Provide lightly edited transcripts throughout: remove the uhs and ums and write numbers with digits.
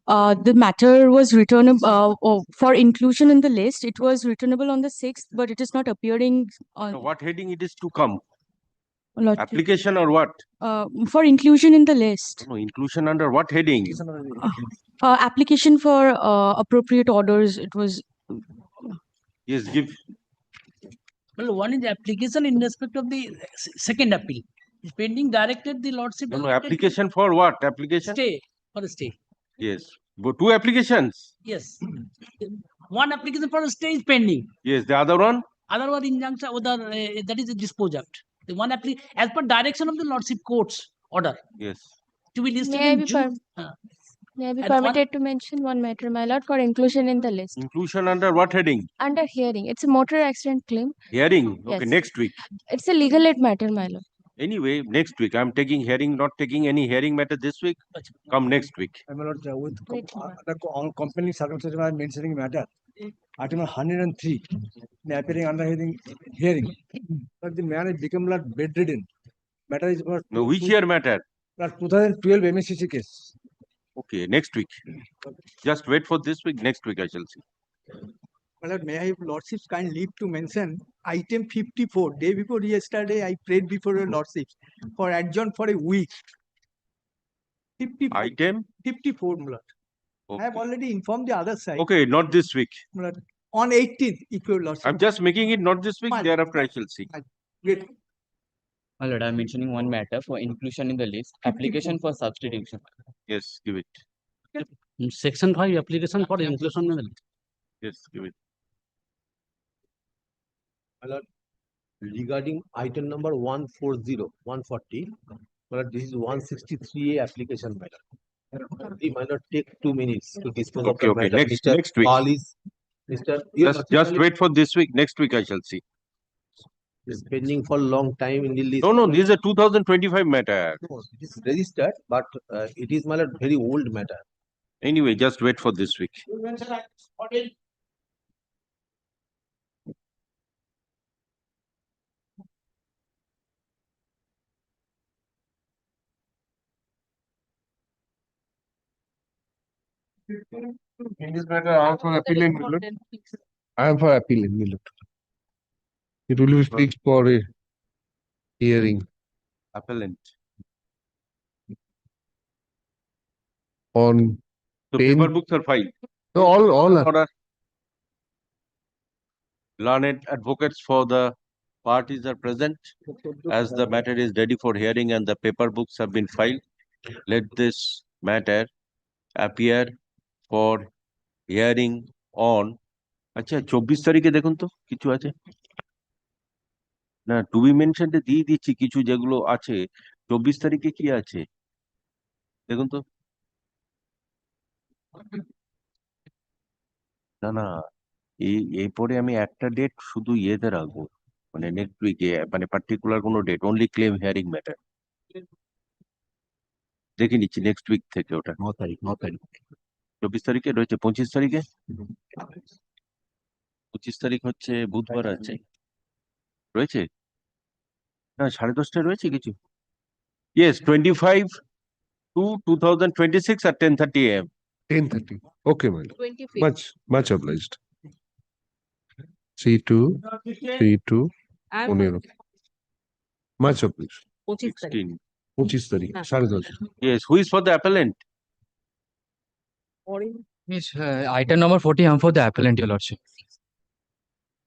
The matter was returnable for inclusion in the list. It was returnable on the 6th, but it is not appearing on So what heading it is to come? Lordship. Application or what? For inclusion in the list. No, inclusion under what heading? Application for appropriate orders. It was. Yes, give. Well, one is application in respect of the second appeal. Pending directed the Lordship. No, application for what? Application? Stay. For the stay. Yes. Two applications? Yes. One application for a stay is pending. Yes. The other one? Other one injunction, that is a dispose act. The one as per direction of the Lordship Court's order. Yes. To be listed in June. May I be permitted to mention one matter, my lord, for inclusion in the list? Inclusion under what heading? Under hearing. It's a motor accident claim. Hearing? Okay, Yes. next week. It's a legal aid matter, my lord. Anyway, next week. I'm taking hearing, not taking any hearing matter this week. Come next week. I'm not with the company circumstances I'm mentioning matter. Item 103, appearing under hearing. But the man has become like bedridden. Matter is about No, which year matter? 2012 MSCC case. Okay, next week. Just wait for this week. Next week I shall see. Well, may I have Lordship's kind leave to mention item 54. Day before yesterday, I prayed before your Lordships for adjourn for a week. 54. Item? 54, my lord. Okay. I have already informed the other side. Okay, not this week. My lord. On 18th, if your Lordship. I'm just making it not this week. Fine. Thereafter I shall see. Great. My lord, I'm mentioning one matter for inclusion in the list. Application for substitution. Yes, give it. Section 5 application for inclusion in the list. Yes, give it. Regarding item number 140, but this is 163A application matter. We might not take 2 minutes to dispose of the Okay, matter. next week. All is, Mr. Just wait for this week. Next week I shall see. Is pending for long time in the list. No, this is a 2025 matter. No, it is registered, but it is my lord, very old matter. Anyway, just wait for this week. In this matter, I am for appeal in Millet. I am for appeal in Millet. It will be fixed for a hearing Appellant. on So Ten- paper books are filed. no, all are. Order. Learned advocates for the parties are present. As the matter is ready for hearing and the paper books have been filed, let this matter appear for hearing on. আচ্ছা 24 তারিখে দেখুন তো কিছু আছে না two B মেনশনটা দিয়ে দিচ্ছি কিছু যেগুলো আছে 24 তারিখে কি আছে দেখুন তো না না এরপরে আমি একটা ডেট শুধু ইয়েতে রাখবো মানে নেক্সট উইকে মানে পার্টিকুলার কোনো date only claim hearing matter দেখে নিচ্ছি নেক্সট উইক থেকে ওটা 9 তারিখ 24 তারিখে রয়েছে 25 তারিখে 25 তারিখ হচ্ছে বুধবার আছে রয়েছে না 10:30 রয়েছে কিছু yes 25 to 2026 at 10:30 AM 10:30. Okay, man. Much obliged. 3-2. Oniro. Much obliged. 16 25 তারিখ 10:30. yes who is for the appellant Yes, item number 40, I'm for the appellant, your lordship.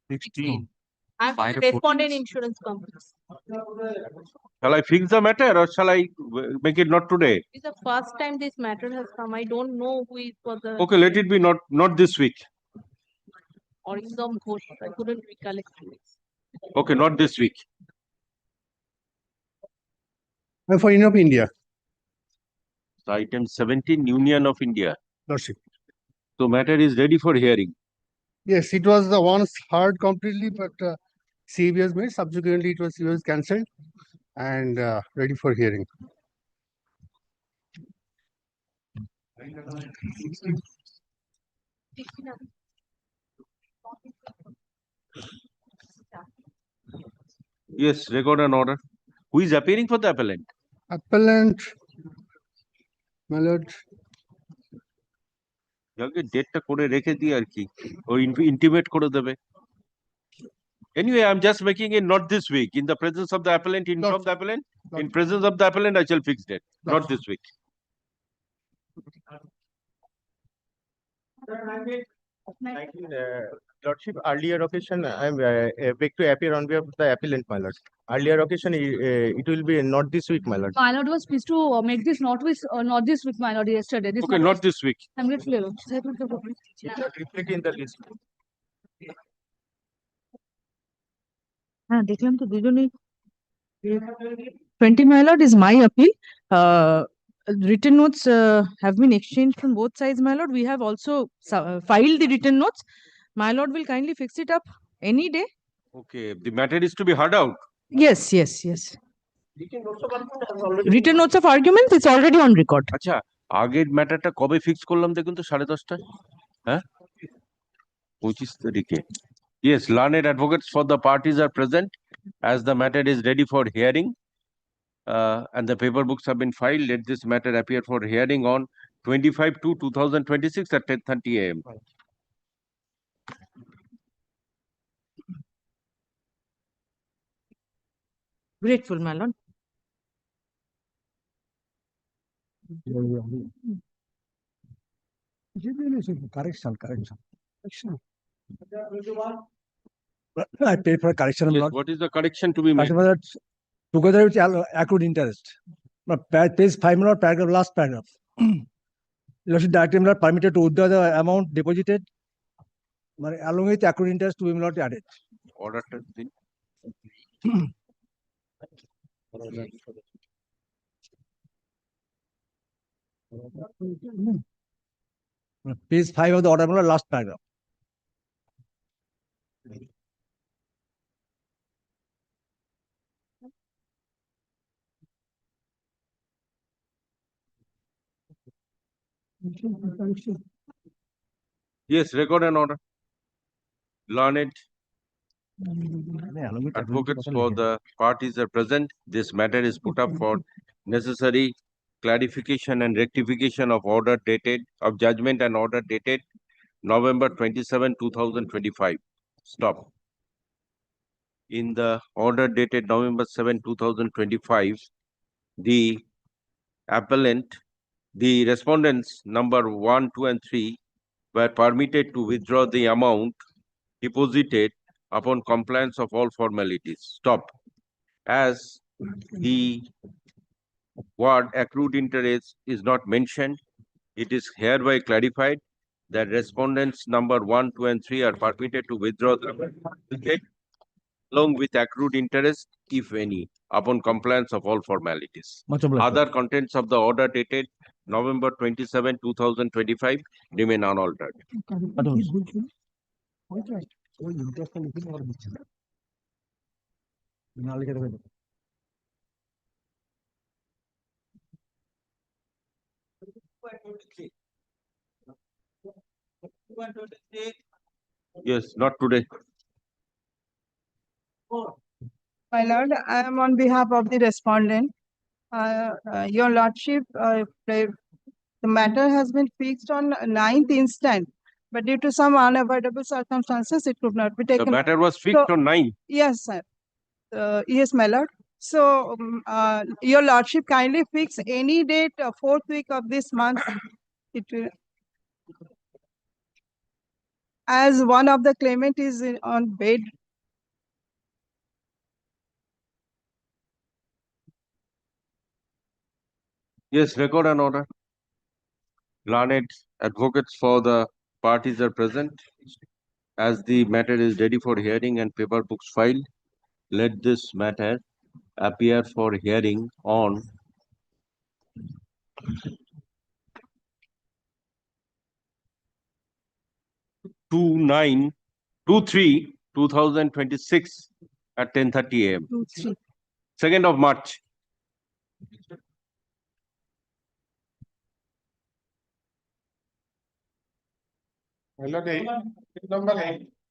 16 I'm By the report. respondent insurance company. shall I fix the matter or shall I make it not today It's the first time this matter has come. I don't know who is for the. okay let it be not this week Orindam Ghosh. I couldn't recollect. okay not this week I'm for Union of India. so item 17 Union of India Lordship. so matter is ready for hearing Yes, it was the once heard completely, but CB was made. Subsequently, it was cancelled and ready for hearing. yes record an order who is appearing for the appellant Appellant, my lord, ডেটটা করে রেখে দিই আর কি, ওই intimate করে দেবে। Anyway, I'm just making it not this week. In the presence of the appellant, inform the appellant. In presence of the appellant, I shall fix that. Not this week. Lordship, earlier occasion, I am beg to appear on behalf of the appellant, my lord. Earlier occasion, it will be not this week, my lord. My lord was pleased to make this not this week, my lord, yesterday. This Okay, matter not this week. I'm grateful. It not reflect in the list. হ্যাঁ, দেখলাম তো দুজনেই 20, my lord, is my appeal. Written notes have been exchanged from both sides, my lord. We have also filed the written notes. My lord will kindly fix it up any day. Okay, the matter is to be heard out. Yes, yes, yes. Written notes of arguments, it's already on record. আচ্ছা, আগের ম্যাটারটা কবে fix করলাম দেখুন তো, 10:30, হ্যাঁ, 25 তারিখে। Yes, learned advocates for the parties are present as the matter is ready for hearing. And the paper books have been filed. Let this matter appear for hearing on 25/2/2026 at 10:30 a.m. Grateful, my lord. Correction. I paid for correction. Yes, what is the correction to be made? Together with accrued interest. Page 5, paragraph, last paragraph. Lordship, the item not permitted to withdraw the amount deposited, along with accrued interest to be not added. Order to Page 5 of the order, last paragraph. Yes, record and order. Learned advocates for the parties are present. This matter is put up for necessary clarification and rectification of order dated, of judgment and order dated November 27, 2025. Stop. In the order dated November 7, 2025, the appellant, the respondents number 1, 2, and 3 were permitted to withdraw the amount deposited upon compliance of all formalities. Stop. As the word accrued interest is not mentioned, it is hereby clarified that respondents number 1, 2, and 3 are permitted to withdraw the amount along with accrued interest, if any, upon compliance of all formalities. Other contents of the order dated November 27, 2025 remain unaltered. Yes, not today. My lord, I am on behalf of the respondent. Your lordship, the matter has been fixed on 9th instant, but due to some unavoidable circumstances, it could not be taken. The matter was fixed on 9. Yes, sir. Yes, my lord. So, your lordship kindly fix any date, 4th week of this month. It will, as one of the claimant is on bed. Yes, record and order. Learned advocates for the parties are present. As the matter is ready for hearing and paper books filed, let this matter appear for hearing on 2/9/2026 at 10:30 a.m. 2nd of March.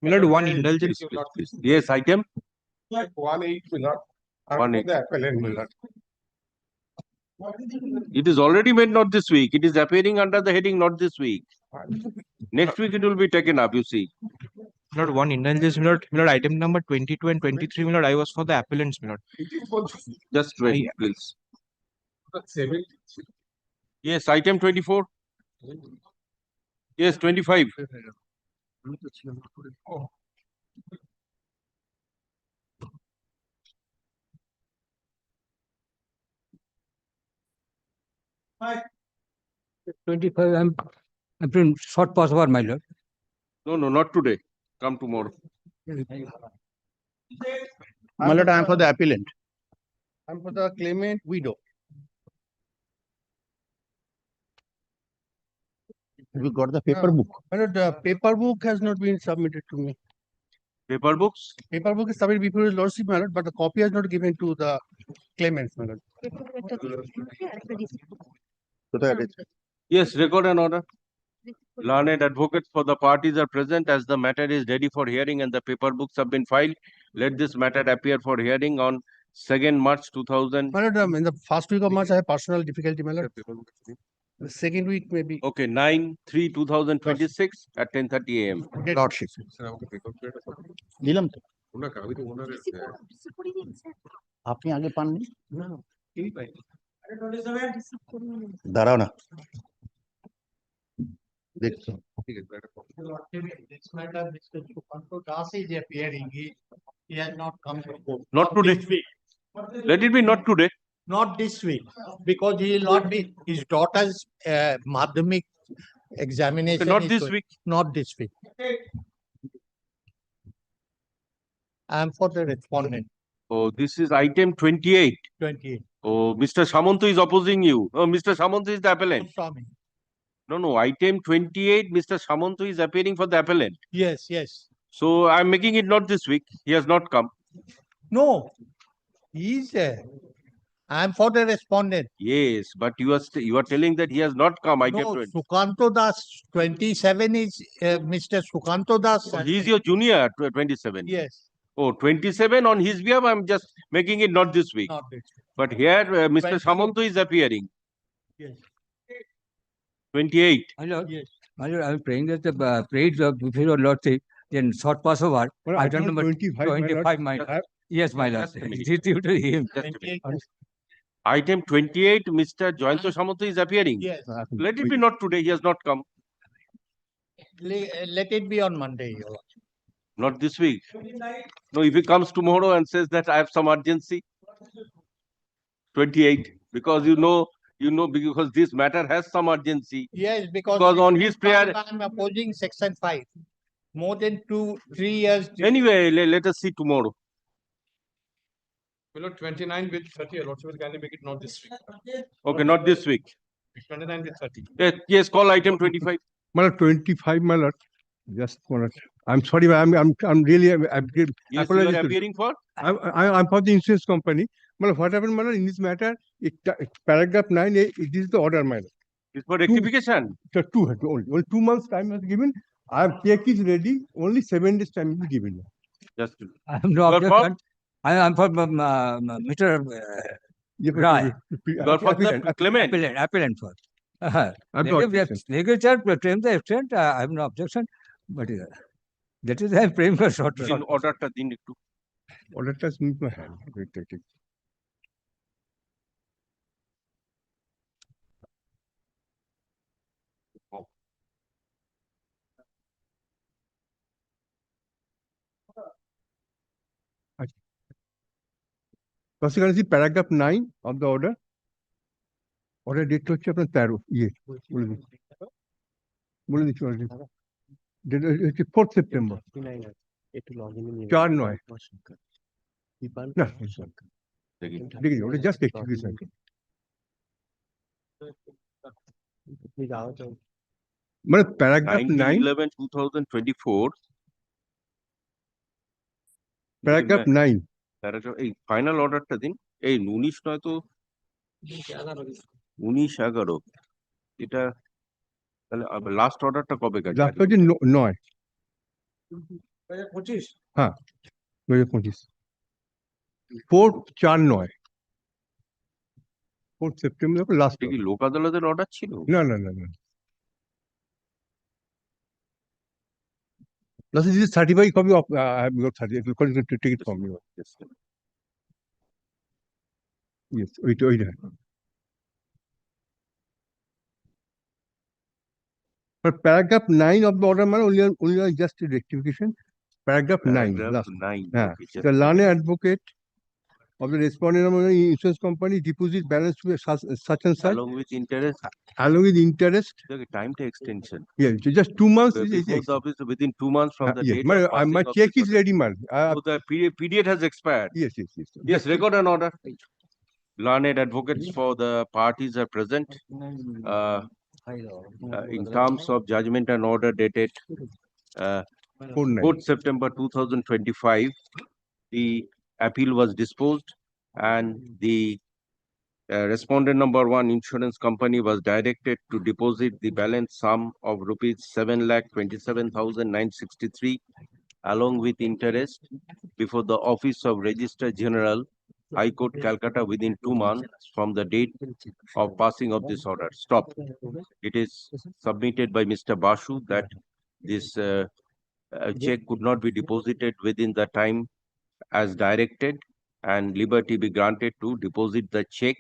Milord, one indulgence. Yes, item 1/8, Milord. 1/8. The appellant, Milord. It is already made not this week. It is appearing under the heading not this week. Next week it will be taken up, you see. Lord, one indulgence, Lord, item number 22 and 23, Lord, I was for the appellants, Lord. Just wait, please. Yes, item 24. Yes, 25. Hi. 25, I'm doing short pass over, my lord. No, not today. Come tomorrow. My lord, I am for the appellant. I'm for the claimant widow. Have you got the paper book? My lord, the paper book has not been submitted to me. Paper books? Paper book is submitted before his lordship, my lord, but the copy has not given to the claimants, my lord. Yes, record an order. Learned advocates for the parties are present as the matter is ready for hearing and the paper books have been filed. Let this matter appear for hearing on 2nd March 2000. My lord, in the first week of March, I have personal difficulty, my lord. The second week, maybe. Okay, 9/3/2026 at 10:30 a.m. Lordship. দিলাম তো আপনি আগে পাননি দাঁড়াও না দেখছো This matter, Mr. Sukanto Das is appearing. He has not come to court. Not today. This week. Let it be not today. Not this week, because he will not be, his daughter's Madhyamik examination. Okay, not is this going- week. Not this week. I am for the respondent, Oh, this is item 28. 28. Oh, Mr. Samanto is opposing you. Oh, Mr. Samanto is the appellant. Swami. No, item 28, Mr. Samanto is appearing for the appellant. Yes, yes. So I'm making it not this week. He has not come. No, he is I am for the respondent. Yes, but you are telling that he has not come. Item No, 20. Sukanto Das, 27 is Mr. Sukanto Das. Oh, he is your junior, 27. Yes. Oh, 27 on his behalf, I'm just making it not this week. Not this week. But here, Mr. 28. Samanto is appearing. Yes. 28. My lord, Yes. my lord, I'm praying that the praise of before your lordship, then short pass over. Well, Item number 25, my lord. Yes, my lord. Just a minute. It is due to him. Just a minute. Item 28, Mr. Joyanto Samanto is appearing. Yes. Let it be not today. He has not come. Let it be on Monday. Your Lordship. Not this week. No, if he comes tomorrow and says that I have some urgency. 28. Because you know, because this matter has some urgency. Yes, because on his prayer. I am opposing section 5. More than 2-3 years. Anyway, let us see tomorrow. Lord, 29 with 30, your lordship will kindly make it not this week. Okay, not this week. 29 with 30. Yes, call item 25. My lord, 25, my lord. Just one minute. I'm sorry, I'm really Yes, you apologize are to- appearing for? I'm for the insurance company. My lord, what happened, my lord, in this matter, paragraph 9, it is the order, my lord. It's for rectification. So only 2 months time was given. Our check is ready. Only 7 days time will be given. Just I have no You are for? objection. I'm for Mr. Rai. You are for the claimant. Appellant for. I have no objection. Signature claim the extent, I have no objection. But that is I'm praying for short. In orderটা দিন একটু। Orderটা need my hand. Wait. Consequently, paragraph 9 of the order. Order date হচ্ছে আপনার 13 বলে দিচ্ছি হচ্ছে 4th September 4/9 না দেখি ওটা জাস্ট এক্সিকিউশন মানে প্যারাগ্রাফ 9 11/2024 প্যারাগ্রাফ 9 প্যারাগ্রাফ এই ফাইনাল অর্ডারটা দিন এই 19 নয় তো 19/11 এটা তাহলে লাস্ট অর্ডারটা কবে কাজ লাস্ট হচ্ছে 9 2025 হ্যাঁ 2025 4/4/9 4th September last. এটা কি লোক আদালতের অর্ডার ছিল? No. This is certified copy of I have got 30. If you can take it from me. Yes, wait. But paragraph 9 of the order, man, only just a rectification. Paragraph 9. Paragraph 9. Yeah. Okay, just The a learned minute. advocate of the respondent insurance company deposit balance to such and such Along with interest. along with interest. Okay, time to extension. Yeah, so just 2 months. Before the office, within 2 months from the Yes, date. my of passing my of check this is order. ready, man. So the period has expired. Yes. Yes, record an order. Learned advocates for the parties are present. In terms of judgment and order dated 4th September 2025, the appeal was disposed and the respondent number 1 insurance company was directed to deposit the balance sum of rupees 7,27,963 along with interest before the Office of Registrar General, High Court, Calcutta within 2 months from the date of passing of this order. Stop. It is submitted by Mr. Basu that this check could not be deposited within the time as directed and liberty be granted to deposit the check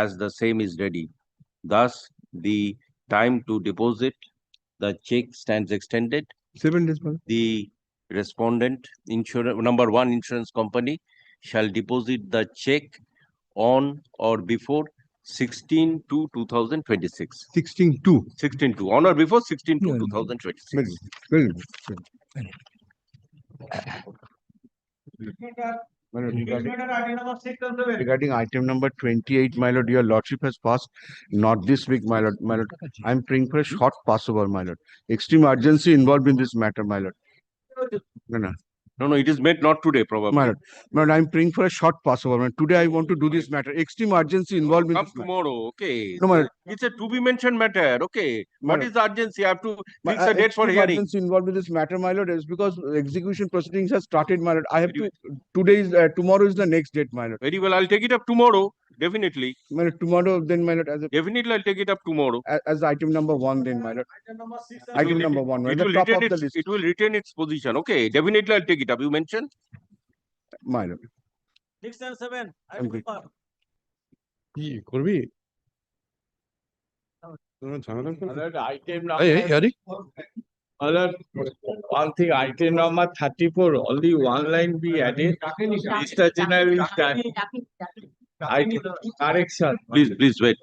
as the same is ready. Thus, the time to deposit the check stands extended. 7 days, man. The respondent number 1 insurance company shall deposit the check on or before 16/2/2026. 16/2. On or before 16/2/2026. Very good. Regarding item number 28, my lord, your lordship has passed not this week, my lord. I am praying for a short passover, my lord. Extreme urgency involved in this matter, my lord. No, it is made not today, probably. My lord, I am praying for a short passover. Today I want to do this matter. Extreme urgency involved in Come this matter. tomorrow, okay. No, my lord. It's a to be mentioned matter, okay. What is the urgency? I have to fix a date for Extreme hearing. urgency involved in this matter, my lord, is because execution proceedings has started, my lord. I have to. Tomorrow is the next date, my lord. Very well, I'll take it up tomorrow. Definitely. My lord, tomorrow, then, my lord, Definitely, I'll take it up tomorrow. As item number 1, then, my lord. Item number 1, It the will top retain of the its. list. It will retain its position. Okay, definitely, I'll take it up. You mentioned. My lord. 6 and 7. Okay. কি করবি? One thing, item number 34, only one line be added. Mr. General is done. Correction. Please wait.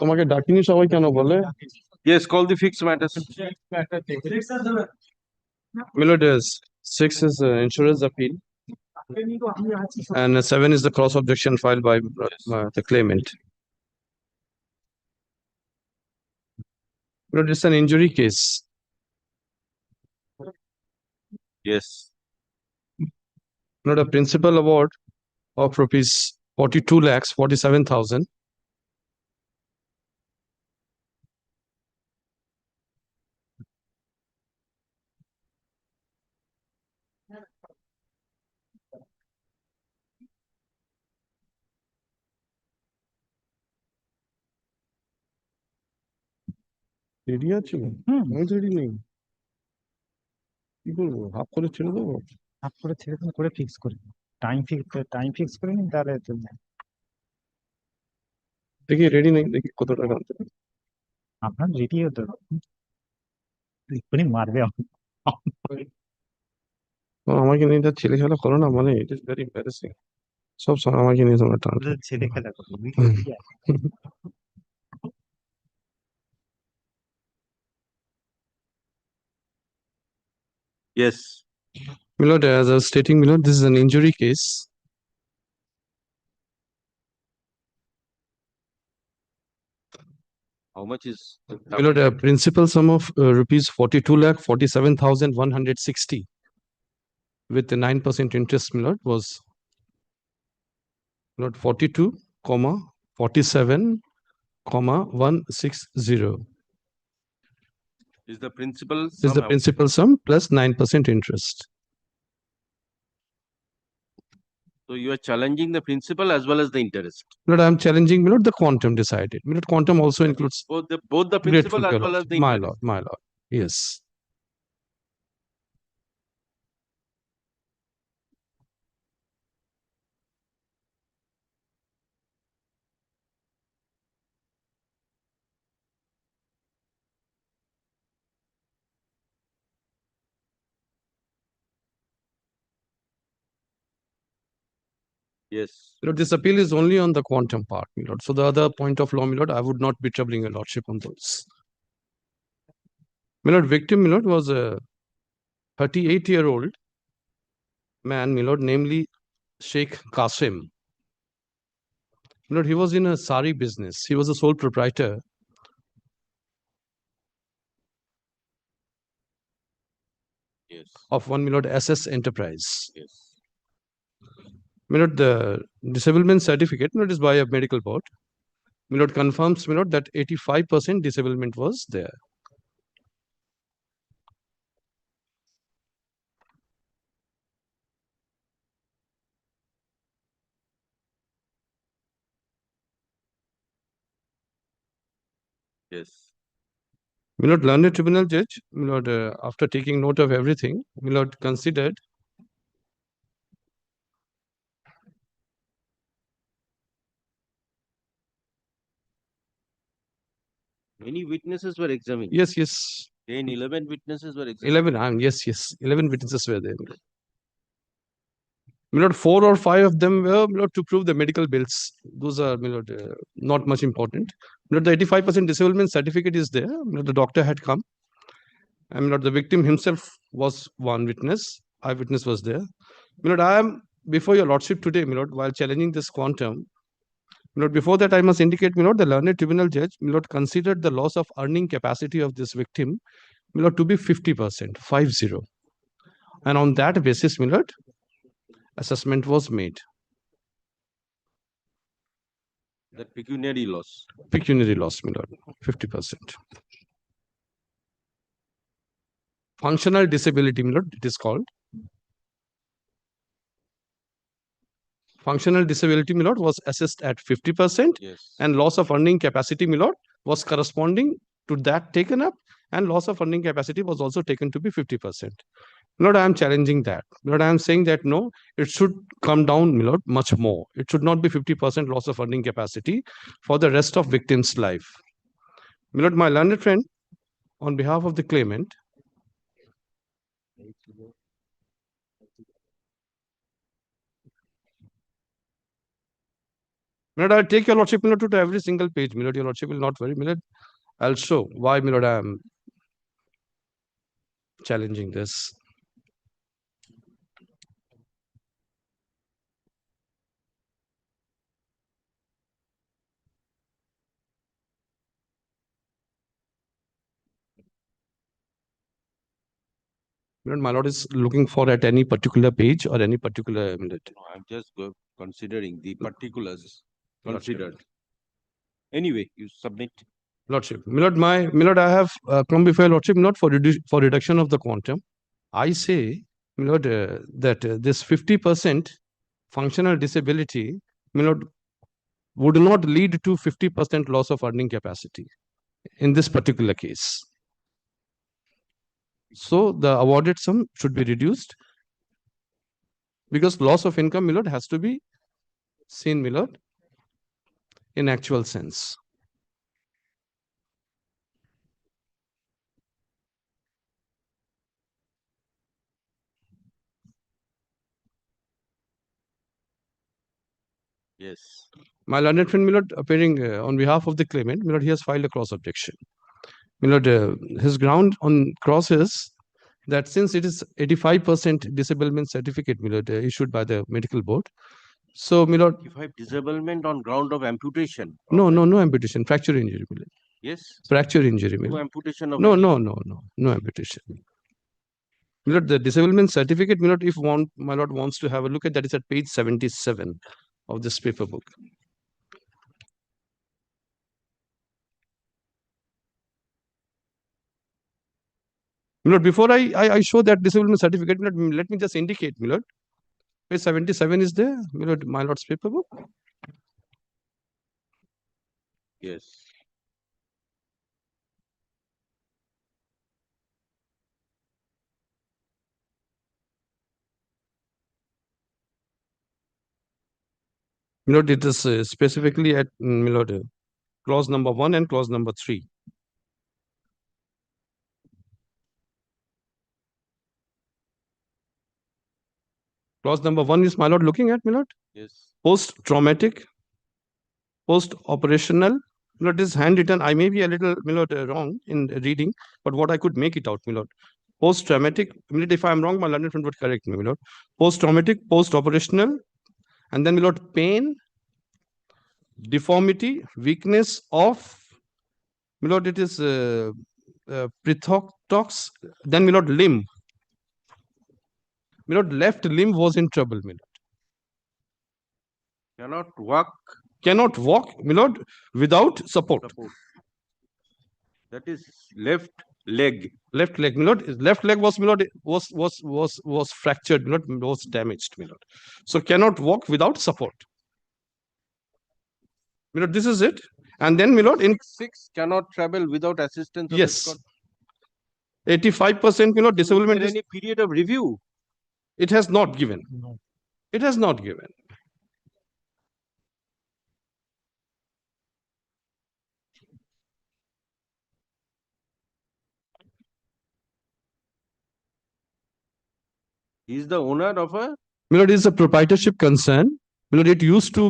তোমাকে ডাকিনি সবাই কেন বলে? Yes, call the fixed matters. 6 and 7. Milord, 6 is insurance appeal and 7 is the cross objection filed by the claimant. Milord, it's an injury case. Yes. Milord, a principal award of rupees 42,47,000 ready আছে? আমি তো ready নেই। কি করবো? Half করে ছেড়ে দেবো? Half করে ছেড়ে দিন, করে ফিক্স করে টাইম ফিক্স করে নিন, তাহলে দেখি রেডি নেই, দেখি কত টাকা আনতে পারি। আপনার রেডি হতে এক্ষুনি মারবে আমাকে নিয়ে তার ছেলে খেলা করো না, মানে ইট ইস ভেরি এম্বারেসিং। সব সময় আমাকে নিয়ে তোমরা টান ছেলে খেলা করো। Yes. Milord, as I was stating, Milord, this is an injury case. How much is? Milord, a principal sum of rupees 42,47,160 with the 9% interest, Milord, was Milord 42,47,160. Is the principal This is the principal sum plus 9% interest. So you are challenging the principal as well as the interest. My lord, I am challenging, my lord, the quantum decided. My lord, quantum also includes Both the grateful principal to as your well as lordship. the My interest. lord, my lord. Yes. Yes. My lord, this appeal is only on the quantum part, my lord. So the other point of law, my lord, I would not be troubling your lordship on those. My lord, victim, my lord, was a 38-year-old man, my lord, namely Sheikh Qasim. My lord, he was in a sari business. He was a sole proprietor. Yes. Of one, my lord, SS Enterprise. Yes. My lord, the disablement certificate, my lord, is by a medical board. My lord confirms, my lord, that 85% disablement was there. Yes. My lord, learned tribunal judge, my lord, after taking note of everything, my lord considered Many witnesses were examined. yes, yes. 10, 11 witnesses were examined. 11, yes, yes. 11 witnesses were there. My lord, 4 or 5 of them were, my lord, to prove the medical bills. Those are, my lord, not much important. My lord, the 85% disablement certificate is there. My lord, the doctor had come. And my lord, the victim himself was one witness. Eyewitness was there. My lord, I am before your lordship today, my lord, while challenging this quantum. My lord, before that, I must indicate, my lord, the learned tribunal judge, my lord, considered the loss of earning capacity of this victim, my lord, to be 50%, 50. And on that basis, my lord, assessment was made. That pecuniary loss. Pecuniary loss, my lord, 50%. Functional disability, my lord, it is called. Functional disability, my lord, was assessed at 50%. Yes. And loss of earning capacity, my lord, was corresponding to that taken up. And loss of earning capacity was also taken to be 50%. Lord, I am challenging that. Lord, I am saying that no, it should come down, my lord, much more. It should not be 50% loss of earning capacity for the rest of victim's life. My lord, my learned friend, on behalf of the claimant, my lord, I'll take your lordship, my lord, to every single page. My lord, your lordship will not worry. My lord, I'll show why, my lord, I am challenging this. My lord is looking for at any particular page or any particular minute. No, I'm just considering the particulars Lordship. considered. Anyway, you submit. Lordship, my lord, I have come before your lordship not for reduction of the quantum. I say, my lord, that this 50% functional disability, my lord, would not lead to 50% loss of earning capacity in this particular case. So the awarded sum should be reduced because loss of income, my lord, has to be seen, my lord, in actual sense. Yes. My learned friend, my lord, appearing on behalf of the claimant, my lord, he has filed a cross objection. My lord, his ground on cross is that since it is 85% disablement certificate, my lord, issued by the medical board. So, my lord, If I have disablement on ground of amputation. no amputation, fracture injury, my lord. Yes. Fracture injury, my No lord. amputation of No any. amputation. My lord, the disablement certificate, my lord, if my lord wants to have a look at that, is at page 77 of this paper book. My lord, before I show that disablement certificate, let me just indicate, my lord, Page 77 is there, my lord's paper book. Yes. It is specifically at clause number 1 and clause number 3. Clause number 1 is, my lord, looking at, Yes. Post-traumatic, post-operational. It is handwritten. I may be a little, wrong in reading, but what I could make it out, Post-traumatic. If I am wrong, my learned friend would correct me, Post-traumatic, post-operational, and then, pain, deformity, weakness of, it is prithotox, then, limb. Left limb was in trouble, Cannot walk. Cannot walk, without support. That is left leg. Left leg, left leg was fractured, was damaged, So cannot walk without support. This is it. And then, in 6 cannot travel without assistance of yes, 85%, disablement. Is there any period of review? It has not given. No. It has not given. He is the owner of a. It is a proprietorship concern. It used to,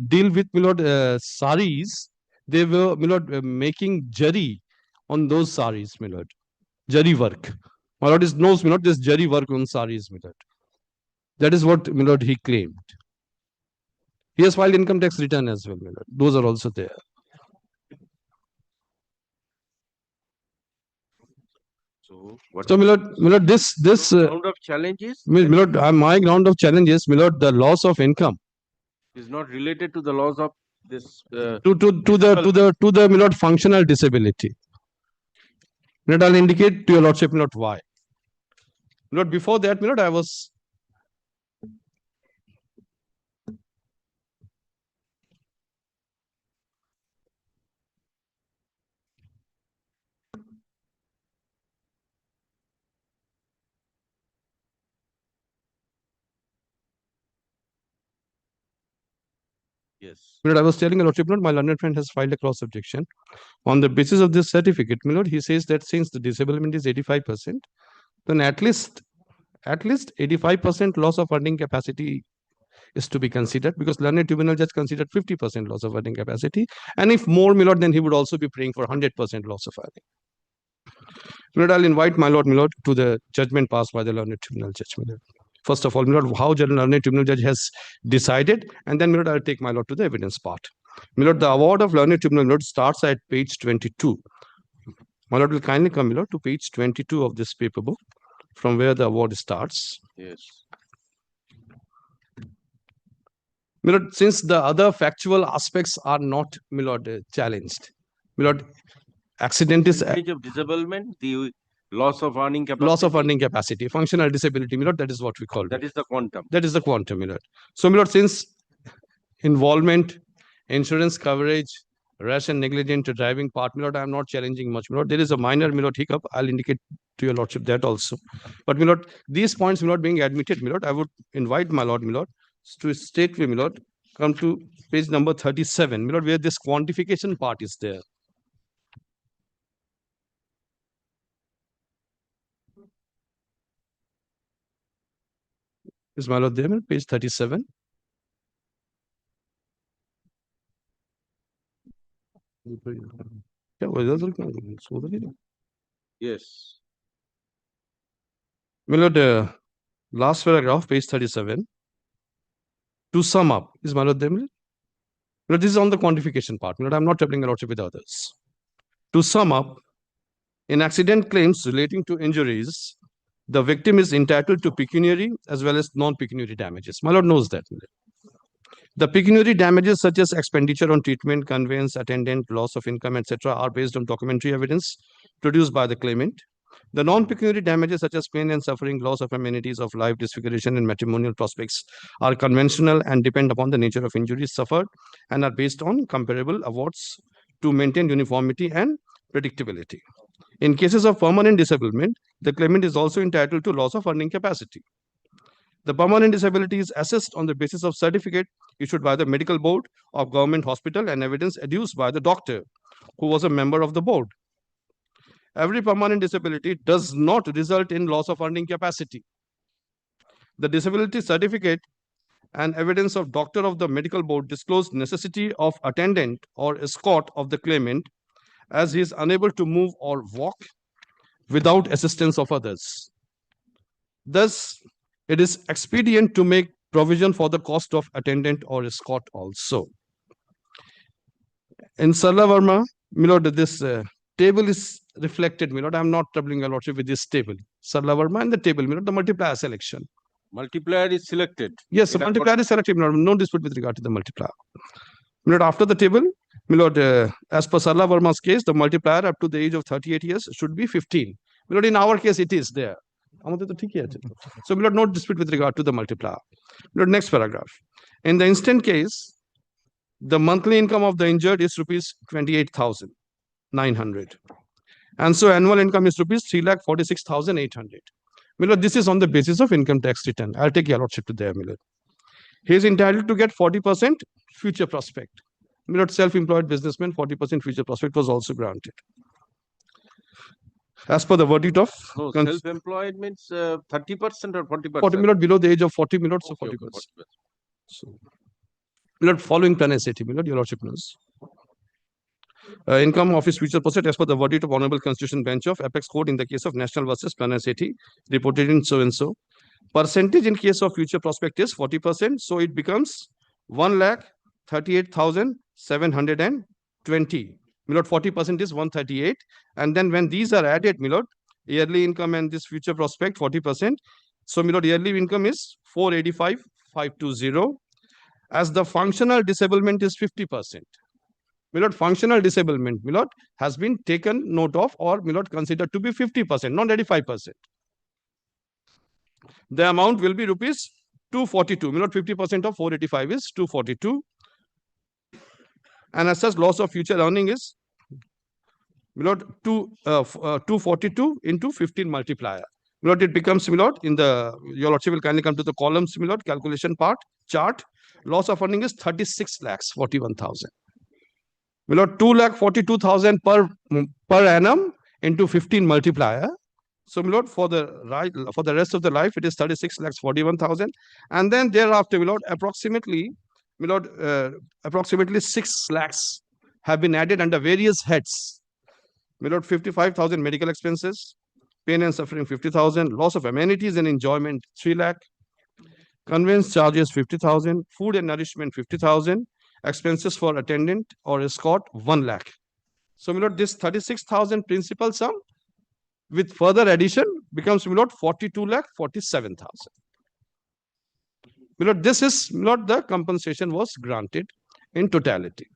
deal with, saris. They were, making jari on those saris, Jari work. Is knows, this jari work on saris, That is what, he claimed. He has filed income tax return as well, Those are also there. So, what this ground of challenges? My ground of challenge is, the loss of income is not related to the loss of this. To the functional disability. I'll indicate to your lordship, why. Before that, I was. Yes. I was telling a lordship, my learned friend has filed a cross objection. On the basis of this certificate, he says that since the disablement is 85%, then at least 85% loss of earning capacity is to be considered, because learned tribunal judge considered 50% loss of earning capacity, and if more, then he would also be praying for 100% loss of earning. I'll invite my lord, to the judgment passed by the learned tribunal judge. First of all, how learned tribunal judge has decided, and then I'll take my lord to the evidence part. The award of learned tribunal starts at page 22. My lord will kindly come, to page 22 of this paper book, from where the award starts. Yes. Since the other factual aspects are not, challenged. Accident is age of disablement, the loss of earning capacity. Loss of earning capacity, functional disability, that is what we call it. That is the quantum. That is the quantum, So, since involvement, insurance coverage, rash and negligent driving part, I am not challenging much. There is a minor, hiccup. I'll indicate to your lordship that also. But, these points, being admitted, I would invite my lord, to state, come to page number 37, where this quantification part is there. Is my lord there, page 37? Yes. My lord, last paragraph, page 37. To sum up, is my lord there? This is on the quantification part. I'm not troubling a lordship with others. To sum up, in accident claims relating to injuries, the victim is entitled to pecuniary as well as non-pecuniary damages. My lord knows that. The pecuniary damages such as expenditure on treatment, conveyance, attendant, loss of income, etc. are based on documentary evidence produced by the claimant. The non-pecuniary damages such as pain and suffering, loss of amenities of life, disfiguration, and matrimonial prospects are conventional and depend upon the nature of injuries suffered and are based on comparable awards to maintain uniformity and predictability. In cases of permanent disablement, the claimant is also entitled to loss of earning capacity. The permanent disability is assessed on the basis of certificate issued by the medical board of government hospital and evidence adduced by the doctor who was a member of the board. Every permanent disability does not result in loss of earning capacity. The disability certificate and evidence of doctor of the medical board disclose necessity of attendant or escort of the claimant as he is unable to move or walk without assistance of others. Thus, it is expedient to make provision for the cost of attendant or escort also. In Sarla Verma, Milord, this table is reflected, Milord. I am not troubling your lordship with this table. Sarla Verma and the table, Milord, the multiplier selection. Multiplier is selected. Yes, the multiplier is selected, Milord. No dispute with regard to the multiplier. Milord, after the table, Milord, as per Sarla Verma's case, the multiplier up to the age of 38 years should be 15. Milord, in our case, it is there. So, Milord, no dispute with regard to the multiplier. Milord, next paragraph. In the instant case, the monthly income of the injured is rupees 28,900. And so annual income is rupees 3,46,800. Milord, this is on the basis of income tax return. I'll take your lordship to there, Milord. He is entitled to get 40% future prospect. Milord, self-employed businessman, 40% future prospect was also granted. As per the verdict of... No, self-employed means 30% or 40%? 40, Milord, below the age of 40, Milord, so 40%. So, Milord, following penalty, Milord, your lordship knows. Income of his future prospect as per the verdict of Honorable Constitution Bench of Apex Court in the case of National versus Penacity, reported in so-and-so. Percentage in case of future prospect is 40%, so it becomes 1,38,720. Milord, 40% is 138. And then when these are added, Milord, yearly income and this future prospect, 40%. So, Milord, yearly income is 485,520. As the functional disablement is 50%. Milord, functional disablement, Milord, has been taken note of or, Milord, considered to be 50%, not 85%. The amount will be rupees 242. Milord, 50% of 485 is 242. And as such, loss of future earning is, Milord, 242 into 15 multiplier. Milord, it becomes, Milord, in the, your lordship will kindly come to the columns, Milord, calculation part, chart. Loss of earning is 36,41,000. Milord, 2,42,000 per annum into 15 multiplier. So, Milord, for the rest of the life, it is 36,41,000. And then thereafter, Milord, approximately 6 lakhs have been added under various heads. Milord, 55,000 medical expenses, pain and suffering 50,000, loss of amenities and enjoyment 3 lakh, conveyance charges 50,000, food and nourishment 50,000, expenses for attendant or escort 1 lakh. So, Milord, this 36,000 principal sum with further addition becomes, Milord, 42,47,000. Milord, this is, Milord, the compensation was granted in totality.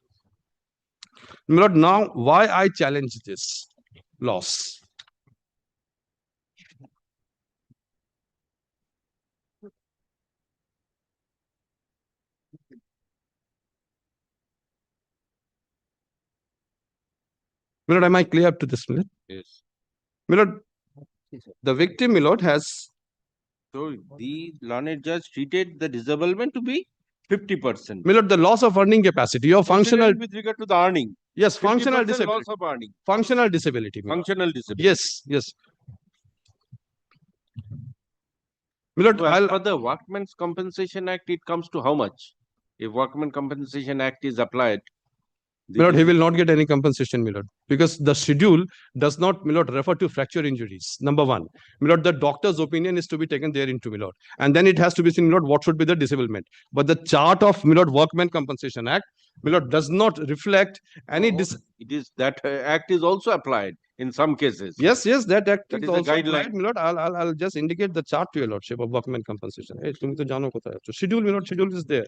Milord, now why I challenge this loss? Milord, am I clear up to this, Milord? Yes. Milord, the victim, Milord, has... So, the learned judge treated the disablement to be 50%. Milord, the loss of earning capacity or functional... With regard to the earning. Yes, functional disability. Loss of earning. Functional disability. Milord. Functional disability. Yes, yes. Milord, so as per the Workmen's Compensation Act, it comes to how much? If Workmen's Compensation Act is applied, Milord, he will not get any compensation, Milord, because the schedule does not, Milord, refer to fracture injuries. Number one, Milord, the doctor's opinion is to be taken there into, Milord, and then it has to be seen, Milord, what should be the disablement. But the chart of, Milord, Workmen's Compensation Act, Milord, does not reflect any. It is that act is also applied in some cases. Yes, yes, that act that is also also a guideline. applied, Milord. I'll just indicate the chart to your lordship of Workmen's Compensation. Hey, so schedule, Milord, schedule is there.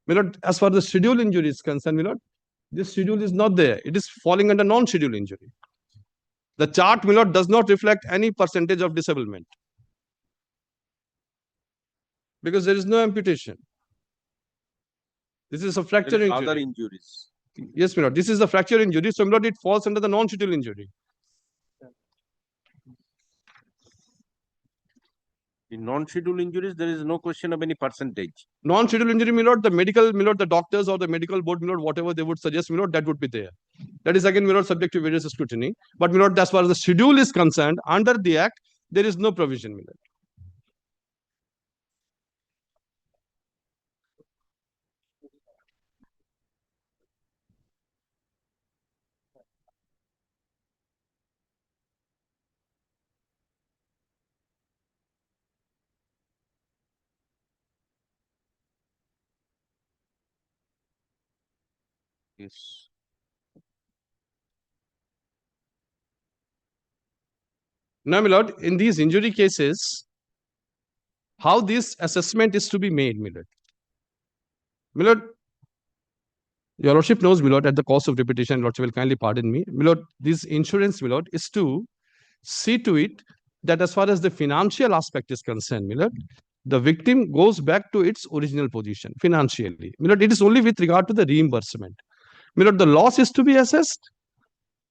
Milord, as far as the schedule injury is concerned, Milord, this schedule is not there. It is falling under non-schedule injury. The chart, my lord, does not reflect any percentage of disablement because there is no amputation. This is a fracture There is injury. other injuries. Yes, my lord. This is the fracture injury. So, my lord, it falls under the non-schedule injury. In non-scheduled injuries, there is no question of any percentage. Non-schedule injury, my lord, the medical, my lord, the doctors or the medical board, my lord, whatever they would suggest, my lord, that would be there. That is again, my lord, subject to various scrutiny. But, my lord, as far as the schedule is concerned, under the Act, there is no provision, my lord. Yes. Now, my lord, in these injury cases, how this assessment is to be made, my lord. My lord, your lordship knows, my lord, at the cost of repetition, lordship will kindly pardon me. My lord, this insurance, my lord, is to see to it that as far as the financial aspect is concerned, my lord, the victim goes back to its original position financially. My lord, it is only with regard to the reimbursement. My lord, the loss is to be assessed.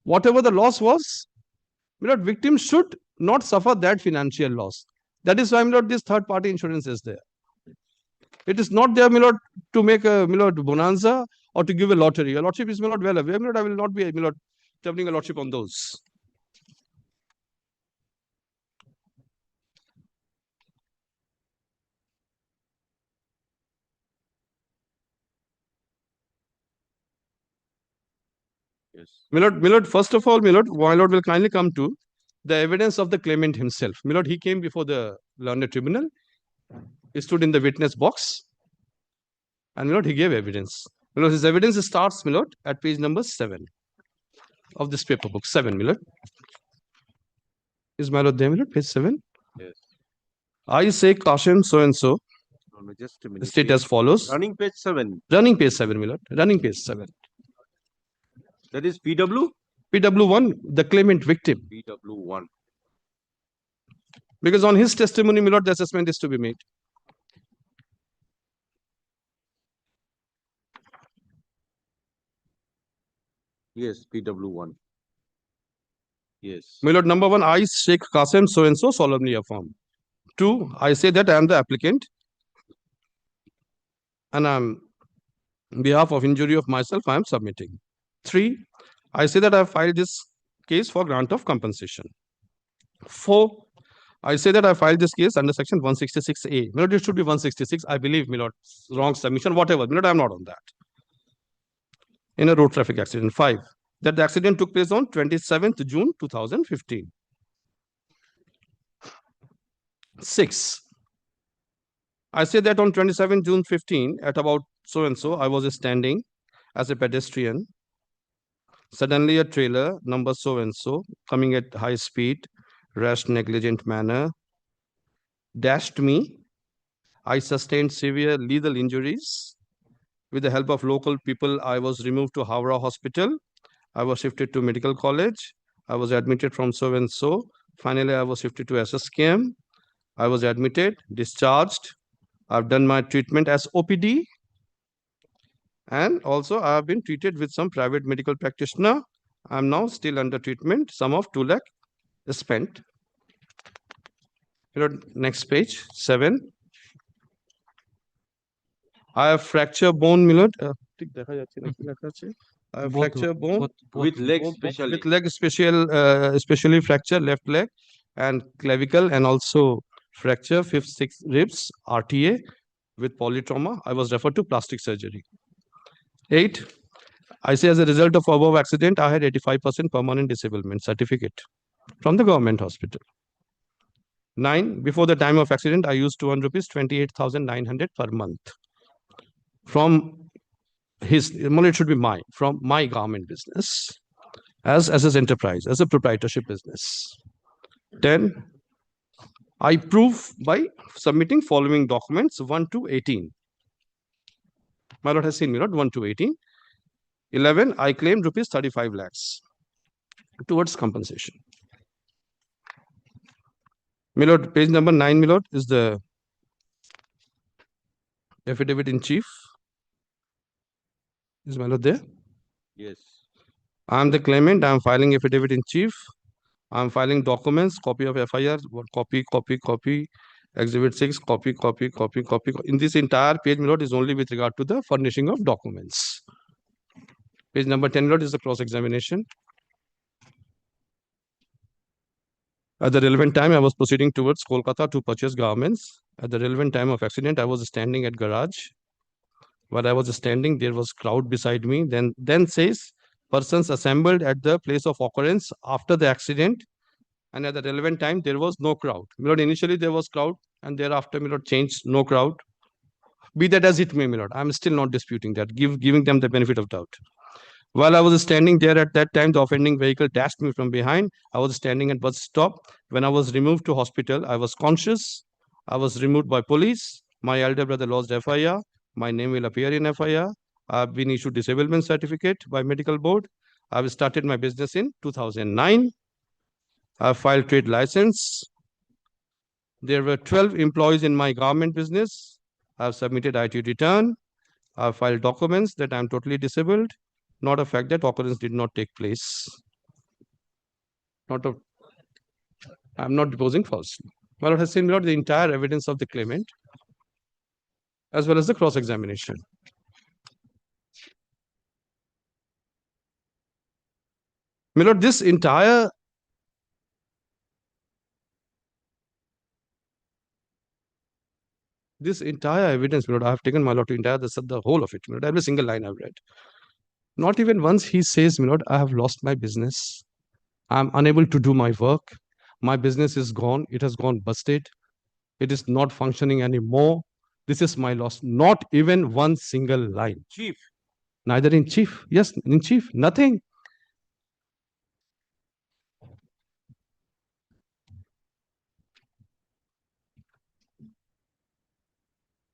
Whatever the loss was, my lord, victim should not suffer that financial loss. That is why, my lord, this third party insurance is there. It is not there, my lord, to make a, my lord, bonanza or to give a lottery. Your lordship is, my lord, well aware. My lord, I will not be, my lord, troubling a lordship on those. Yes. My lord, first of all, my lord will kindly come to the evidence of the claimant himself. My lord, he came before the learned tribunal. He stood in the witness box. And, my lord, he gave evidence. My lord, his evidence starts, my lord, at page number 7 of this paper book. 7, my lord. Is my lord there, my lord? Page 7. Yes. I say Kashim so and so. No, just a minute. State as follows. Running page 7. Running page 7, my lord. Running page 7. That is PW? PW1, the claimant victim. PW1. Because on his testimony, my lord, the assessment is to be made. Yes, PW1. Yes. My lord, number 1, I, Sheikh Qasim, so and so, solemnly affirm. 2, I say that I am the applicant and I'm, on behalf of injury of myself, I am submitting. 3, I say that I have filed this case for grant of compensation. 4, I say that I filed this case under section 166A. My lord, it should be 166. I believe, my lord, wrong submission, whatever. My lord, I am not on that. In a road traffic accident. 5, that the accident took place on 27th June 2015. 6, I say that on 27 June 15 at about so and so, I was standing as a pedestrian. Suddenly a trailer number so and so coming at high speed, rash, negligent manner, dashed me. I sustained severe lethal injuries. With the help of local people, I was removed to Howrah Hospital. I was shifted to medical college. I was admitted from so and so. Finally, I was shifted to SSKM. I was admitted, discharged. I've done my treatment as OPD. And also I have been treated with some private medical practitioner. I'm now still under treatment. Sum of 2 lakh is spent. Next page, 7. I have fracture bone, milord. I have fracture bone with leg specially. With leg especially fracture left leg and clavicle, and also fracture 5th, 6th ribs, RTA with polytrauma. I was referred to plastic surgery. 8, I say as a result of above accident, I had 85% permanent disablement certificate from the government hospital. 9, before the time of accident, I used 200 rupees, 28,900 per month. From his, money should be from my government business as his enterprise, as a proprietorship business. 10, I prove by submitting following documents 1 to 18. My lord has seen me, not 1 to 18. 11, I claimed rupees 35 lakhs. towards compensation. My lord, page number 9, my lord, is the affidavit in chief. Is my lord there? Yes. I am the claimant. I am filing affidavit in chief. I am filing documents, copy of FIR, copy, exhibit 6, copy. In this entire page, my lord, is only with regard to the furnishing of documents. Page number 10, my lord, is the cross-examination. At the relevant time, I was proceeding towards Kolkata to purchase garments. At the relevant time of accident, I was standing at garage. While I was standing, there was crowd beside me. Then says, persons assembled at the place of occurrence after the accident, and at the relevant time, there was no crowd. My lord, initially there was crowd, and thereafter, my lord, changed, no crowd. Be that as it may, my lord, I'm still not disputing that, giving them the benefit of doubt. While I was standing there at that time, the offending vehicle dashed me from behind. I was standing at bus stop. When I was removed to hospital, I was conscious. I was removed by police. My elder brother lodged FIR. My name will appear in FIR. I've been issued disablement certificate by medical board. I've started my business in 2009. I filed trade license. There were 12 employees in my garment business. I've submitted IT return. I've filed documents that I'm totally disabled. Not a fact that occurrence did not take place. I'm not deposing falsely. My lord has seen the entire evidence of the claimant as well as the cross-examination. My lord, this entire evidence, my lord, I have taken, my lord, the whole of it, my lord, every single line I've read. Not even once he says, my lord, I have lost my business. I'm unable to do my work. My business is gone. It has gone busted. It is not functioning anymore. This is my loss. Not even one single line. Chief. Neither in chief. Yes, in chief. Nothing.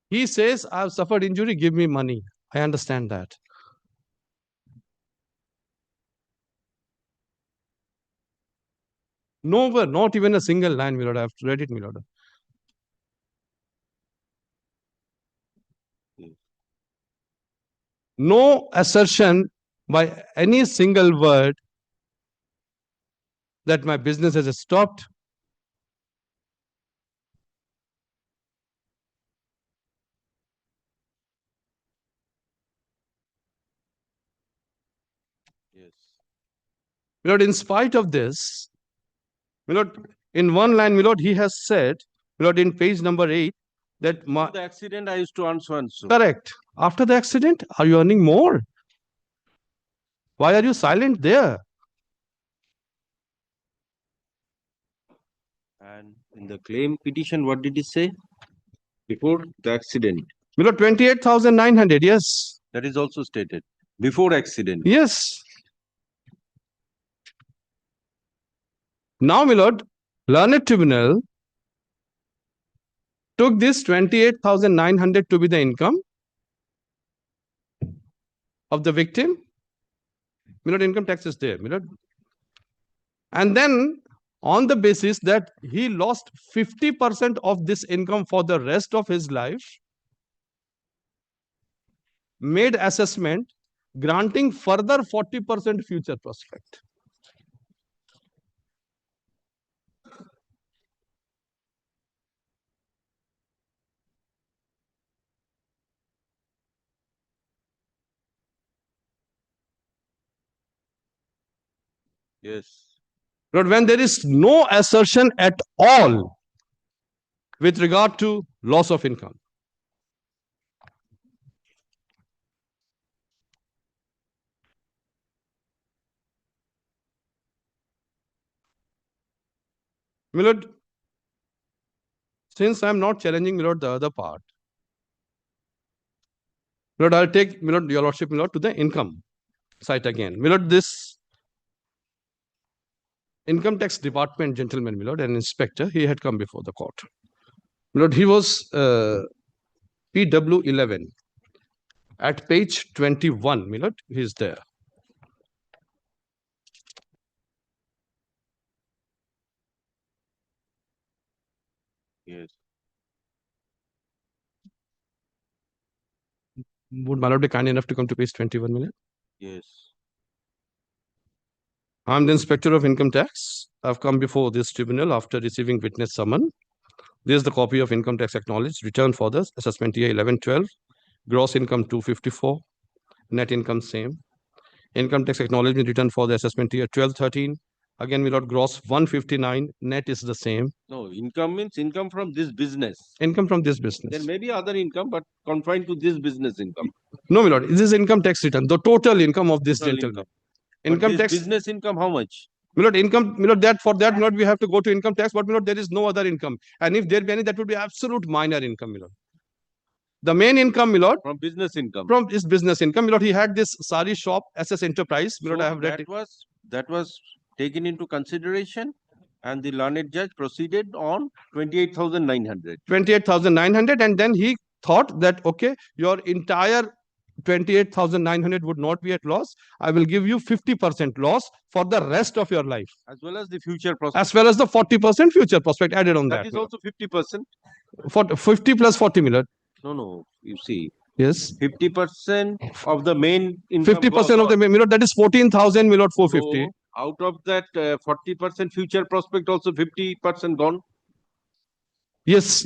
He says, I've suffered injury, give me money. I understand that. Nowhere, not even a single line, my lord. I've read it, my lord. No assertion by any single word that my business has stopped. Yes. My lord, in spite of this, my lord, in one line, my lord, he has said, my lord, in page number 8, that the accident I used to earn so and so. Correct. After the accident, are you earning more? Why are you silent there? And in the claim petition, what did he say? Before the accident. My lord, 28,900, yes. That is also stated. Before accident. Yes. Now, my lord, learned tribunal took this 28,900 to be the income of the victim. My lord, income tax is there, my lord. And then, on the basis that he lost 50% of this income for the rest of his life, made assessment granting further 40% future prospect. Yes. But when there is no assertion at all with regard to loss of income, my lord, since I am not challenging, my lord, the other part, my lord, I'll take, my lord, your lordship, my lord, to the income side again. My lord, this income tax department gentleman, my lord, an inspector, he had come before the court. My lord, he was PW11 at page 21, my lord, he is there. Yes. Would my lord be kind enough to come to page 21, my lord? Yes. I'm the inspector of income tax. I've come before this tribunal after receiving witness summon. This is the copy of income tax acknowledged, return for the assessment year 11-12, gross income 254, net income same. Income tax acknowledgement return for the assessment year 12-13. Again, we got gross 159, net is the same. No, income means income from this business. Income from this business. There may be other income, but confined to this business income. No, my lord, this is income tax return, the total income of this Total gentleman. Income Income tax. Business income, how much? My lord, income, my lord, that for that, my lord, we have to go to income tax, but my lord, there is no other income. And if there be any, that would be absolute minor income, my lord. The main income, my lord. From business income. From his business income, my lord, he had this sari shop, SS Enterprise. My lord, I have read it. That was taken into consideration, and the learned judge proceeded on 28,900. 28,900, and then he thought that, okay, your entire 28,900 would not be at loss. I will give you 50% loss for the rest of your life. As well as the future prospect. As well as the 40% future prospect added on that. That is also 50%. For 50 plus 40, my lord. No, you see. Yes. 50% of the main income. 50% of the main, my lord, that is 14,000, my lord, 450. So, out of that 40% future prospect, also 50% gone. Yes.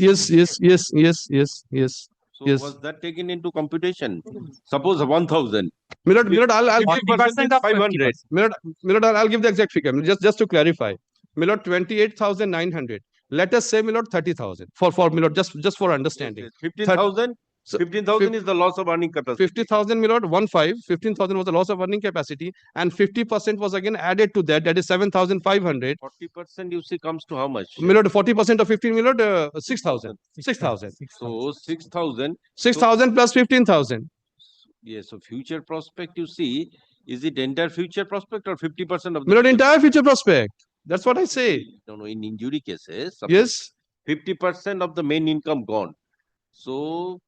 So was that taken into computation? Suppose 1,000. Milord, I'll give 50% of 500. Milord, I'll give the exact figure. Just to clarify. Milord, 28,900. Let us say, Milord, 30,000. For Milord, just for understanding. 15,000. 15,000 is the loss of earning capacity. 50,000, Milord, 15,000 was the loss of earning capacity, and 50% was again added to that. That is 7,500. 40% you see comes to how much? Milord, 40% of 15, Milord, 6,000. 6,000. So 6,000. 6,000 plus 15,000. Yes, so future prospect you see, is it entire future prospect or 50% of the? Milord, entire future prospect. That's what I say. No, in injury cases, yes, 50% of the main income gone. So,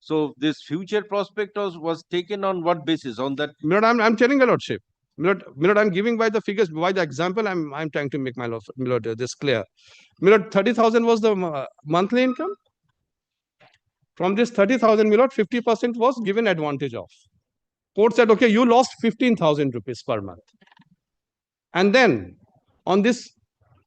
so this future prospect was taken on what basis? On that? Milord, I'm telling your lordship. Milord, I'm giving by the figures, by the example. I'm trying to make my lord this clear. Milord, 30,000 was the monthly income. From this 30,000, Milord, 50% was given advantage of. Court said, okay, you lost 15,000 rupees per month. And then on this.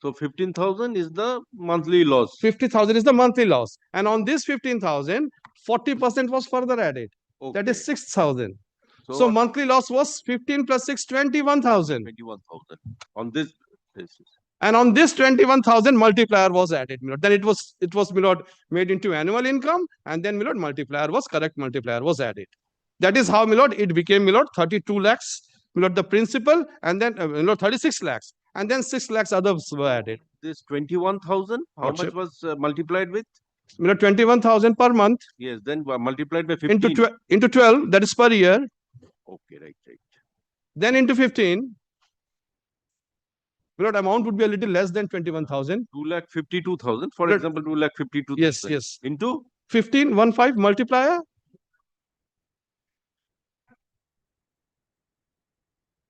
So 15,000 is the monthly loss. 50,000 is the monthly loss. And on this 15,000, 40% was further added. Okay. That is 6,000. So monthly loss was 15 plus 6, 21,000. 21,000 on this basis. And on this 21,000 multiplier was added. Then it was Milord made into annual income, and then Milord correct multiplier was added. That is how Milord it became Milord 32 lakhs. Milord the principal, and then Milord 36 lakhs. And then 6 lakhs others were added. This 21,000, how much was multiplied with? 21,000 per month. Yes, then multiplied by 15. Into 12, that is per year. Okay, right. Then into 15. Milord, amount would be a little less than 21,000. 2,52,000. For example, 2,52,000. Yes. Into 15, 1,5 multiplier.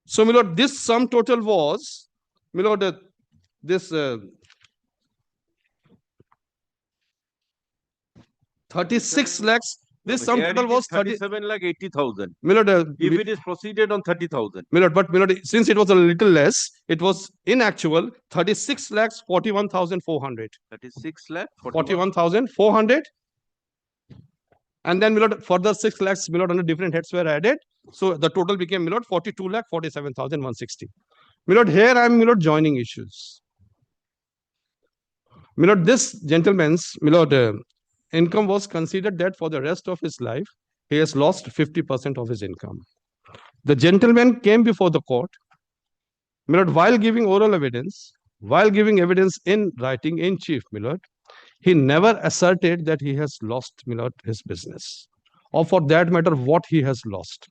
So, Milord, this sum total was, Milord, this 36 lakhs. This sum total was 37 lakh 80,000. Milord, if it is proceeded on 30,000. Milord, but Milord, since it was a little less, it was in actual 36 lakhs 41,400. 36 lakh 41,400. And then Milord, further 6 lakhs Milord under different heads were added. So the total became Milord 42 lakh 47,160. Milord, here I am Milord joining issues. Milord, this gentleman's Milord income was considered that for the rest of his life, he has lost 50% of his income. The gentleman came before the court, Milord, while giving oral evidence, while giving evidence in writing in chief, Milord, he never asserted that he has lost, Milord, his business, or for that matter, what he has lost.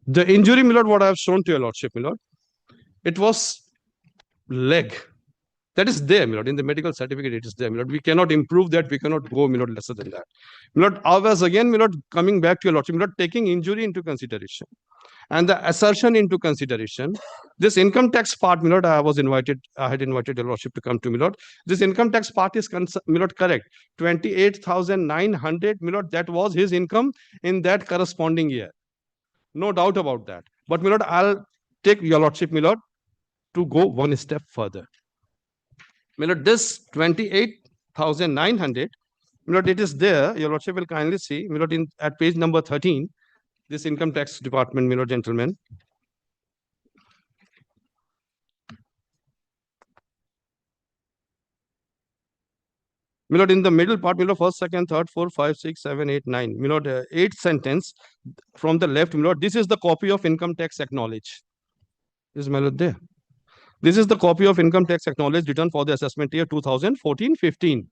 The injury, Milord, what I have shown to your lordship, Milord, it was leg. That is there, my lord. In the medical certificate, it is there, my lord. We cannot improve that. We cannot go, my lord, lesser than that. My lord, I was again, my lord, coming back to your lordship, my lord, taking injury into consideration and the assertion into consideration. This income tax part, my lord, I had invited your lordship to come to, my lord. This income tax part is, my lord, correct. 28,900, my lord, that was his income in that corresponding year. No doubt about that. But, my lord, I'll take your lordship, my lord, to go one step further. My lord, this 28,900, my lord, it is there. Your lordship will kindly see, my lord, at page number 13, this income tax department, my lord, gentlemen. My lord, in the middle part, my lord, first, second, third, fourth, 5, 6, 7, 8, 9. My lord, 8th sentence from the left, my lord, this is the copy of income tax acknowledge. Is my lord there? This is the copy of income tax acknowledge return for the assessment year 2014-15.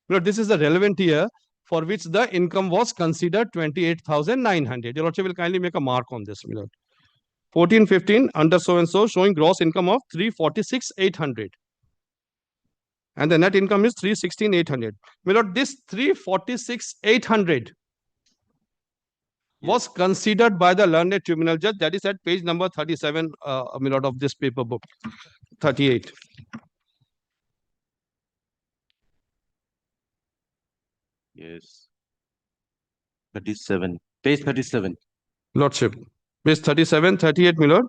My lord, this is the relevant year for which the income was considered 28,900. Your lordship will kindly make a mark on this, my lord. 14-15 under so and so showing gross income of 346,800. And the net income is 316,800. My lord, this 346,800 was considered by the learned tribunal judge. That is at page number 37, my lord, of this paper book. 38. Yes. 37. Page 37. Lordship. Page 37, 38, my lord.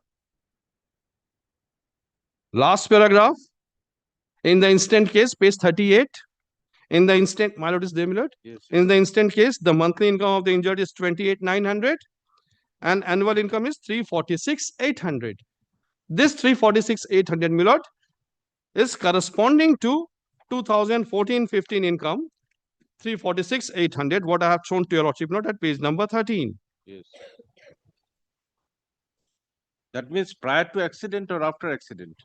Last paragraph. In the instant case, page 38. In the instant, my lord is there, my lord? Yes. In the instant case, the monthly income of the injured is 28,900 and annual income is 346,800. This 346,800, my lord, is corresponding to 2014-15 income, 346,800, what I have shown to your lordship, note at page number 13. Yes. That means prior to accident or after accident?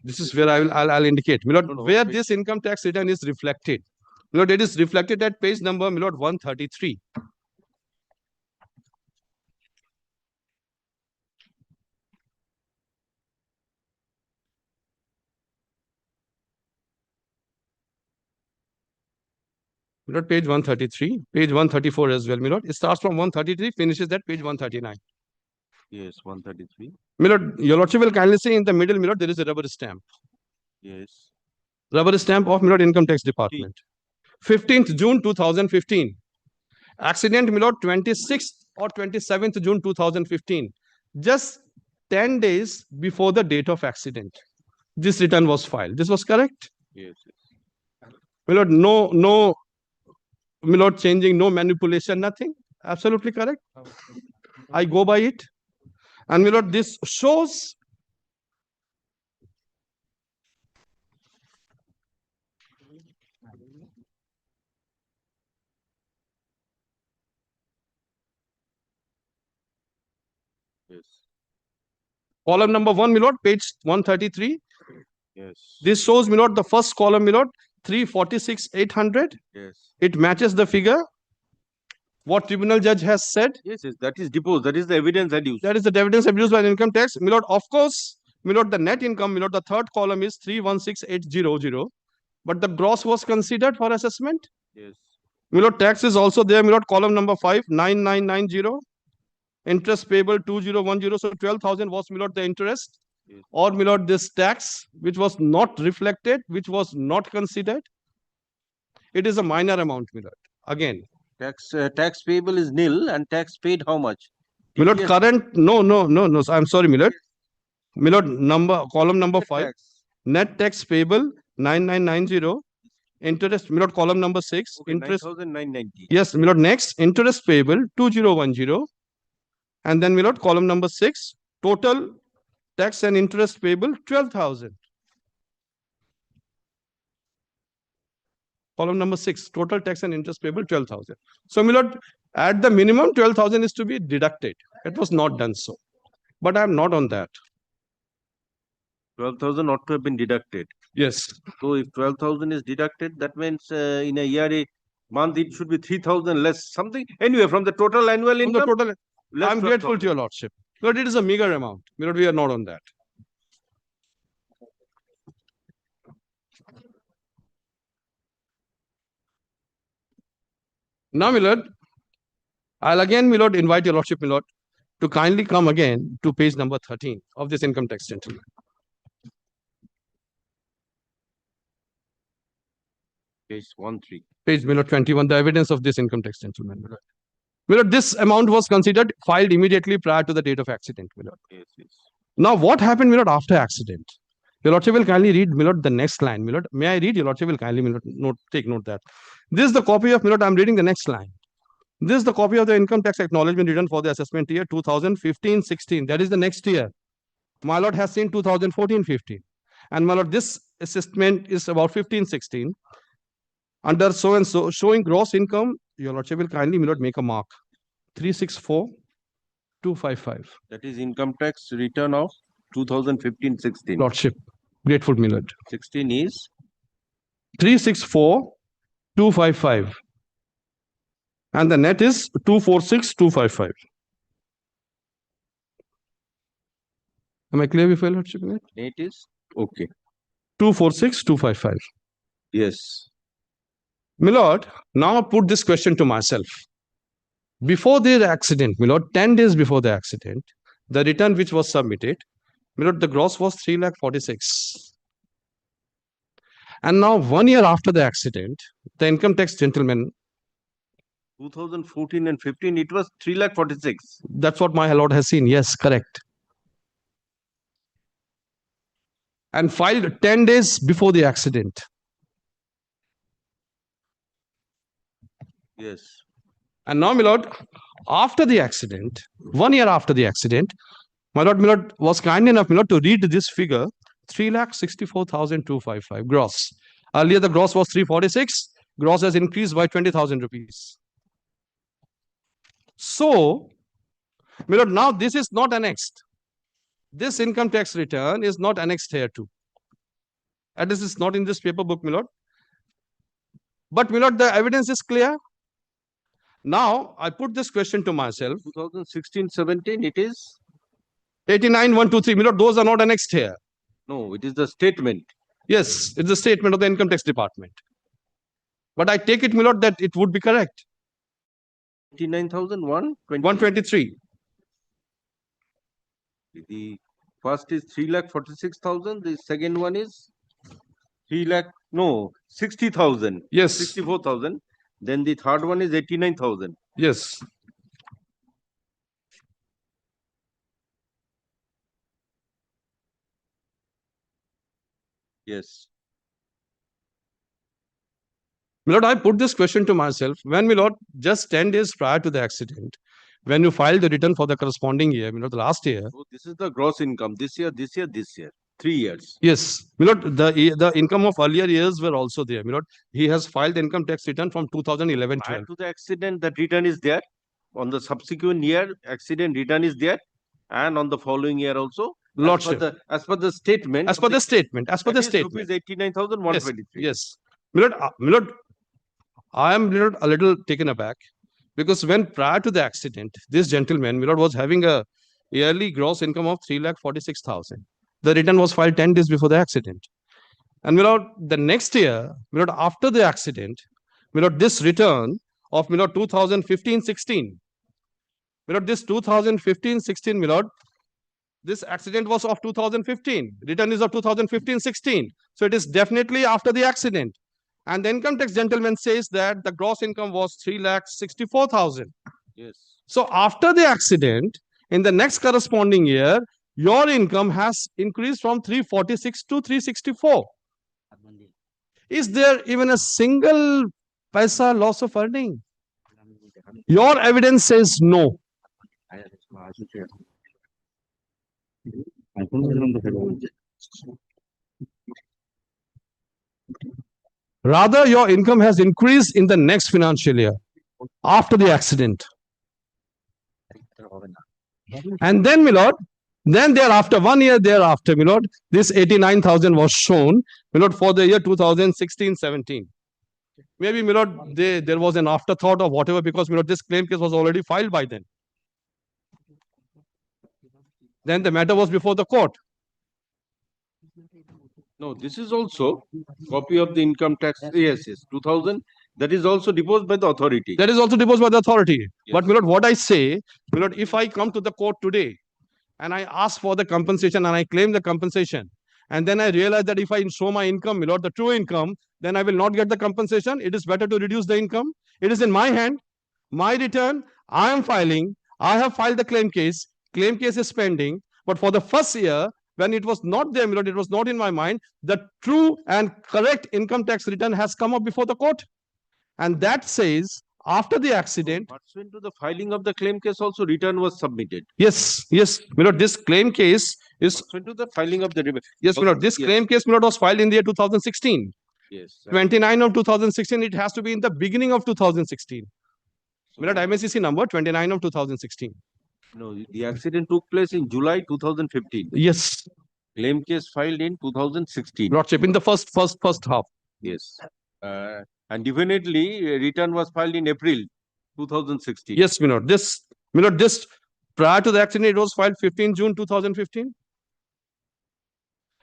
This is where I'll indicate, my lord, where this income tax return is reflected. My lord, it is reflected at page number, my lord, 133. My lord, page 133, page 134 as well, my lord. It starts from 133, finishes at page 139. Yes, 133. My lord, your lordship will kindly see in the middle, my lord, there is a rubber stamp. Yes. Rubber stamp of, my lord, income tax department. 15th June 2015. Accident, my lord, 26th or 27th June 2015. Just 10 days before the date of accident. This return was filed. This was correct? Yes. My lord, no, my lord, changing, no manipulation, nothing. Absolutely correct. I go by it. And my lord, this shows Yes. column number 1, my lord, page 133. Yes. This shows, my lord, the first column, my lord, 346,800. Yes. It matches the figure. What tribunal judge has said. Yes, yes, that is deposed. That is the evidence adduced. That is the evidence abused by the income tax. My lord, of course, my lord, the net income, my lord, the third column is 316,800. But the gross was considered for assessment. Yes. My lord, tax is also there, my lord, column number 5, 9990. Interest payable 2010. So 12,000 was, my lord, the interest. Yes. Or, my lord, this tax, which was not reflected, which was not considered. It is a minor amount, my lord. Again. Tax payable is nil and tax paid how much? My lord, current, no. I'm sorry, my lord. My lord, column number 5. Tax. Net tax payable 9990. Interest, my lord, column number 6. Okay, interest 9,990. Yes, my lord, next interest payable 2010. And then, my lord, column number 6. Total tax and interest payable 12,000. Column number 6. Total tax and interest payable 12,000. So, my lord, at the minimum 12,000 is to be deducted. It was not done so. But I am not on that. 12,000 ought to have been deducted. Yes. So if 12,000 is deducted, that means in a year, a month, it should be 3,000 less something. Anyway, from the total annual income. From the total, I'm grateful to your lordship. But it is a meager amount. My lord, we are not on that. Now, my lord, I'll again, my lord, invite your lordship, my lord, to kindly come again to page number 13 of this income tax gentleman. Page 13. Page, my lord, 21, the evidence of this income tax gentleman, my lord. My lord, this amount was considered filed immediately prior to the date of accident, my lord. Yes, yes. Now, what happened, my lord, after accident? Your lordship will kindly read, my lord, the next line, my lord. May I read? Your lordship will kindly, my lord, take note that. This is the copy of, my lord, I'm reading the next line. This is the copy of the income tax acknowledgement return for the assessment year 2015-16. That is the next year. My lord has seen 2014-15. And my lord, this assessment is about 15-16. Under so and so, showing gross income, your lordship will kindly, my lord, make a mark. 364,255. That is income tax return of 2015-16. Lordship, grateful, my lord. 16 is 364,255. And the net is 246,255. Am I clear with your lordship? net is okay. 246,255. Yes. My lord, now I put this question to myself. Before the accident, my lord, 10 days before the accident, the return which was submitted, my lord, the gross was 346,000. And now 1 year after the accident, the income tax gentleman, 2014 and 15, it was 346,000. that's what my lord has seen. Yes, correct. And filed 10 days before the accident. Yes. And now, my lord, after the accident, 1 year after the accident, my lord was kind enough, my lord, to read this figure, 364,255 gross. Earlier, the gross was 346. Gross has increased by 20,000 rupees. So, my lord, now this is not annexed. This income tax return is not annexed here too. And this is not in this paper book, my lord. But, my lord, the evidence is clear. Now, I put this question to myself. 2016-17, it is 89,123. My lord, those are not annexed here. No, it is the statement. Yes, it's the statement of the income tax department. But I take it, my lord, that it would be correct. 89,123. The first is 346,000. The second one is 60,000. Yes. 64,000. Then the third one is 89,000. Yes. Yes. My lord, I put this question to myself. When, my lord, just 10 days prior to the accident, when you filed the return for the corresponding year, my lord, the last year. So this is the gross income. This year, this year, this year. 3 years. Yes. My lord, the income of earlier years were also there. My lord, he has filed the income tax return from 2011-12. Prior to the accident, that return is there. On the subsequent year, accident return is there. And on the following year also. Lordship. As per the statement. As per the statement. Rupees 89,123. Yes. My lord, I am a little taken aback because when prior to the accident, this gentleman, my lord, was having a yearly gross income of 346,000. The return was filed 10 days before the accident. And my lord, the next year, my lord, after the accident, my lord, this return of my lord 2015-16, my lord, this 2015-16, my lord, this accident was of 2015. Return is of 2015-16. So it is definitely after the accident. And the income tax gentleman says that the gross income was 364,000. Yes. So after the accident, in the next corresponding year, your income has increased from 346 to 364. Is there even a single paisa loss of earning? Your evidence says no. Rather, your income has increased in the next financial year after the accident. And then, my lord, then thereafter, 1 year thereafter, my lord, this 89,000 was shown, my lord, for the year 2016-17. Maybe, my lord, there was an afterthought or whatever, because, my lord, this claim case was already filed by then. Then the matter was before the court. No, this is also copy of the income tax. Yes, yes. 2000. That is also deposed by the authority. That is also deposed by the authority. Yes. But my lord, what I say, my lord, if I come to the court today and I ask for the compensation and I claim the compensation, and then I realize that if I show my income, my lord, the true income, then I will not get the compensation. It is better to reduce the income. It is in my hand, my return. I am filing. I have filed the claim case. Claim case is pending. But for the first year, when it was not there, my lord, it was not in my mind, the true and correct income tax return has come up before the court. And that says, after the accident. Pursuant to the filing of the claim case, also return was submitted. Yes, yes, my lord, this claim case is. Pursuant to the filing of the. Yes, my lord, this claim case, my lord, was filed in the year 2016. Yes. 29 of 2016, it has to be in the beginning of 2016. My lord, MSCC number 29 of 2016. No, the accident took place in July 2015. Yes. Claim case filed in 2016. Lordship, in the first half. Yes. And definitely return was filed in April 2016. Yes, my lord. This prior to the accident, it was filed 15 June 2015.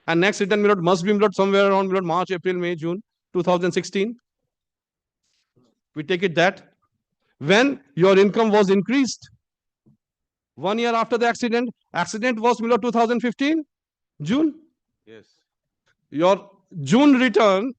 And next return, my lord, must be, my lord, somewhere around, my lord, March, April, May, June 2016. We take it that when your income was increased 1 year after the accident was, my lord, 2015 June. Yes. Your June return.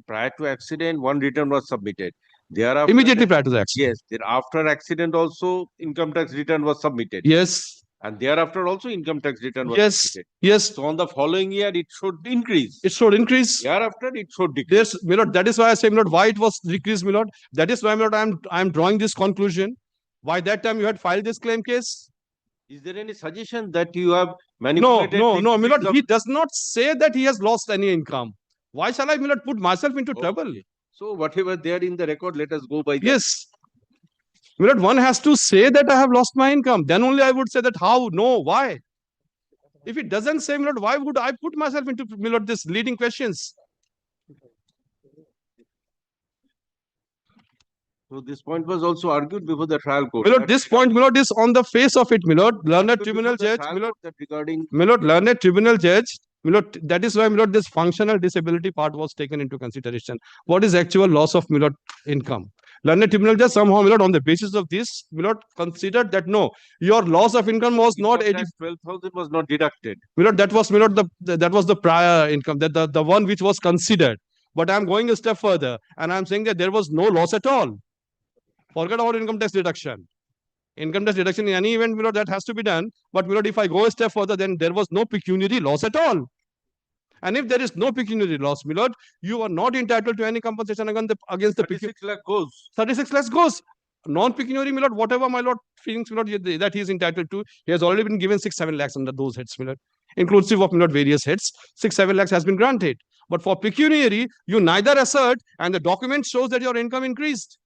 Prior to accident, one return was submitted. Thereafter, immediately prior to the accident. Yes. Thereafter accident also income tax return was submitted. Yes. And thereafter also income tax return was Yes. submitted. Yes. So on the following year, it should increase. It should increase. Thereafter, it should decrease. Yes, my lord, that is why I say, my lord, why it was decreased, my lord. That is why, my lord, I am drawing this conclusion. Why that time you had filed this claim case? Is there any suggestion that you have manipulated? No, my lord, he does not say that he has lost any income. Why shall I, my lord, put myself into trouble? So whatever there in the record, let us go by that. Yes. My lord, one has to say that I have lost my income. Then only I would say that how, no, why? If it doesn't say, my lord, why would I put myself into, my lord, this leading questions? So this point was also argued before the trial court. My lord, this point, my lord, is on the face of it, my lord. Learned tribunal judge, my lord. My lord, learned tribunal judge, my lord, that is why, my lord, this functional disability part was taken into consideration. What is actual loss of, my lord, income? Learned tribunal judge somehow, my lord, on the basis of this, my lord, considered that no, your loss of income was not 12,000 was not deducted. My lord, that was, my lord, that was the prior income, that the one which was considered. But I am going a step further, and I am saying that there was no loss at all. Forget about income tax deduction. Income tax deduction in any event, my lord, that has to be done. But, my lord, if I go a step further, then there was no pecuniary loss at all. And if there is no pecuniary loss, my lord, you are not entitled to any compensation against the 36 lakh goes. 36 lakhs goes. Non-pecuniary, my lord, whatever, my lord, feelings, my lord, that he is entitled to, he has already been given 6-7 lakhs under those heads, my lord, inclusive of, my lord, various heads. 6-7 lakhs has been granted. But for pecuniary, you neither assert, and the document shows that your income increased.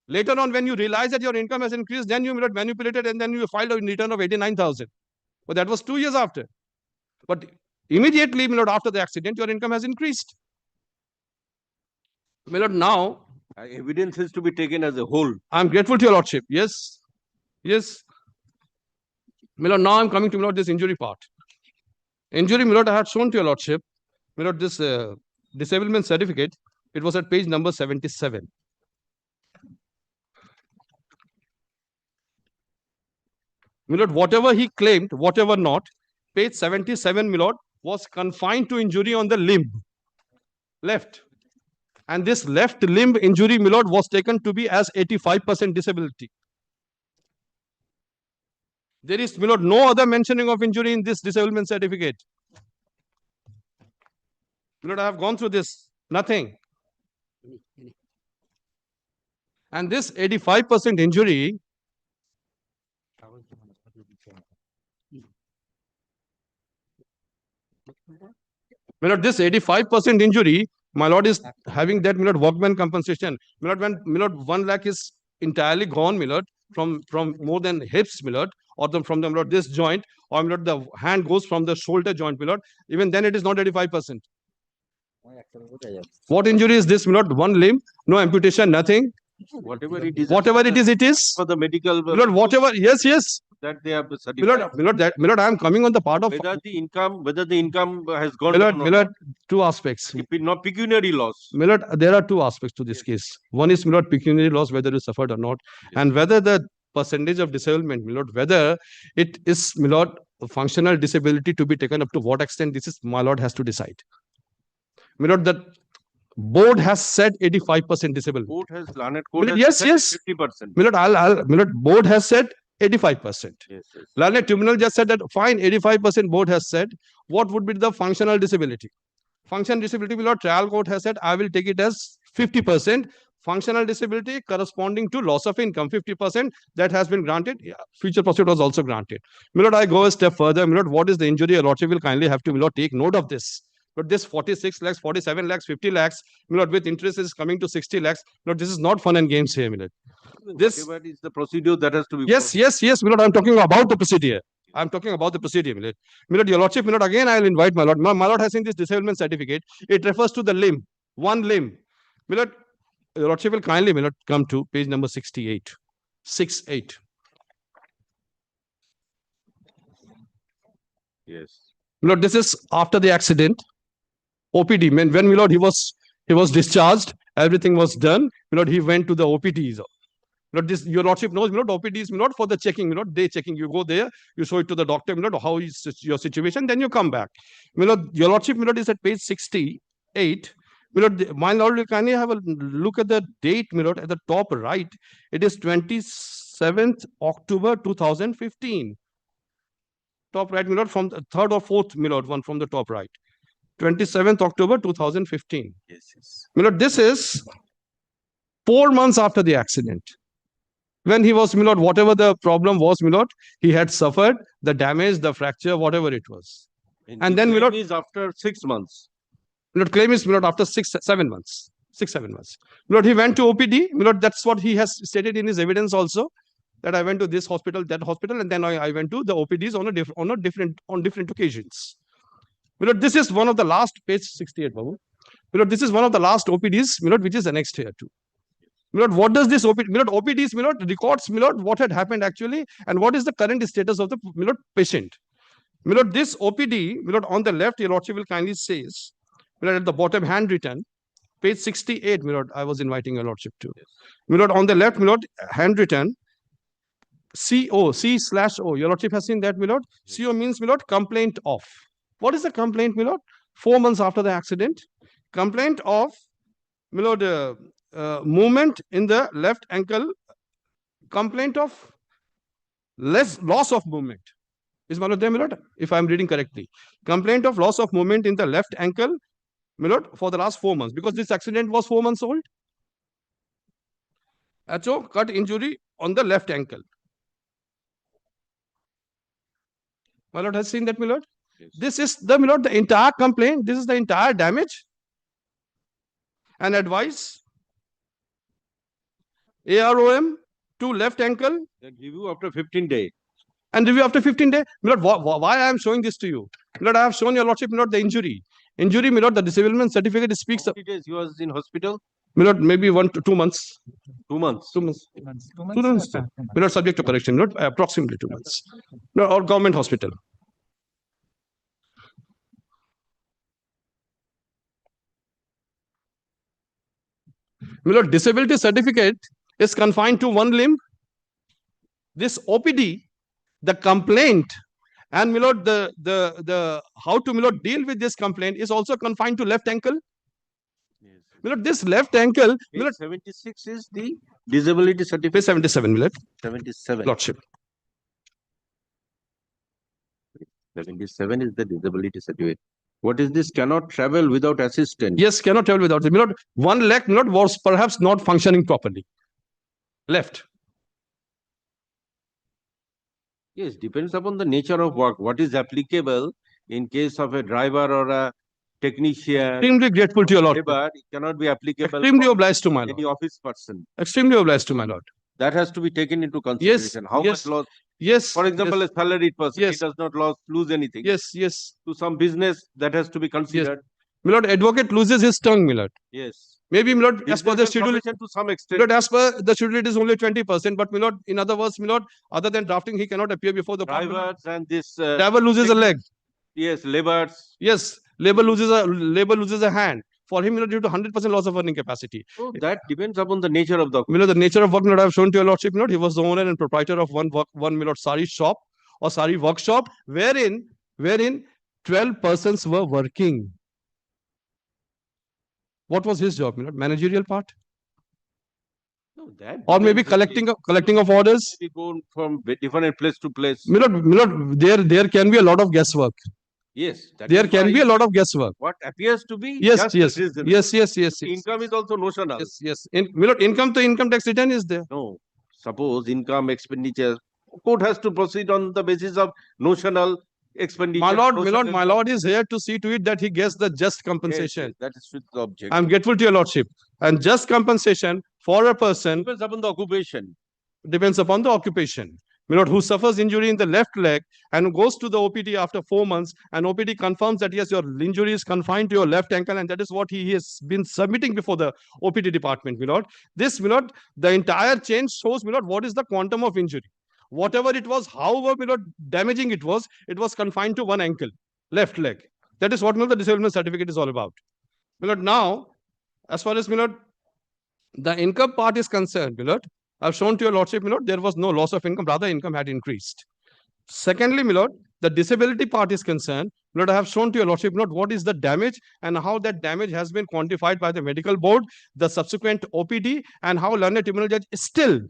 Later on, when you realize that your income has increased, then you, my lord, manipulated, and then you filed a return of 89,000. But that was 2 years after. But immediately, my lord, after the accident, your income has increased. My lord, now evidence is to be taken as a whole. I am grateful to your lordship. Yes. Yes. My lord, now I am coming to, my lord, this injury part. Injury, my lord, I had shown to your lordship. My lord, this disablement certificate, it was at page number 77. My lord, whatever he claimed, whatever not, page 77, my lord, was confined to injury on the limb, left. And this left limb injury, my lord, was taken to be as 85% disability. There is, my lord, no other mentioning of injury in this disablement certificate. My lord, I have gone through this, nothing. And this 85% injury, my lord, this 85% injury, my lord, is having that, my lord, workman compensation. My lord, when, my lord, 1 lakh is entirely gone, my lord, from more than hips, my lord, or from the, my lord, this joint, or, my lord, the hand goes from the shoulder joint, my lord, even then it is not 85%. What injury is this, my lord? 1 limb, no amputation, nothing. Whatever it is. Whatever it is, it is. For the medical. My lord, whatever, yes. that they have My certified. lord, I am coming on the part of Whether the income has gone my lord, down my or lord, two aspects. not pecuniary loss. My lord, there are two aspects to this case. One is, my lord, pecuniary loss, whether you suffered or not, and whether the percentage of disablement, my lord, whether it is, my lord, functional disability to be taken up to what extent, this is my lord has to decide. My lord, the board has said 85% disablement. Court has learned court My lord, has yes, said yes. 50%. My lord, my lord, board has said 85%. Yes, yes. Learned tribunal just said that fine, 85% board has said. What would be the functional disability? Functional disability, my lord, trial court has said, I will take it as 50%. Functional disability corresponding to loss of income, 50%, that has been granted. Yeah, future pursuit was also granted. My lord, I go a step further. My lord, what is the injury? Your lordship will kindly have to, my lord, take note of this. But this 46 lakhs, 47 lakhs, 50 lakhs, my lord, with interest is coming to 60 lakhs. My lord, this is not fun and games here, my lord. This, whatever is the procedure that has to be yes, yes, my lord, I'm talking about the procedure. I'm talking about the procedure, my lord. My lord, your lordship, my lord, again, I'll invite my lord. My lord has seen this disablement certificate. It refers to the limb, one limb. My lord, your lordship will kindly, my lord, come to page number 68. 68. Yes. My lord, this is after the accident. OPD, when my lord, he was discharged, everything was done. My lord, he went to the OPDs. Not this, your lordship knows, my lord, OPD is not for the checking, my lord, day checking. You go there, you show it to the doctor, my lord, how is your situation, then you come back. My lord, your lordship, my lord, is at page 68. My lord, you kindly have a look at the date, my lord, at the top right. It is 27th October 2015. Top right, my lord, from the third or fourth, my lord, one from the top right. 27th October 2015. Yes, yes. My lord, this is 4 months after the accident. When he was, my lord, whatever the problem was, my lord, he had suffered the damage, the fracture, whatever it was. And then, my lord, is after 6 months. My lord, claim is, my lord, after 7 months. 6-7 months. My lord, he went to OPD. My lord, that's what he has stated in his evidence also. That I went to this hospital, that hospital, and then I went to the OPDs on different occasions. My lord, this is one of the last, page 68, Babu. My lord, this is one of the last OPDs, my lord, which is annexed here too. My lord, what does this OPD, my lord, OPDs, my lord, records, my lord, what had happened actually, and what is the current status of the, my lord, patient. My lord, this OPD, my lord, on the left, your lordship will kindly says, my lord, at the bottom, handwritten, page 68, my lord, I was inviting your lordship to. My lord, on the left, my lord, handwritten, C/O. Your lordship has seen that, my lord. CO means, my lord, complaint of. What is the complaint, my lord? 4 months after the accident. Complaint of, my lord, movement in the left ankle. Complaint of loss of movement. Is my lord there, my lord? If I'm reading correctly. Complaint of loss of movement in the left ankle, my lord, for the last 4 months. Because this accident was 4 months old. HO cut injury on the left ankle. My lord has seen that, my lord. Yes. This is the, my lord, the entire complaint. This is the entire damage and advice. AROM to left ankle. Review after 15 days. And review after 15 days. My lord, why I am showing this to you? My lord, I have shown your lordship, my lord, the injury. Injury, my lord, the disablement certificate speaks. How many days he was in hospital? My lord, maybe 1 to 2 months. 2 months. 2 months. 2 months. My lord, subject to correction. Not approximately 2 months. No, or government hospital. My lord, disability certificate is confined to one limb. This OPD, the complaint, and my lord, the how to, my lord, deal with this complaint is also confined to left ankle. Yes. My lord, this left ankle. My lord, 76 is the disability certificate. 77, my lord. 77. Lordship. 77 is the disability certificate. What is this? Cannot travel without assistance. Yes, cannot travel without. My lord, one leg, my lord, was perhaps not functioning properly. Left. Yes, depends upon the nature of work. What is applicable in case of a driver or a technician? Extremely grateful to your lord. It cannot be applicable. Extremely obliged to my lord. Any office person. Extremely obliged to my lord. That has to be taken into consideration. Yes, How yes, much loss? Yes. For example, yes, a salaried person, yes, he does not lose anything. Yes, yes. To some business, that has to be considered. My lord, advocate loses his tongue, my lord. Yes. Maybe, my lord, as per the Business schedule, information to some my extent. lord, as per the schedule, it is only 20%. But, my lord, in other words, my lord, other than drafting, he cannot appear before the court. Drivers and this. Driver loses a leg. Yes, laborers. Yes, labor loses a hand. For him, my lord, due to 100% loss of earning capacity. So that depends upon the nature of the. My lord, the nature of work, my lord, I have shown to your lordship, my lord, he was the owner and proprietor of one, my lord, sari shop or sari workshop, wherein 12 persons were working. What was his job, my lord? Managerial part? No, that Or maybe depends collecting of orders? We go from different place to place. My lord, there can be a lot of guesswork. Yes. that There is can why be a lot of guesswork. What appears to be Yes, just yes, reasonable. yes. Income is also notional. Yes. My lord, income to income tax return is there. No. Suppose income expenditure, court has to proceed on the basis of notional expenditure. My lord is here to see to it that he gets the just compensation. Yes, that is with the object. I am grateful to your lordship. And just compensation for a person Depends upon the occupation. depends upon the occupation. My lord, who suffers injury in the left leg and goes to the OPD after 4 months, and OPD confirms that yes, your injury is confined to your left ankle, and that is what he has been submitting before the OPD department, my lord. This, my lord, the entire chain shows, my lord, what is the quantum of injury. Whatever it was, however, my lord, damaging it was confined to one ankle, left leg. That is what, my lord, the disablement certificate is all about. My lord, now, as far as, my lord, the income part is concerned, my lord, I have shown to your lordship, my lord, there was no loss of income, rather income had increased. Secondly, my lord, the disability part is concerned, my lord, I have shown to your lordship, my lord, what is the damage and how that damage has been quantified by the medical board, the subsequent OPD, and how learned tribunal judge still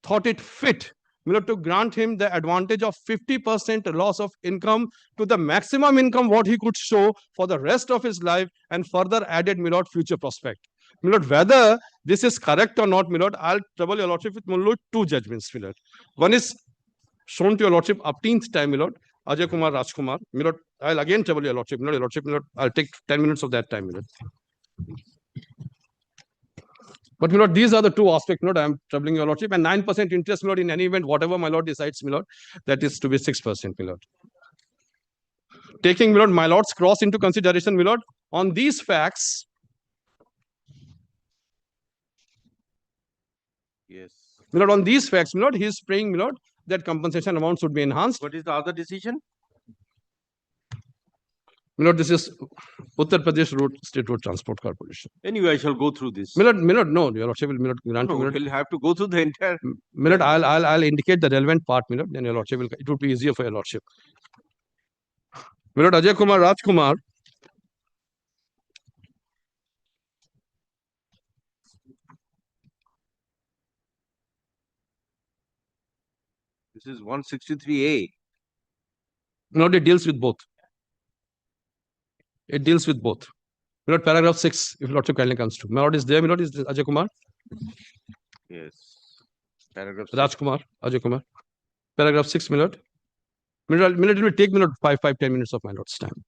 thought it fit, my lord, to grant him the advantage of 50% loss of income to the maximum income what he could show for the rest of his life, and further added, my lord, future prospect. My lord, whether this is correct or not, my lord, I'll trouble your lordship with, my lord, 2 judgments, my lord. One is shown to your lordship 18th time, my lord, Ajay Kumar Rajkumar. My lord, I'll again trouble your lordship, my lord, I'll take 10 minutes of that time, my lord. But, my lord, these are the 2 aspects, my lord, I am troubling your lordship, and 9% interest, my lord, in any event, whatever my lord decides, my lord, that is to be 6%, my lord. Taking, my lord's cross into consideration, my lord, on these facts. Yes. My lord, on these facts, my lord, he is praying, my lord, that compensation amount should be enhanced. What is the other decision? My lord, this is Uttar Pradesh State Road Transport Corporation. Anyway, I shall go through this. My lord, no, your lordship will, my lord, grant No, you, my lord. we'll have to go through the entire. My lord, I'll indicate the relevant part, my lord, then your lordship will, it would be easier for your lordship. My lord, Ajay Kumar Rajkumar. This is 163A. My lord, it deals with both. It deals with both. My lord, paragraph 6, if lordship kindly comes to. My lord is there, my lord, is Ajay Kumar. Yes. Paragraph 6. Rajkumar, Ajay Kumar. Paragraph 6, my lord. My lord, it will take, my lord, 10 minutes of my lord's time.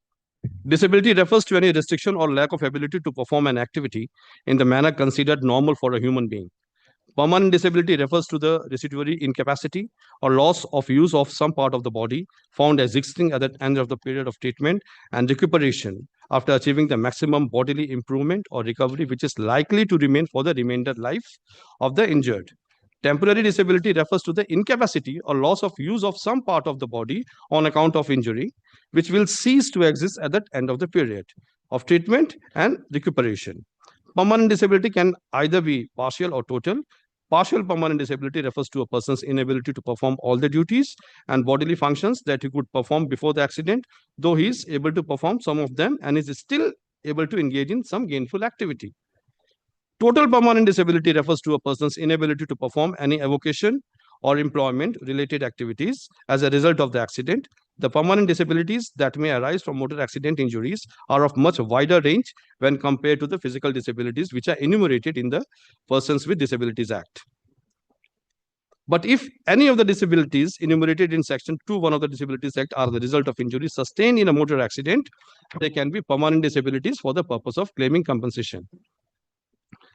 Disability refers to any restriction or lack of ability to perform an activity in the manner considered normal for a human being. Permanent disability refers to the residuary incapacity or loss of use of some part of the body found existing at the end of the period of treatment and recuperation after achieving the maximum bodily improvement or recovery which is likely to remain for the remainder life of the injured. Temporary disability refers to the incapacity or loss of use of some part of the body on account of injury, which will cease to exist at the end of the period of treatment and recuperation. Permanent disability can either be partial or total. Partial permanent disability refers to a person's inability to perform all the duties and bodily functions that he could perform before the accident, though he is able to perform some of them and is still able to engage in some gainful activity. Total permanent disability refers to a person's inability to perform any avocation or employment-related activities as a result of the accident. The permanent disabilities that may arise from motor accident injuries are of much wider range when compared to the physical disabilities which are enumerated in the Persons with Disabilities Act. But if any of the disabilities enumerated in Section 2(1) of the Disabilities Act are the result of injuries sustained in a motor accident, they can be permanent disabilities for the purpose of claiming compensation.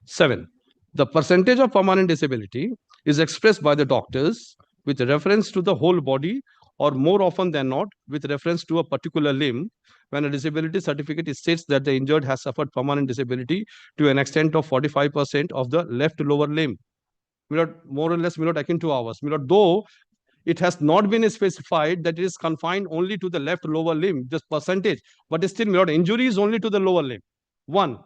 7. The percentage of permanent disability is expressed by the doctors with reference to the whole body or more often than not with reference to a particular limb when a disability certificate states that the injured has suffered permanent disability to an extent of 45% of the left lower limb. More or less akin to ours. Though it has not been specified that it is confined only to the left lower limb, just percentage, but still injury is only to the lower limb. 1.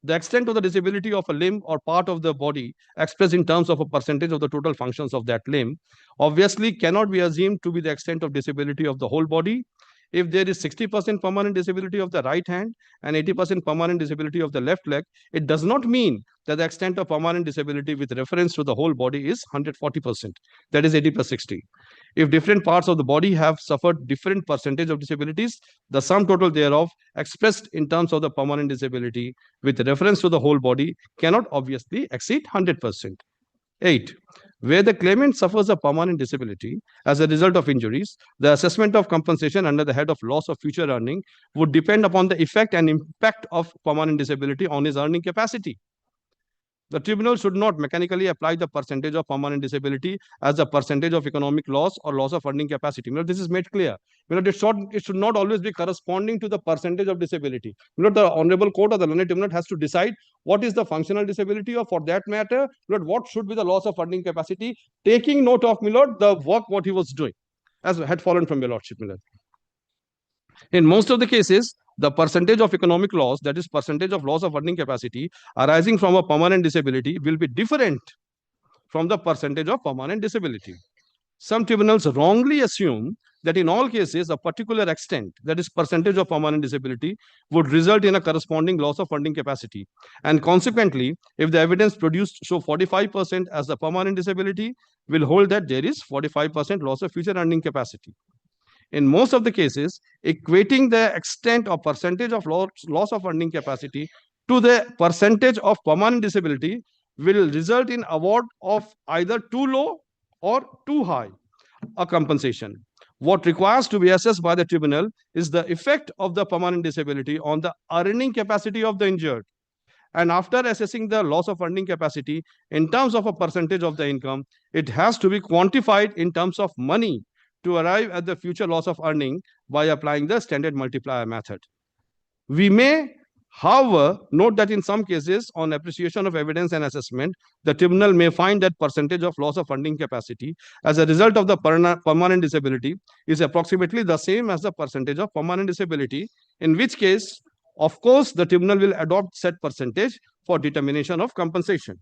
The extent of the disability of a limb or part of the body expressed in terms of a percentage of the total functions of that limb obviously cannot be assumed to be the extent of disability of the whole body. If there is 60% permanent disability of the right hand and 80% permanent disability of the left leg, it does not mean that the extent of permanent disability with reference to the whole body is 140%. That is 80 plus 60. If different parts of the body have suffered different percentage of disabilities, the sum total thereof expressed in terms of the permanent disability with reference to the whole body cannot obviously exceed 100%. 8. Where the claimant suffers a permanent disability as a result of injuries, the assessment of compensation under the head of loss of future earning would depend upon the effect and impact of permanent disability on his earning capacity. The tribunal should not mechanically apply the percentage of permanent disability as a percentage of economic loss or loss of earning capacity. This is made clear. It should not always be corresponding to the percentage of disability. The Honorable Court or the learned tribunal has to decide what is the functional disability, or for that matter, what should be the loss of earning capacity, taking note of the work what he was doing, as had fallen from your lordship. In most of the cases, the percentage of economic loss, that is percentage of loss of earning capacity arising from a permanent disability, will be different from the percentage of permanent disability. Some tribunals wrongly assume that in all cases, a particular extent, that is percentage of permanent disability, would result in a corresponding loss of earning capacity. And consequently, if the evidence produced show 45% as the permanent disability, will hold that there is 45% loss of future earning capacity. In most of the cases, equating the extent or percentage of loss of earning capacity to the percentage of permanent disability will result in award of either too low or too high a compensation. What requires to be assessed by the tribunal is the effect of the permanent disability on the earning capacity of the injured. And after assessing the loss of earning capacity in terms of a percentage of the income, it has to be quantified in terms of money to arrive at the future loss of earning by applying the standard multiplier method. We may, however, note that in some cases, on appreciation of evidence and assessment, the tribunal may find that percentage of loss of earning capacity as a result of the permanent disability is approximately the same as the percentage of permanent disability, in which case, of course, the tribunal will adopt said percentage for determination of compensation.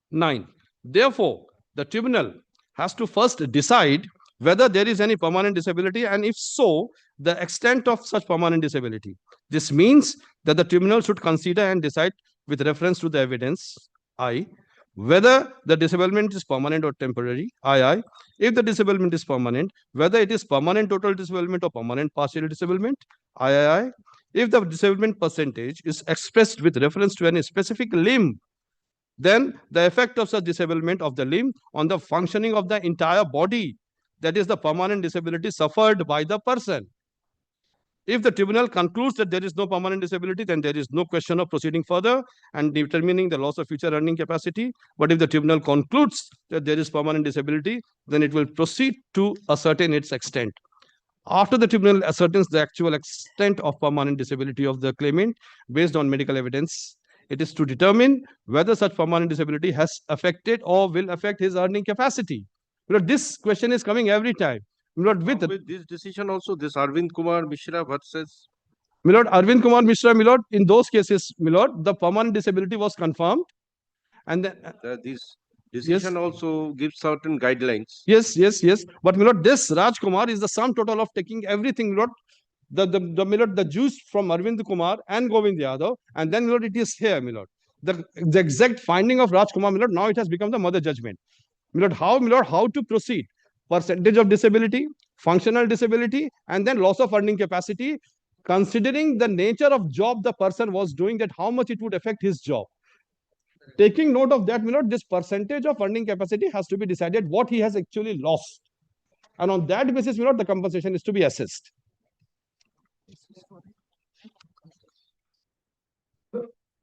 9. Therefore, the tribunal has to first decide whether there is any permanent disability, and if so, the extent of such permanent disability. This means that the tribunal should consider and decide with reference to the evidence, I, whether the disablement is permanent or temporary, II, if the disablement is permanent, whether it is permanent total disablement or permanent partial disablement, III, if the disablement percentage is expressed with reference to any specific limb, then the effect of such disablement of the limb on the functioning of the entire body, that is the permanent disability suffered by the person. If the tribunal concludes that there is no permanent disability, then there is no question of proceeding further and determining the loss of future earning capacity. But if the tribunal concludes that there is permanent disability, then it will proceed to ascertain its extent. After the tribunal ascertains the actual extent of permanent disability of the claimant based on medical evidence, it is to determine whether such permanent disability has affected or will affect his earning capacity. This question is coming every time. With this decision also, this Arvind Kumar Mishra versus Arvind Kumar Mishra, in those cases, the permanent disability was confirmed, and then this decision also gives certain guidelines. Yes. But this Raj Kumar is the sum total of taking everything, the juice from Arvind Kumar and Govind Yadav, and then it is here, the exact finding of Raj Kumar, now it has become the mother judgment. How to proceed? Percentage of disability, functional disability, and then loss of earning capacity, considering the nature of job the person was doing, that how much it would affect his job. Taking note of that, this percentage of earning capacity has to be decided what he has actually lost. And on that basis, the compensation is to be assessed.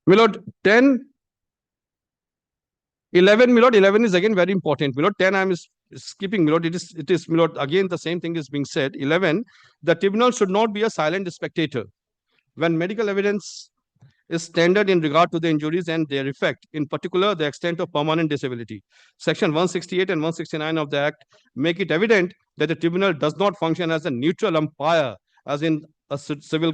Milord, 10, 11, 11 is again very important. 10 I am skipping, my lord, it is, my lord, again the same thing is being said. 11, the tribunal should not be a silent spectator when medical evidence is standard in regard to the injuries and their effect, in particular the extent of permanent disability. Section 168 and 169 of the Act make it evident that the tribunal does not function as a neutral umpire, as in a civil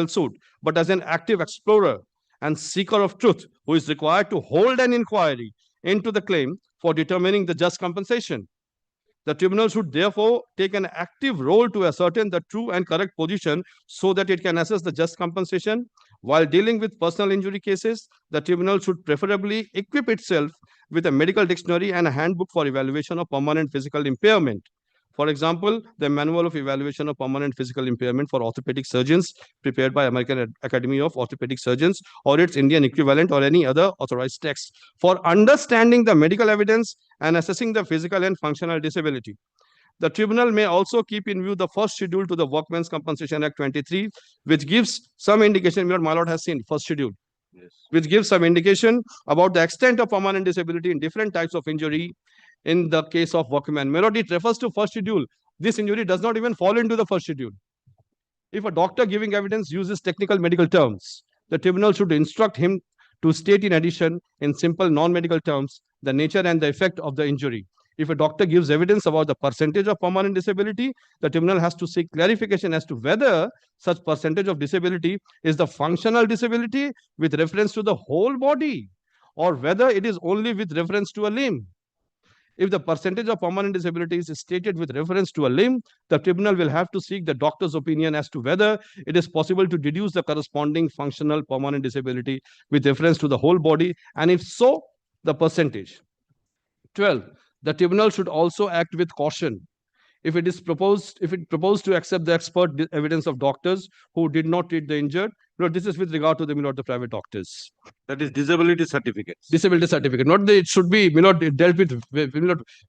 suit, but as an active explorer and seeker of truth who is required to hold an inquiry into the claim for determining the just compensation. The tribunal should therefore take an active role to ascertain the true and correct position so that it can assess the just compensation. While dealing with personal injury cases, the tribunal should preferably equip itself with a medical dictionary and a handbook for evaluation of permanent physical impairment. For example, the Manual of Evaluation of Permanent Physical Impairment for Orthopedic Surgeons, prepared by American Academy of Orthopedic Surgeons, or its Indian equivalent, or any other authorized text, for understanding the medical evidence and assessing the physical and functional disability. The tribunal may also keep in view the first schedule to the Workmen's Compensation Act 23, which gives some indication, my lord has seen first schedule, which gives some indication about the extent of permanent disability in different types of injury in the case of workman. My lord, it refers to first schedule. This injury does not even fall into the first schedule. If a doctor giving evidence uses technical medical terms, the tribunal should instruct him to state in addition, in simple non-medical terms, the nature and the effect of the injury. If a doctor gives evidence about the percentage of permanent disability, the tribunal has to seek clarification as to whether such percentage of disability is the functional disability with reference to the whole body, or whether it is only with reference to a limb. If the percentage of permanent disability is stated with reference to a limb, the tribunal will have to seek the doctor's opinion as to whether it is possible to deduce the corresponding functional permanent disability with reference to the whole body, and if so, the percentage. 12. The tribunal should also act with caution if it proposed to accept the expert evidence of doctors who did not treat the injured. This is with regard to the private doctors. That is disability certificates. Disability certificate. It should be dealt with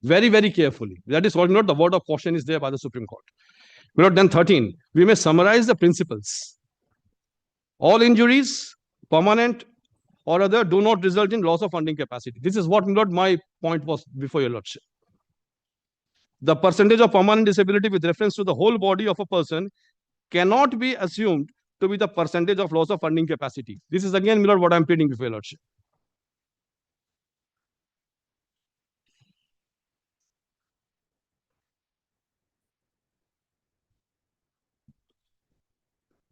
very, very carefully. That is what the word of caution is there by the Supreme Court. Then 13. We may summarize the principles. All injuries, permanent or other, do not result in loss of funding capacity. This is what my point was before your lordship. The percentage of permanent disability with reference to the whole body of a person cannot be assumed to be the percentage of loss of funding capacity. This is again, what I'm pleading before your lordship.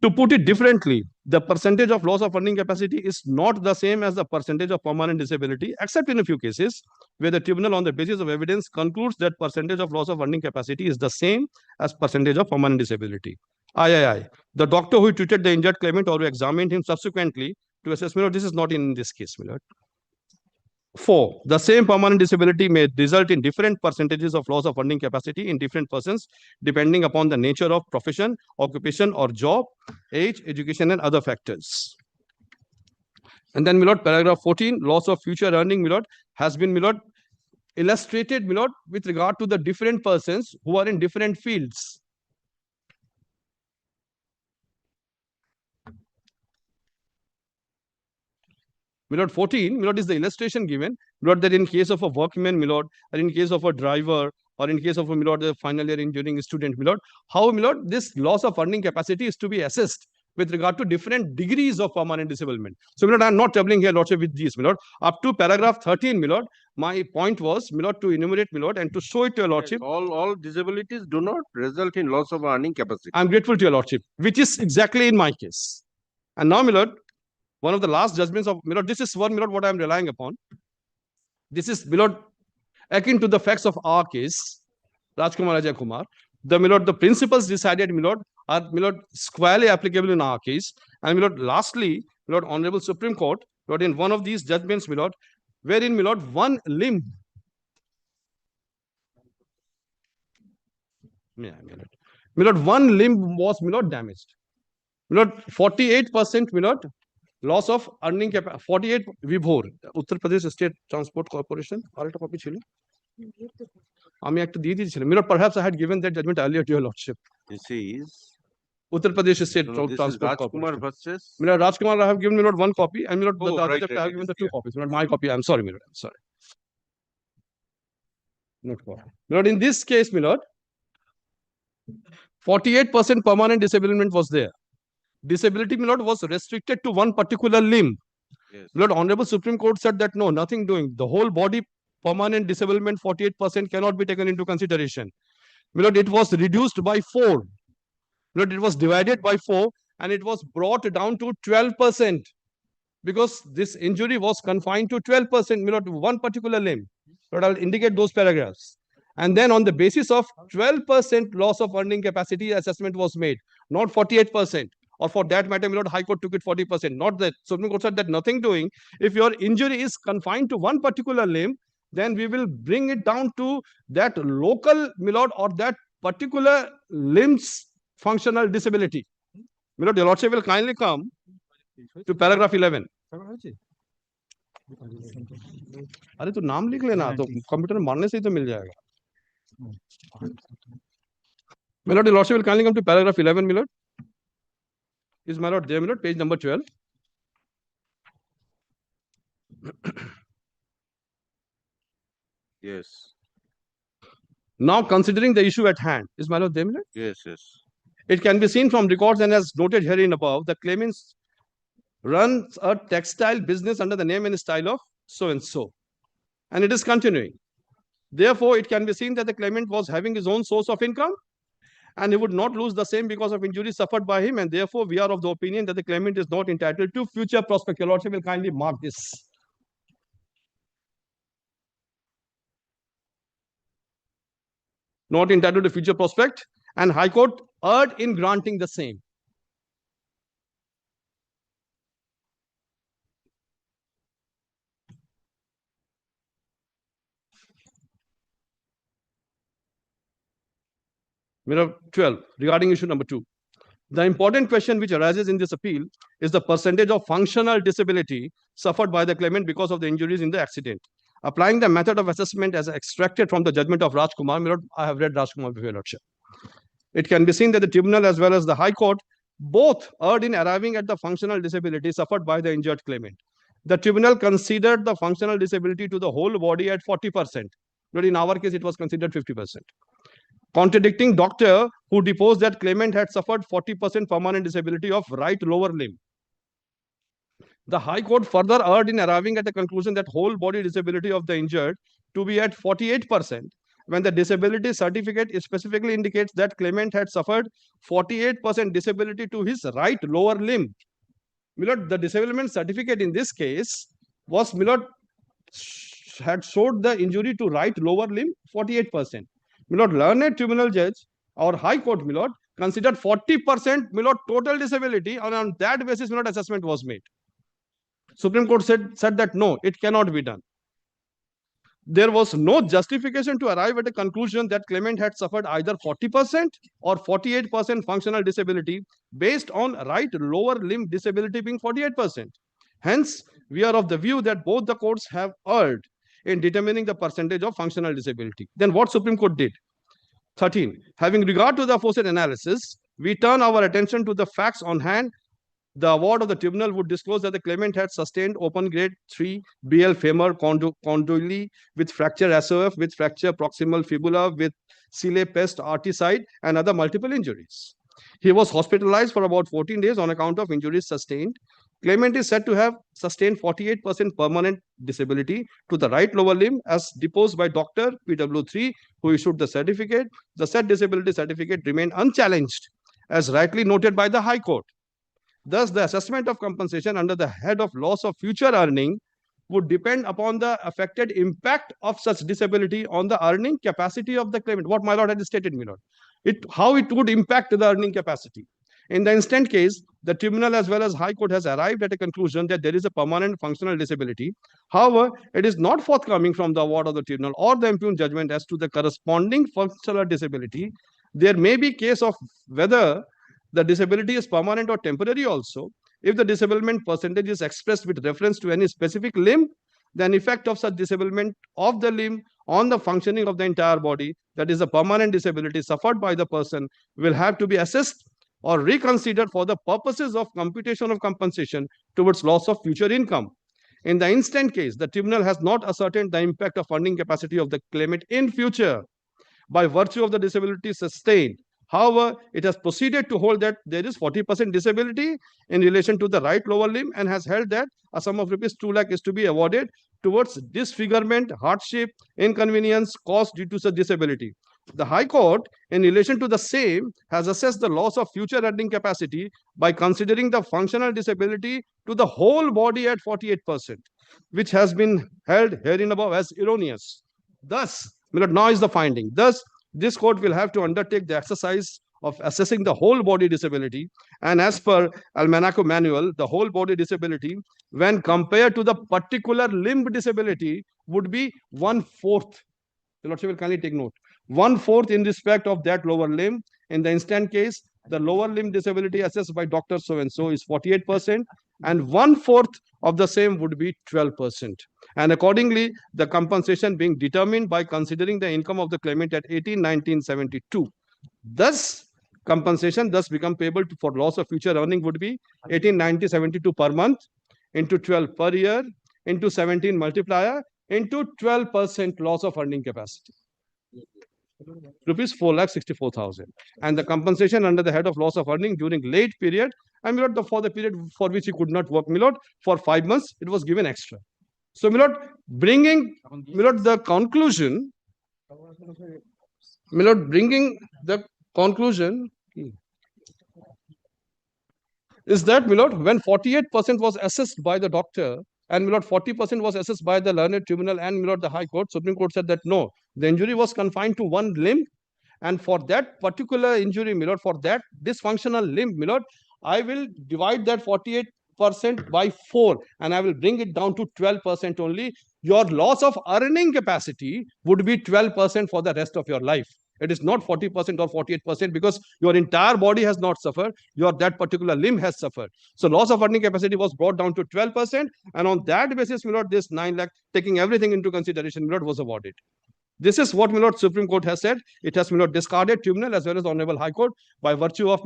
To put it differently, the percentage of loss of funding capacity is not the same as the percentage of permanent disability, except in a few cases where the tribunal on the basis of evidence concludes that percentage of loss of funding capacity is the same as percentage of permanent disability. The doctor who treated the injured claimant or who examined him subsequently to assess, this is not in this case, 4. The same permanent disability may result in different percentages of loss of funding capacity in different persons, depending upon the nature of profession, occupation, or job, age, education, and other factors. And then, paragraph 14, loss of future earning, has been, illustrated, with regard to the different persons who are in different fields. Milord 14, is the illustration given, that in case of a workman, or in case of a driver, or in case of a the final year engineering student, how this loss of earning capacity is to be assessed with regard to different degrees of permanent disablement. So, I am not troubling here, lordship, with these, up to paragraph 13, my point was, to enumerate, and to show it to your lordship. Yes, all disabilities do not result in loss of earning capacity. I am grateful to your lordship, which is exactly in my case. And now, one of the last judgments of, this is one, what I am relying upon. This is, akin to the facts of our case, Rajkumar Ajay Kumar. The principles decided, are, squarely applicable in our case. And, lastly, Honorable Supreme Court, in one of these judgments, wherein, one limb, one limb was, damaged. 48%, loss of earning capacity, 48 Vibhor, Uttar Pradesh State Transport Corporation, copy chilo. Perhaps I had given that judgment earlier to your lordship. This is Uttar Pradesh State Transport Corporation. Versus Rajkumar, I have given one copy, and I have given the two copies. My copy, I'm sorry, I'm sorry. Note 4. My lord, in this case, my lord, 48% permanent disablement was there. Disability, my lord, was restricted to one particular limb. Yes. My lord, Honorable Supreme Court said that no, nothing doing. The whole body permanent disablement 48% cannot be taken into consideration. My lord, it was reduced by 4. My lord, it was divided by 4 and it was brought down to 12% because this injury was confined to 12%, my lord, to one particular limb. But I'll indicate those paragraphs. And then on the basis of 12% loss of earning capacity, assessment was made, not 48%. Or for that matter, my lord, High Court took it 40%. Not that Supreme Court said that nothing doing. If your injury is confined to one particular limb, then we will bring it down to that local, my lord, or that particular limb's functional disability. My lord, your lordship will kindly come to paragraph 11. अरे तो नाम लिख लेना तो computer में मारने से ही तो मिल जाएगा. My lord, your lordship will kindly come to paragraph 11, my lord. Is my lord there, my lord? Page number 12. Yes. Now considering the issue at hand, is my lord there, my lord? Yes, yes. It can be seen from records and as noted herein above, the claimants runs a textile business under the name and style of so and so, and it is continuing. Therefore, it can be seen that the claimant was having his own source of income and he would not lose the same because of injuries suffered by him, and therefore we are of the opinion that the claimant is not entitled to future prospect. Your lordship will kindly mark this. Not entitled to future prospect, and High Court erred in granting the same. Mirror 12, regarding issue number 2. The important question which arises in this appeal is the percentage of functional disability suffered by the claimant because of the injuries in the accident. Applying the method of assessment as extracted from the judgment of Rajkumar, my lord, I have read Rajkumar before, your lordship. It can be seen that the tribunal as well as the High Court both erred in arriving at the functional disability suffered by the injured claimant. The tribunal considered the functional disability to the whole body at 40%, but in our case, it was considered 50%. Contradicting doctor who deposed that claimant had suffered 40% permanent disability of right lower limb. The High Court further erred in arriving at the conclusion that whole body disability of the injured to be at 48%, when the disability certificate specifically indicates that claimant had suffered 48% disability to his right lower limb. Milord, the disablement certificate in this case was, Milord, had showed the injury to right lower limb 48%. Milord, learned tribunal judge or High Court, Milord, considered 40%, Milord, total disability, and on that basis, Milord, assessment was made. Supreme Court said that no, it cannot be done. There was no justification to arrive at a conclusion that claimant had suffered either 40% or 48% functional disability based on right lower limb disability being 48%. Hence, we are of the view that both the courts have erred in determining the percentage of functional disability. Then what Supreme Court did? 13. Having regard to the aforesaid analysis, we turn our attention to the facts on hand. The award of the tribunal would disclose that the claimant had sustained open grade 3 BL femur condyle with fracture SOF, with fracture proximal fibula, with Sile pest articide, and other multiple injuries. He was hospitalized for about 14 days on account of injuries sustained. Claimant is said to have sustained 48% permanent disability to the right lower limb as deposed by Dr. PW3, who issued the certificate. The said disability certificate remained unchallenged, as rightly noted by the High Court. Thus, the assessment of compensation under the head of loss of future earning would depend upon the affected impact of such disability on the earning capacity of the claimant. What my lord had stated, my lord. How it would impact the earning capacity. In the instant case, the tribunal as well as High Court has arrived at a conclusion that there is a permanent functional disability. However, it is not forthcoming from the award of the tribunal or the impugned judgment as to the corresponding functional disability. There may be case of whether the disability is permanent or temporary also. If the disablement percentage is expressed with reference to any specific limb, then effect of such disablement of the limb on the functioning of the entire body, that is a permanent disability suffered by the person, will have to be assessed or reconsidered for the purposes of computation of compensation towards loss of future income. in the instant case, the tribunal has not ascertained the impact of earning capacity of the claimant in future by virtue of the disability sustained. However, it has proceeded to hold that there is 40% disability in relation to the right lower limb and has held that a sum of rupees 2 lakh is to be awarded towards disfigurement, hardship, inconvenience caused due to such disability. The High Court, in relation to the same, has assessed the loss of future earning capacity by considering the functional disability to the whole body at 48%, which has been held herein above as erroneous. Thus, now is the finding. Thus, this court will have to undertake the exercise of assessing the whole body disability. And as per Almanaco manual, the whole body disability, when compared to the particular limb disability, would be 1/4. The Lordship will kindly take note. 1/4 in respect of that lower limb. In the instant case, the lower limb disability assessed by Dr. So-and-so is 48%, and 1/4 of the same would be 12%. And accordingly, the compensation being determined by considering the income of the claimant at 18,1972. Thus, compensation thus become payable for loss of future earning would be 18,9072 per month into 12 per year into 17 multiplier into 12% loss of earning capacity. Rupees 4,64,000. And the compensation under the head of loss of earning during late period, and for the period for which he could not work, for 5 months, it was given extra. So, bringing the conclusion, bringing the conclusion is that, when 48% was assessed by the doctor and 40% was assessed by the learned tribunal and the High Court, Supreme Court said that no, the injury was confined to one limb, and for that particular injury, for that dysfunctional limb, I will divide that 48% by 4 and I will bring it down to 12% only. Your loss of earning capacity would be 12% for the rest of your life. It is not 40% or 48% because your entire body has not suffered. That particular limb has suffered. So loss of earning capacity was brought down to 12%, and on that basis, this 9 lakh, taking everything into consideration, was awarded. This is what Supreme Court has said. It has discarded tribunal as well as Honorable High Court by virtue of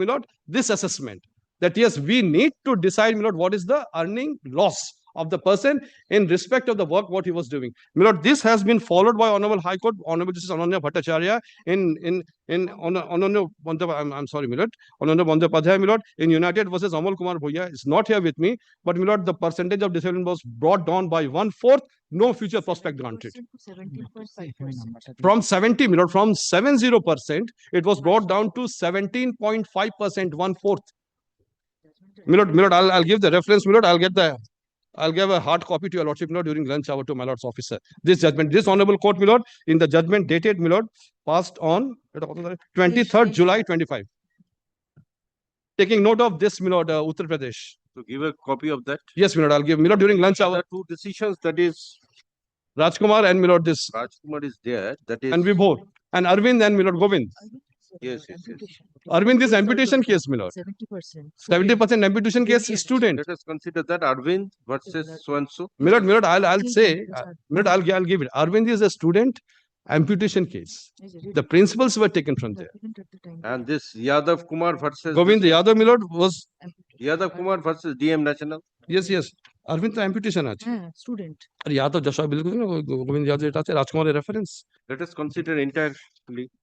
this assessment that yes, we need to decide what is the earning loss of the person in respect of the work what he was doing. This has been followed by Honorable High Court, Honorable Justice Ananya Bhattacharya Honorable Bandyopadhyay, in United versus Amal Kumar Bhuya is not here with me, but the percentage of disablement was brought down by 1/4. No future prospect granted. From 70%, it was brought down to 17.5%, 1/4. I'll give the reference. I'll give a hard copy to your Lordship, during lunch hour to my Lord's officer. This judgment, this Honorable Court, in the judgment dated, passed on 23rd July 25. Taking note of this, Uttar Pradesh. So give a copy of that. Yes, I'll give, during lunch hour. There are two decisions, that is Rajkumar and this. Rajkumar is there, that is. And Vibhor. And Arvind and Govind. Yes. Arvind is amputation case, 70%. 70% amputation case student. Let us consider that Arvind versus so and so. I'll say, I'll give it. Arvind is a student amputation case. The principles were taken from there. And this Yadav Kumar versus Govind Yadav was Yadav Kumar versus DM National. Yes. Arvind amputation student. Yadav Jasha Govind Yadav Rajkumar reference. Let us consider entirely.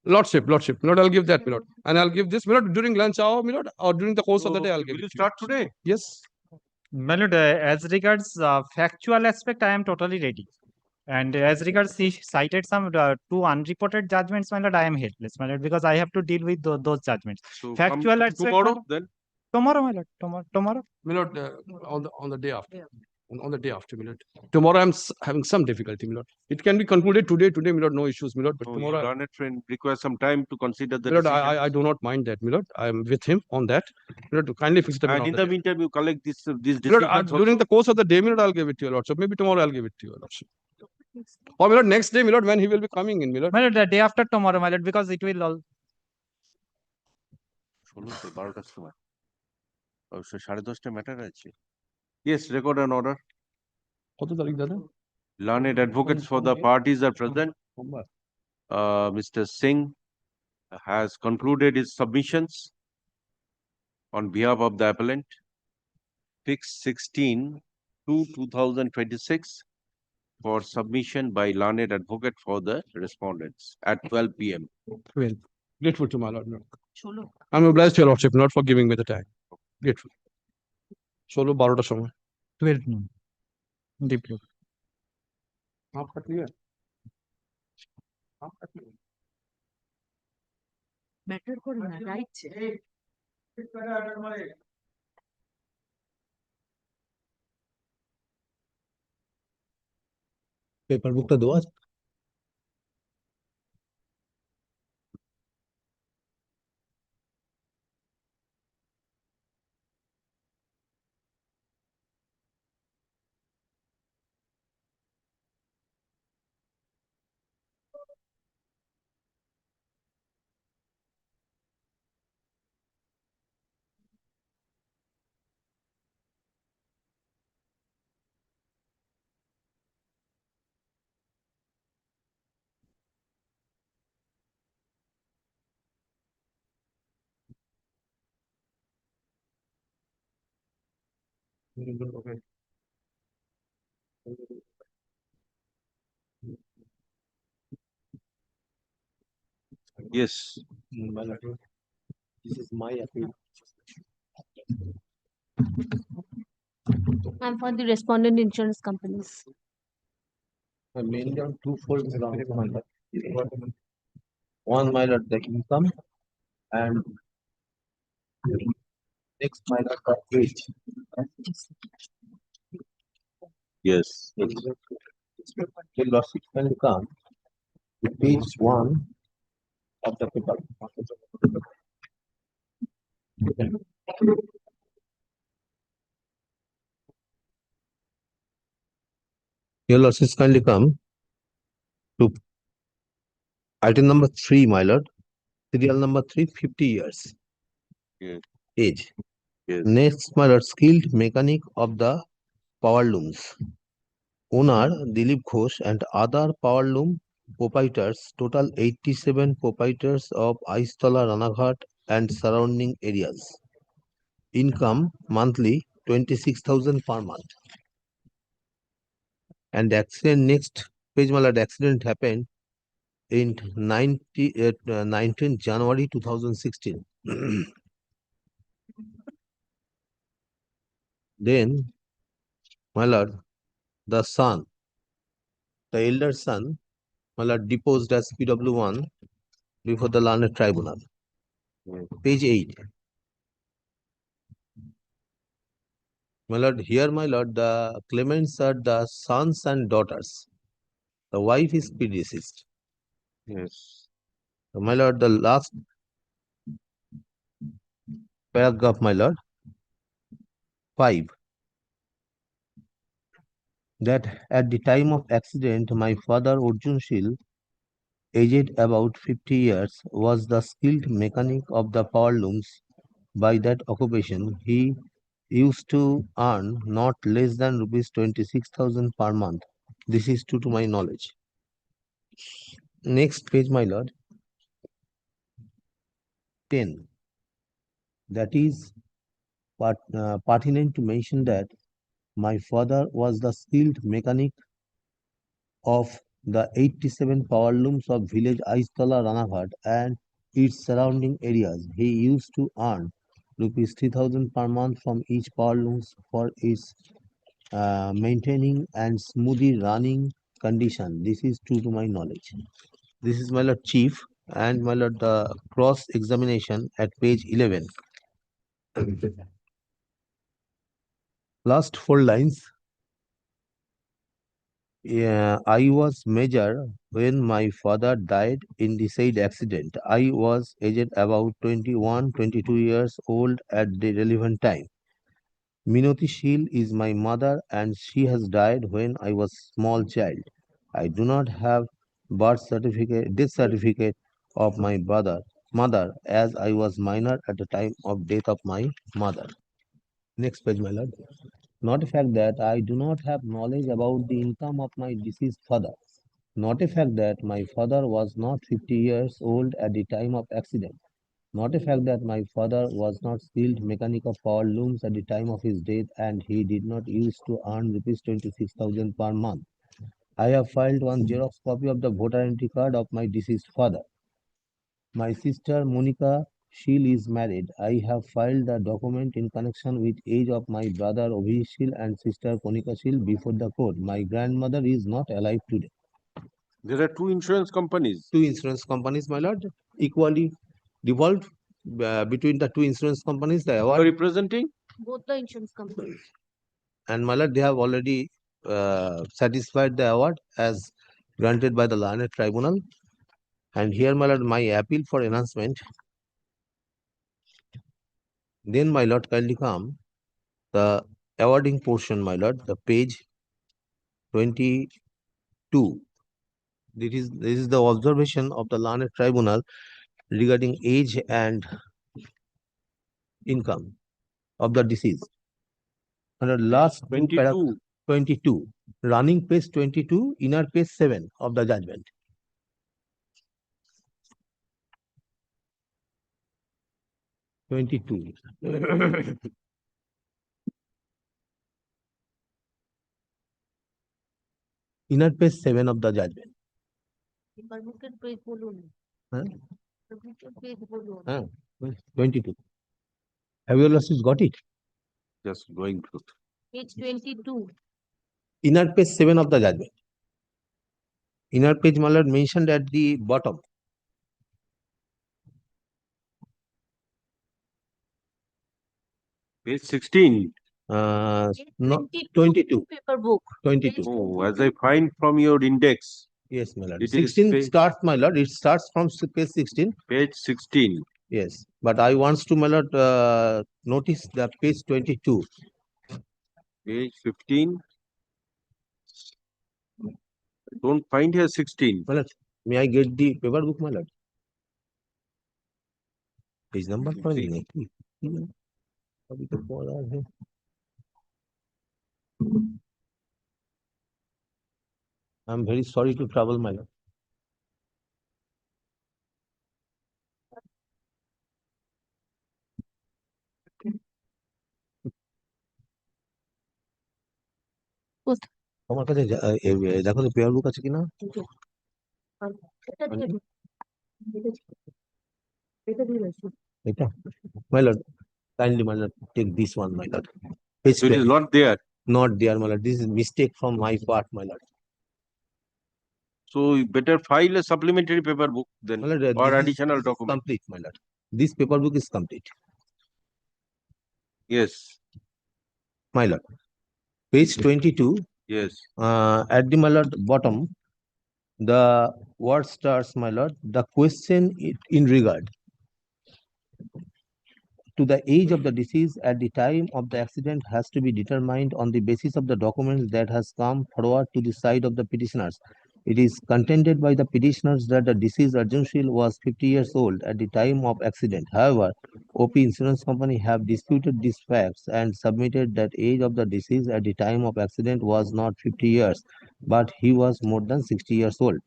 Lordship. I'll give that, and I'll give this, during lunch hour, or during the course of the day. I'll give. Will you start today? Yes. As regards factual aspect, I am totally ready. And as regards, he cited some 2 unreported judgments, I am helpless, because I have to deal with those judgments. So Factual aspect, tomorrow, then? Tomorrow, tomorrow. On the day after. On the day after, tomorrow I'm having some difficulty, It can be concluded today, no issues, but tomorrow. Your learned friend requires some time to consider the decision. I do not mind that, I am with him on that. To kindly fix it. And in the meantime, you collect this decision. During the course of the day, I'll give it to you, Lordship. Maybe tomorrow I'll give it to you, Lordship. Or next day, when he will be coming in, The day after tomorrow, because it will all. 12টার সময় অবশ্য 10:30 matter আছে. Yes, record an order. Learned advocates for the parties are present. Mr. Singh has concluded his submissions on behalf of the appellant. Fixed 16 2/2026 for submission by learned advocate for the respondents at 12 p.m. Well, grateful to my lord. I'm obliged to your lordship, not for giving me the time. Grateful. 16-12টার সময় 12 noon. Deeply. आपका clear? आपका clear? Better করে না, right? Paper বুকটা দেওয়া আছে? Okay. Yes. This is my appeal. I'm for the respondent insurance companies. I mainly on two folds grounds, my lord. One, my lord, the income, and next, my lord, the age. Yes. The lordship can come to page 1 of the paper. Your lordship kindly come to item number 3, my lord. Serial number 3, 50 years. Yes. Age. Yes. Next, my lord, skilled mechanic of the power looms. Owner Dilip Ghosh and other power loom proprietors, total 87 proprietors of Aistala, Ranaghat and surrounding areas. Income monthly 26,000 per month. And accident, next page, my lord, accident happened in 19 January 2016. Then, my lord, the son, the elder son, my lord, deposed as PW1 before the learned tribunal. Page 8. My lord, here, my lord, the claimants are the sons and daughters. The wife is predeceased. Yes. My lord, the last paragraph, my lord, 5. That at the time of accident, my father Arjun Shil, aged about 50 years, was the skilled mechanic of the power looms. By that occupation, he used to earn not less than rupees 26,000 per month. This is true to my knowledge. Next page, my lord. 10. That is pertinent to mention that my father was the skilled mechanic of the 87 power looms of village Aistala Ranaghat and its surrounding areas. He used to earn rupees 3,000 per month from each power looms for its maintaining and smoothly running condition. This is true to my knowledge. This is my lord chief and my lord the cross examination at page 11. Last 4 lines. Yeah, I was major when my father died in the said accident. I was aged about 21, 22 years old at the relevant time. Minoti Shil is my mother and she has died when I was small child. I do not have death certificate of my mother as I was minor at the time of death of my mother. Next page, my lord. Not a fact that I do not have knowledge about the income of my deceased father. Not a fact that my father was not 50 years old at the time of accident. Not a fact that my father was not skilled mechanic of power looms at the time of his death and he did not use to earn rupees 26,000 per month. I have filed one Xerox copy of the voter entry card of my deceased father. My sister Monica Sheel is married. I have filed the document in connection with age of my brother Obhi Sheel and sister Konika Sheel before the court. My grandmother is not alive today. There are two insurance companies. Two insurance companies, my lord, equally devolved between the two insurance companies. The You are award representing? Both the insurance companies. and my lord, they have already satisfied the award as granted by the learned tribunal. And here, my lord, my appeal for enhancement. Then, my lord, kindly come the awarding portion, my lord, the page 22. This is the observation of the learned tribunal regarding age and income of the deceased. Under last 22. 22, running page 22, inner page 7 of the judgment. Inner page 7 of the judgment. Page bolun. Huh? Page bolun. Huh? 22. Have your losses got it? Just going through. Page 22. Inner page 7 of the judgment. Inner page, my lord, mentioned at the bottom. Page 16. No, 22. Paper book. 22. Oh, as I find from your index. Yes, my lord. It is 16 page, starts, my lord. It starts from page 16. page 16. Yes, but I wants to, my lord, notice the page 22. Page 15. Don't find here 16. My lord, may I get the paper book, my lord? Page number for me. I'm very sorry to trouble, my lord. তোমার কাছে দেখো তো pair বুক আছে কিনা এটা my lord, kindly my lord, take this one, my lord. Page So it is 20. not there. Not there, my lord. This is mistake from my part, my lord. So you better file a supplementary paper book then, My lord, or this is additional document. complete, my lord. This paper book is complete, Yes. my lord. Page 22. Yes. At the, my lord, bottom, the word starts, my lord. The question in regard to the age of the deceased at the time of the accident has to be determined on the basis of the documents that has come forward to the side of the petitioners. It is contended by the petitioners that the deceased Arjun was 50 years old at the time of accident. However, OP Insurance Company have disputed these facts and submitted that age of the deceased at the time of accident was not 50 years, but he was more than 60 years old.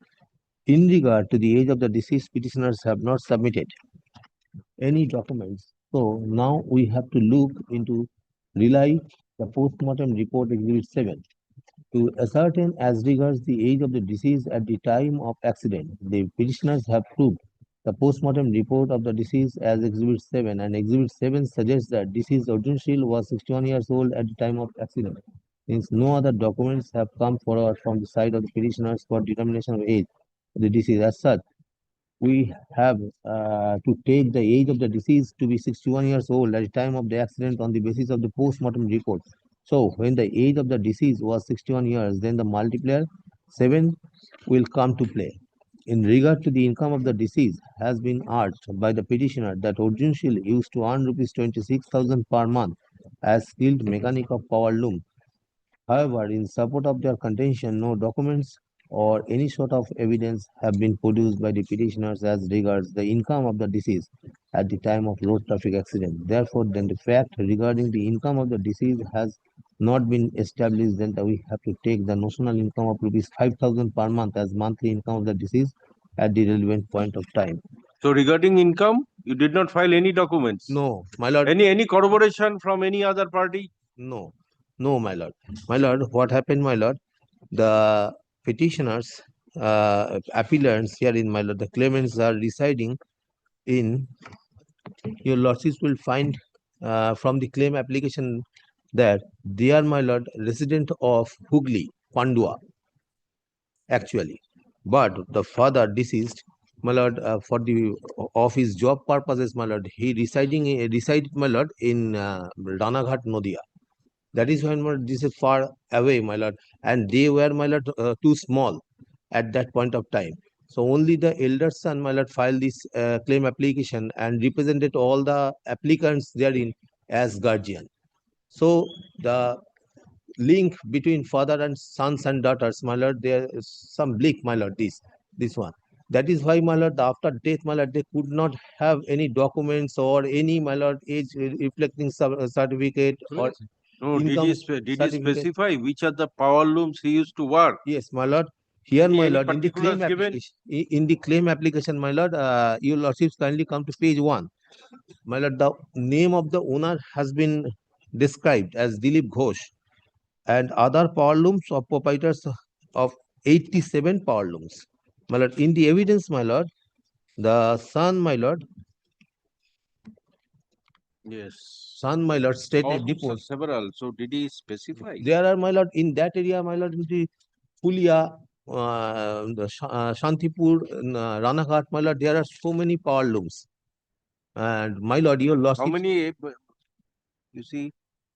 In regard to the age of the deceased, petitioners have not submitted any documents. So now we have to look into rely the postmortem report exhibit 7 to ascertain as regards the age of the deceased at the time of accident. The petitioners have proved the postmortem report of the deceased as exhibit 7 and exhibit 7 suggests that deceased Arjun Sheel was 61 years old at the time of accident. Since no other documents have come forward from the side of the petitioners for determination of age of the deceased, as such, we have to take the age of the deceased to be 61 years old at the time of the accident on the basis of the post-mortem report. So when the age of the deceased was 61 years, then the multiplier 7 will come to play. In regard to the income of the deceased, has been urged by the petitioner that Arjun Sheel used to earn rupees 26,000 per month as skilled mechanic of power loom. However, in support of their contention, no documents or any sort of evidence have been produced by the petitioners as regards the income of the deceased at the time of road traffic accident. Therefore, then the fact regarding the income of the deceased has not been established, then we have to take the notional income of rupees 5,000 per month as monthly income of the deceased at the relevant point of time. So regarding income, you did not file any documents? No, my lord. Any corroboration from any other party? No, no, my lord. My lord, what happened, my lord? The petitioners, appellants here in my lord, the claimants are residing in, your lordships will find from the claim application that they are, my lord, resident of Hooghly, Pandua, actually. But the father deceased, my lord, for the of his job purposes, my lord, he resided, my lord, in Ranaghat, Nodia. That is when, my lord, this is far away, my lord, and they were, my lord, too small at that point of time. So only the elder son, my lord, filed this claim application and represented all the applicants therein as guardian. So the link between father and sons and daughters, my lord, there is some bleak, my lord, this one. That is why, my lord, after death, my lord, they could not have any documents or any, my lord, age reflecting certificate or No, did income he certificate. specify which are the power looms he used to work? Yes, my lord. Here, my Any lord, in the claim particulars given? application, in the claim application, my lord, your lordships kindly come to page 1. My lord, the name of the owner has been described as Dilip Ghosh, and other power looms of proprietors of 87 power looms. My lord, in the evidence, my lord, the son, my lord, Yes. son, my lord, Power stated looms are deposed. several. So did he specify? There are, my lord, in that area, my lord, in the Pulia, the Shantipur, Ranaghat, my lord, there are so many power looms. And my lord, your lordship. How many, you see,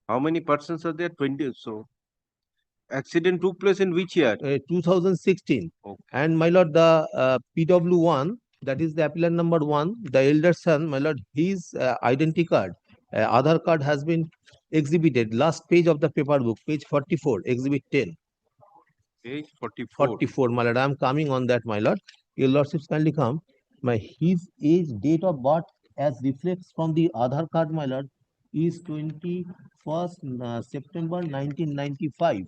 how many persons are there? 20. So accident took place in which year? 2016. Okay. And my lord, the PW1, that is the appellant number 1, the elder son, my lord, his identity card, Aadhaar card has been exhibited. Last page of the paper book, page 44, exhibit 10. Page 44. 44, my lord. I am coming on that, my lord. Your lordships kindly come. His age, date of birth, as reflects from the Aadhaar card, my lord, is 21st September 1995.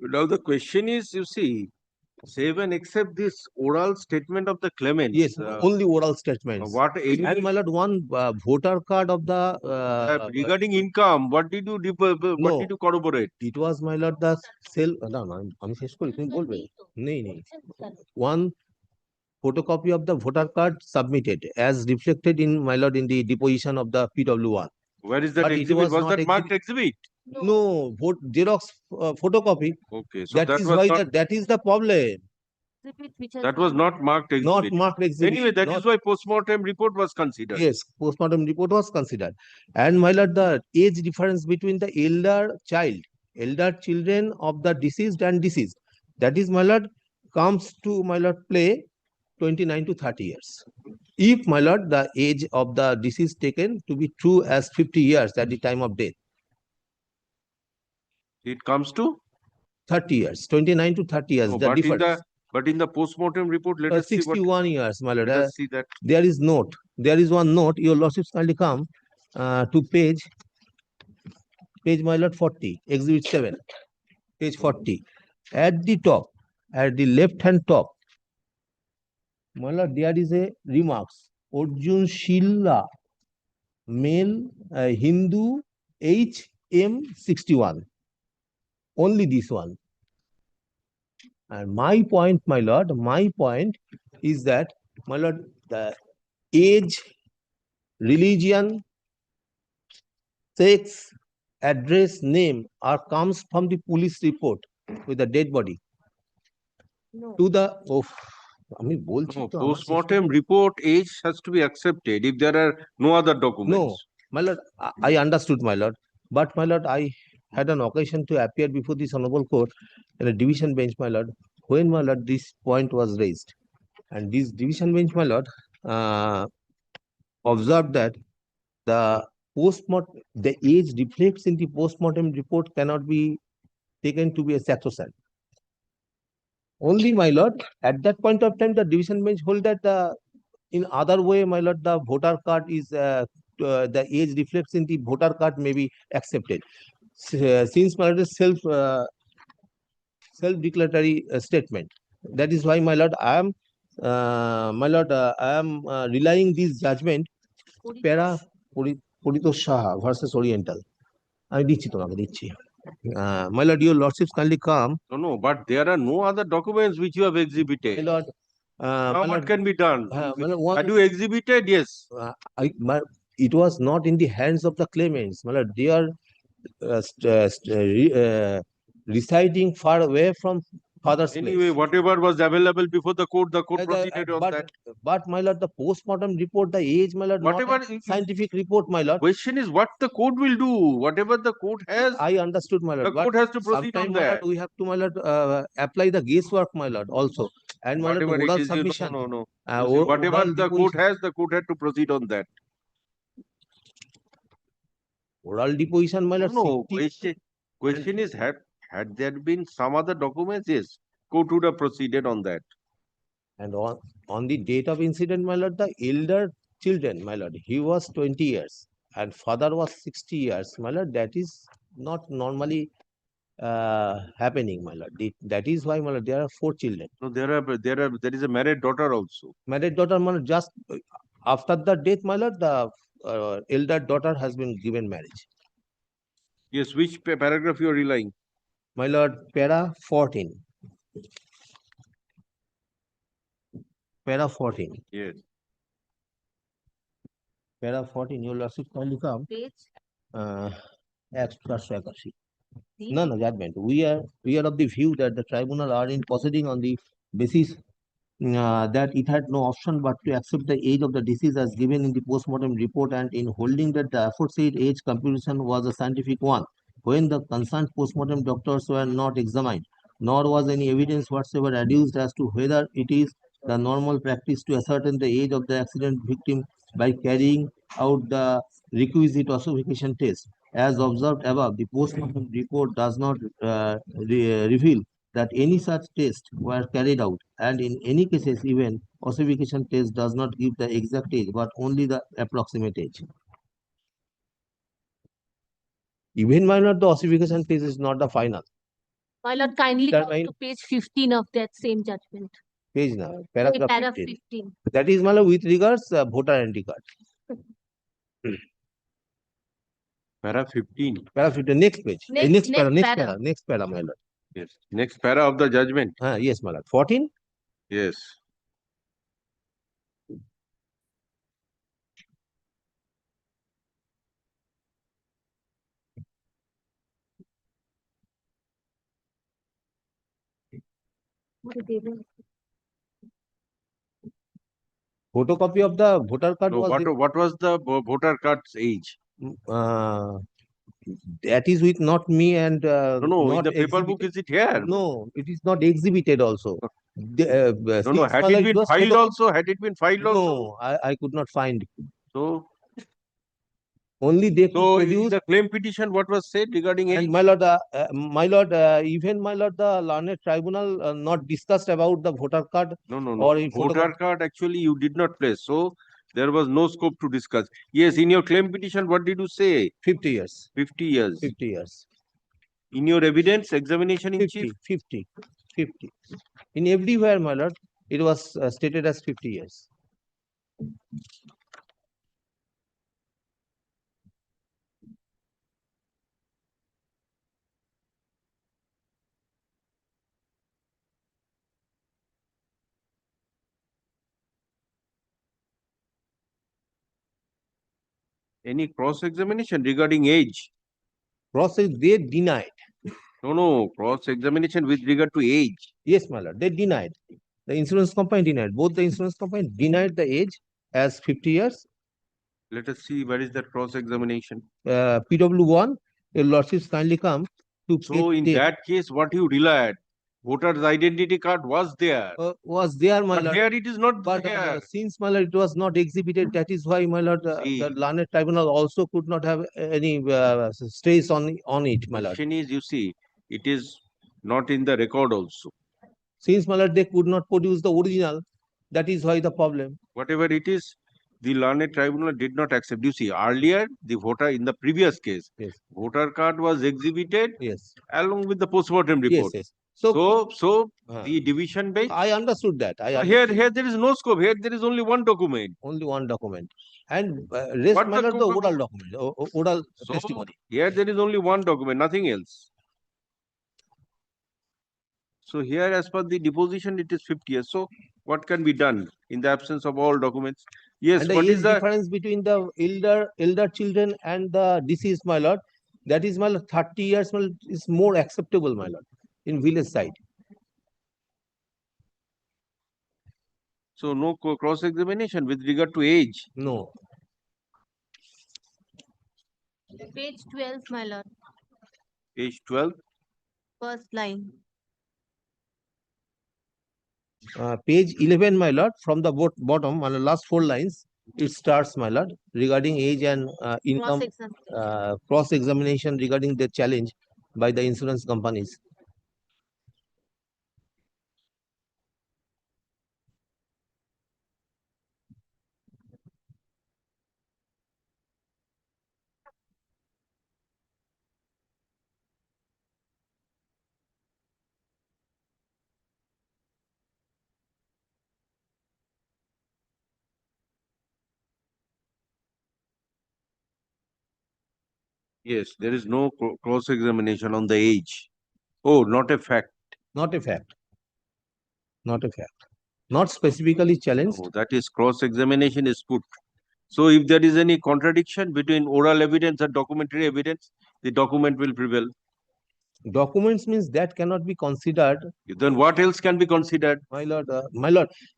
Now the question is, you see, save and accept this oral statement of the claimants. Yes, only oral statements. What any, And my lord, one voter card of the regarding income, what did you what did you corroborate? It was, my lord, the no, আমি শেষ করি, তুমি বলবে নেই one photocopy of the voter card submitted as reflected in, my lord, in the deposition of the PW1. Where is that But exhibit? Was not that marked exhibit? No, Xerox photocopy. Okay, so that that is was why not, that is the problem. that was not marked exhibit. Not marked exhibit. Anyway, that is why postmortem report was considered. Yes, postmortem report was considered. And my lord, the age difference between the elder children of the deceased and deceased, that is, my lord, comes to, my lord, play 29 to 30 years. If, my lord, the age of the deceased taken to be true as 50 years at the time of death, it comes to 30 years, 29 to 30 years. No, the difference. but in the postmortem report, let us see what. 61 years, my lord. Let us see that. There is note. There is one note. Your lordships kindly come to page, my lord, 40, exhibit 7, page 40. At the top, at the left hand top, my lord, there is a remarks. Arjun Shilla, male, Hindu, HM61. Only this one. And my point, my lord, is that, my lord, the age, religion, sex, address, name comes from the police report with the dead body. No. To the Postmortem report age has to be accepted if there are no other documents. No, my lord, I understood, my lord. But, my lord, I had an occasion to appear before this honorable court in a division bench, my lord, when, my lord, this point was raised. And this division bench, my lord, observed that the age reflects in the postmortem report cannot be taken to be a sacrosanct. Only, my lord, at that point of time, the division bench hold that in other way, my lord, the voter card is the age reflects in the voter card may be accepted. Since, my lord, is self-declaratory statement. That is why, my lord, I am My lord, I am relying this judgment para Purito Shaha versus Oriental. আমি দিচ্ছি তোমাকে দিচ্ছি। My lord, your lordships kindly come. No, but there are no other documents which you have exhibited. My lord, Now my what lord, can be done? my lord, one, Had you exhibited? Yes. it was not in the hands of the claimants. My lord, they are residing far away from father's Anyway, place. whatever was available before the court proceeded on that. But my lord, the postmortem report, the age, my lord, Whatever not a scientific report, my lord. Question is what the court will do. Whatever the court has, I understood, my lord. the court has to proceed sometime, on my that. lord, we have to, my lord, apply the guesswork, my lord, also. And my lord, Whatever the it oral is, submission. no. You see, whatever oral the court deposition. has, the court had to proceed on that. Oral deposition, my lord. No, question is had there been some other documents? Yes, court would have proceeded on that. And on the date of incident, my lord, the elder children, my lord, he was 20 years and father was 60 years, my lord. That is not normally happening, my lord. That is why, my lord, there are 4 children. No, there is a married daughter also. Married daughter, my lord, just after the death, my lord, the elder daughter has been given marriage. Yes, which paragraph you are relying? My lord, para 14. Para 14. Yes. Para 14, your lordship kindly come. Page? Act 481. No, judgment. We are of the view that the tribunal are in proceeding on the basis that it had no option but to accept the age of the deceased as given in the postmortem report, and in holding that the aforesaid age computation was a scientific one, when the concerned postmortem doctors were not examined, nor was any evidence whatsoever adduced as to whether it is the normal practice to ascertain the age of the accident victim by carrying out the requisite ossification test. As observed above, the postmortem report does not reveal that any such tests were carried out, and in any cases even ossification test does not give the exact age but only the approximate age. Even my lord, the ossification test is not the final. My lord, kindly That go to page 15 of that same judgment. Page now, paragraph Paragraph 15. 15. That is, my lord, with regards voter ID card. Para 15. Para 15, next page. Next para, my lord. Yes, next para of the judgment. Yes, my lord. 14. Yes. Photocopy of the voter card No, was what was the voter card's age? That is with not me and No, in not the paper book, is it here? No, it is not exhibited also. No, had it been filed also? Had it been filed also? No, I could not find. So only they could so produce in the claim petition, what was said regarding age? And my lord, even my lord, the learned tribunal not discussed about the voter card. No. Or in voter card, actually, you did not place. So there was no scope to discuss. Yes, in your claim petition, what did you say? 50 years. 50 years. 50 years. In your evidence, examination in chief? 50. In everywhere, my lord, it was stated as 50 years. Any cross-examination regarding age? They denied. No. Cross-examination with regard to age. Yes, my lord, they denied. The insurance company denied. Both the insurance company denied the age as 50 years. Let us see where is that cross-examination. PW1, your lordships kindly come to. So in that case, what you relied, voter's identity card was there. Was there, my but lord. Here it is not but there. Since, my lord, it was not exhibited, that is why, my lord, the learned tribunal also could not have any stress on it, my lord. Question is, you see, it is not in the record also. Since, my lord, they could not produce the original, that is why the problem. Whatever it is, the learned tribunal did not accept. You see, earlier, the voter in the previous case, voter card was exhibited along with the postmortem report. Yes. So uh, the division bench. I understood that. Here there is no scope. Here there is only one document. Only one document. And rest, What my lord, the total oral document, oral So testimony. here there is only one document, nothing else. So here, as per the deposition, it is 50 years. So what can be done in the absence of all documents? Yes, And the what age is the difference between the elder children and the deceased, my lord, that is, my lord, 30 years, my lord, is more acceptable, my lord, in village side. so no cross-examination with regard to age? No. Page 12, my lord, Page 12. first line. Page 11, my lord, from the bottom, on the last 4 lines, it starts, my lord, regarding age and income, cross-examination regarding the challenge by the insurance companies. Yes, there is no cross-examination on the age. Oh, not a fact. Not a fact. Not a fact. Not specifically challenged. No, that is cross-examination is put. So if there is any contradiction between oral evidence and documentary evidence, the document will prevail. Documents means that cannot be considered. Then what else can be considered? My lord,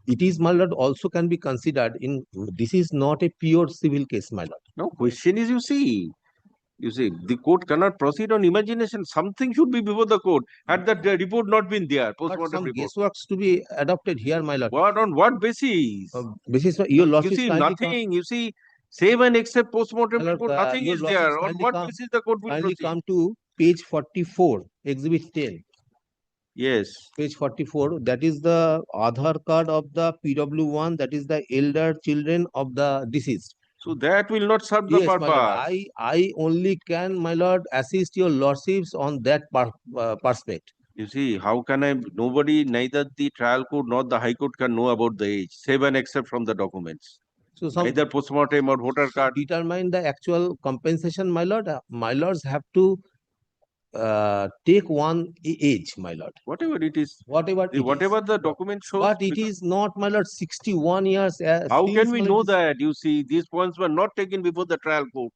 it is, my lord, also can be considered in, this is not a pure civil case, my lord. No, question is, you see, the court cannot proceed on imagination. Something should be before the court. Had that report not been there, But post-mortem some report. guessworks to be adopted here, my lord. What, on what basis? Basis, your lordship. You see, nothing. You see, save and accept post-mortem My lord, report, nothing your is lordship there. On kindly what come- basis the court will Kindly proceed? come to page 44, exhibit 10. Yes. Page 44, that is the Aadhaar card of the PW1, that is the elder children of the deceased. So that will not serve the Yes, purpose. my lord, I only can, my lord, assist your lordships on that perspective. You see, how can I? Nobody, neither the trial court nor the high court can know about the age, save and except from the documents. So some Either post-mortem or voter card. determine the actual compensation, my lord. My lords have to take one age, my lord. Whatever it is. Whatever the document shows. But it is not, my lord, 61 years. How since, can we my know lord, that? You see, these points were not taken before the trial court.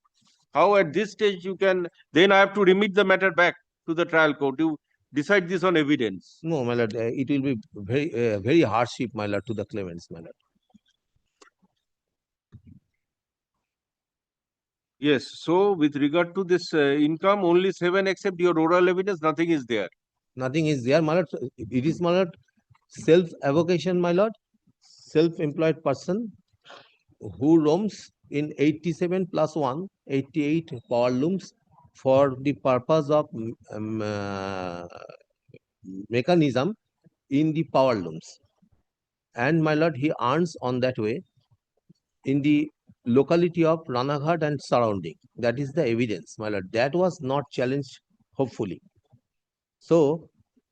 How at this stage you can? Then I have to remit the matter back to the trial court to decide this on evidence. No, my lord, it will be very hardship, my lord, to the claimants, my lord. Yes. So with regard to this income, only 7 except your oral evidence, nothing is there. Nothing is there, my lord. It is, my lord, self-avocation, my lord, self-employed person who roams in 87 plus 1, 88 power looms for the purpose of mechanism in the power looms. And, my lord, he earns on that way in the locality of Ranaghat and surrounding. That is the evidence, my lord. That was not challenged, hopefully. So,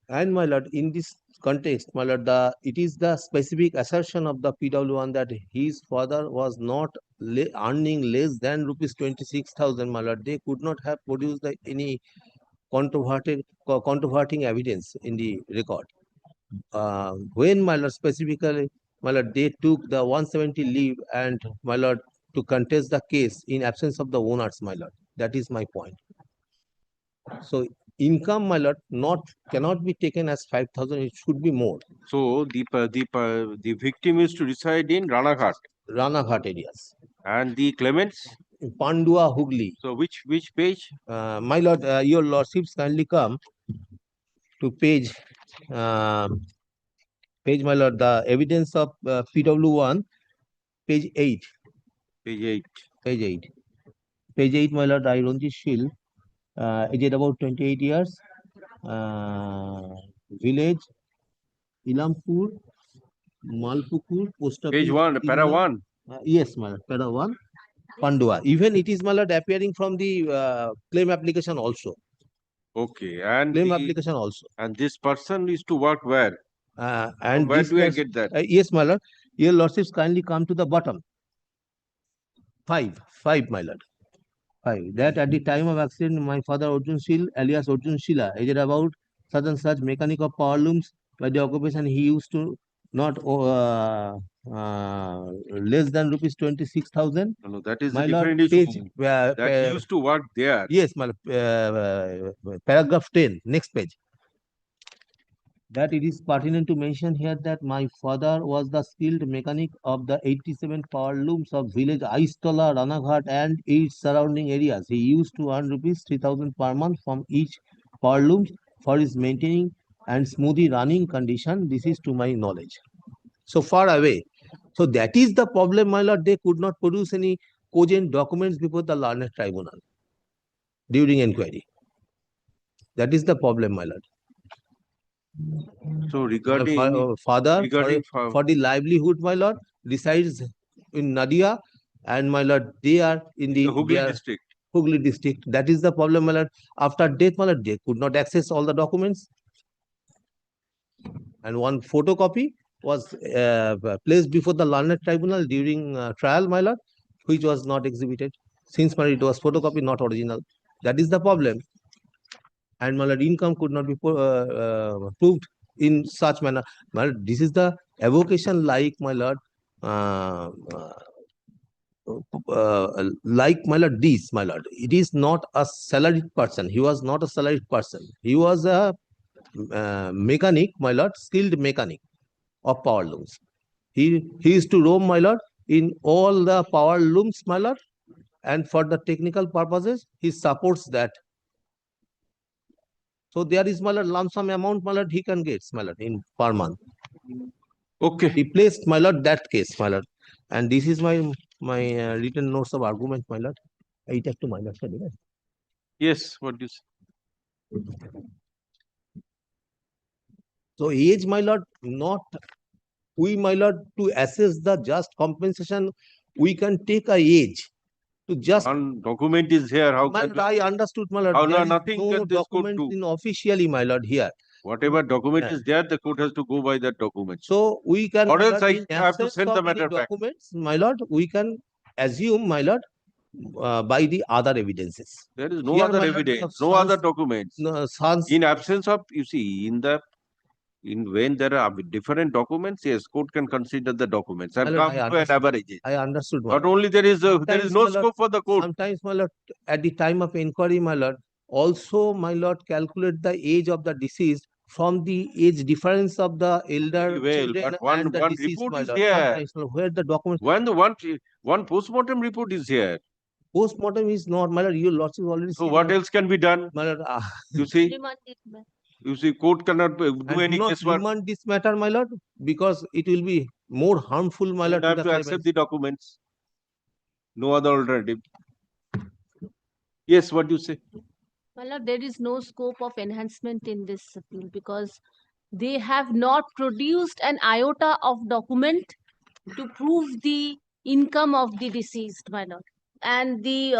and, my lord, in this context, my lord, it is the specific assertion of the PW1 that his father was not earning less than rupees 26,000, my lord. They could not have produced any controverting evidence in the record. When, my lord, specifically, my lord, they took the 170 leave and, my lord, to contest the case in absence of the owners, my lord. That is my point. So income, my lord, cannot be taken as 5,000. It should be more. So the victim is to reside in Ranaghat. Ranaghat areas. And the claimants? Pandua, Hugli. So which page? My lord, your lordships kindly come to page, my lord, the evidence of PW1, page 8. Page 8. Page 8. Page 8, my lord, I Ranjit Shil, aged about 28 years, village, Ilampur, Malpukur, post office. Page 1, para 1. Yes, my lord, para 1, Pandua. Even it is, my lord, appearing from the claim application also. Okay, and claim the- application also. And this person is to work where? And where this do I person- get that? Yes, my lord. Your lordships kindly come to the bottom. Five, my lord. 5. That at the time of accident, my father Arjun Shil, alias Arjun Shila, aged about such and such mechanic of power looms, by the occupation he used to not less than rupees 26,000. No, that is My a lord, different page, issue. That he used to work there. Yes, my lord, paragraph 10, next page. That it is pertinent to mention here that my father was the skilled mechanic of the 87 power looms of village Aistola, Ranaghat and its surrounding areas. He used to earn rupees 3,000 per month from each power looms for his maintaining and smoothly running condition. This is to my knowledge. So far away. So that is the problem, my lord. They could not produce any cogent documents before the learned tribunal during inquiry. That is the problem, my lord. So regarding father regarding for the livelihood, my lord, resides in Nadia, and my lord, they are in the Hooghly district. Hooghly district. That is the problem, my lord. After death, my lord, they could not access all the documents, and one photocopy was placed before the learned tribunal during trial, my lord, which was not exhibited. Since my lord, it was photocopy, not original. That is the problem. And my lord, income could not be proved in such manner. My lord, this is the evocation like my lord, like my lord, this, my lord. It is not a salaried person. He was not a salaried person. He was a mechanic, my lord, skilled mechanic of power looms. He used to roam, my lord, in all the power looms, my lord, and for the technical purposes, he supports that. So there is, my lord, lump sum amount, my lord, he can get, my lord, in per month. Okay. He placed, my lord, that case, my lord. And this is my written notes of argument, my lord. I take to my lord, sir. Yes, what do you say? So age, my lord, not we, my lord, to assess the just compensation, we can take a age to just one document is here. How my can lord, I understood, my lord. How There is nothing no can this court document do? in officially, my lord, here. Whatever document is there, the court has to go by that document. So we can, or my else lord, I in have to absence send of the any matter back. documents, my lord, we can assume, my lord, by the other evidences. There is no Here, other my lord, evidence, no other documents. In absence of, you see, when there are different documents, yes, court can consider the documents and My lord, come to an average. I understood. My But lord. only there is no Sometimes, my lord, scope for the court. Sometimes, my lord, at the time of inquiry, my lord, also, my lord, calculate the age of the deceased from the age difference of the elder Well, children but one and the deceased, report my is lord. here. Sometimes, my lord, where the documents. When the one postmortem report is here. Postmortem is not, my lord. Your lordship already. So what else can be done? My lord, you see, court cannot do and any do not guesswork. remand this matter, my lord, because it will be more harmful, my lord. You have to accept the documents. No other alternative. Yes, what do you say? Well, there is no scope of enhancement in this appeal because they have not produced an iota of document to prove the income of the deceased, my lord. And the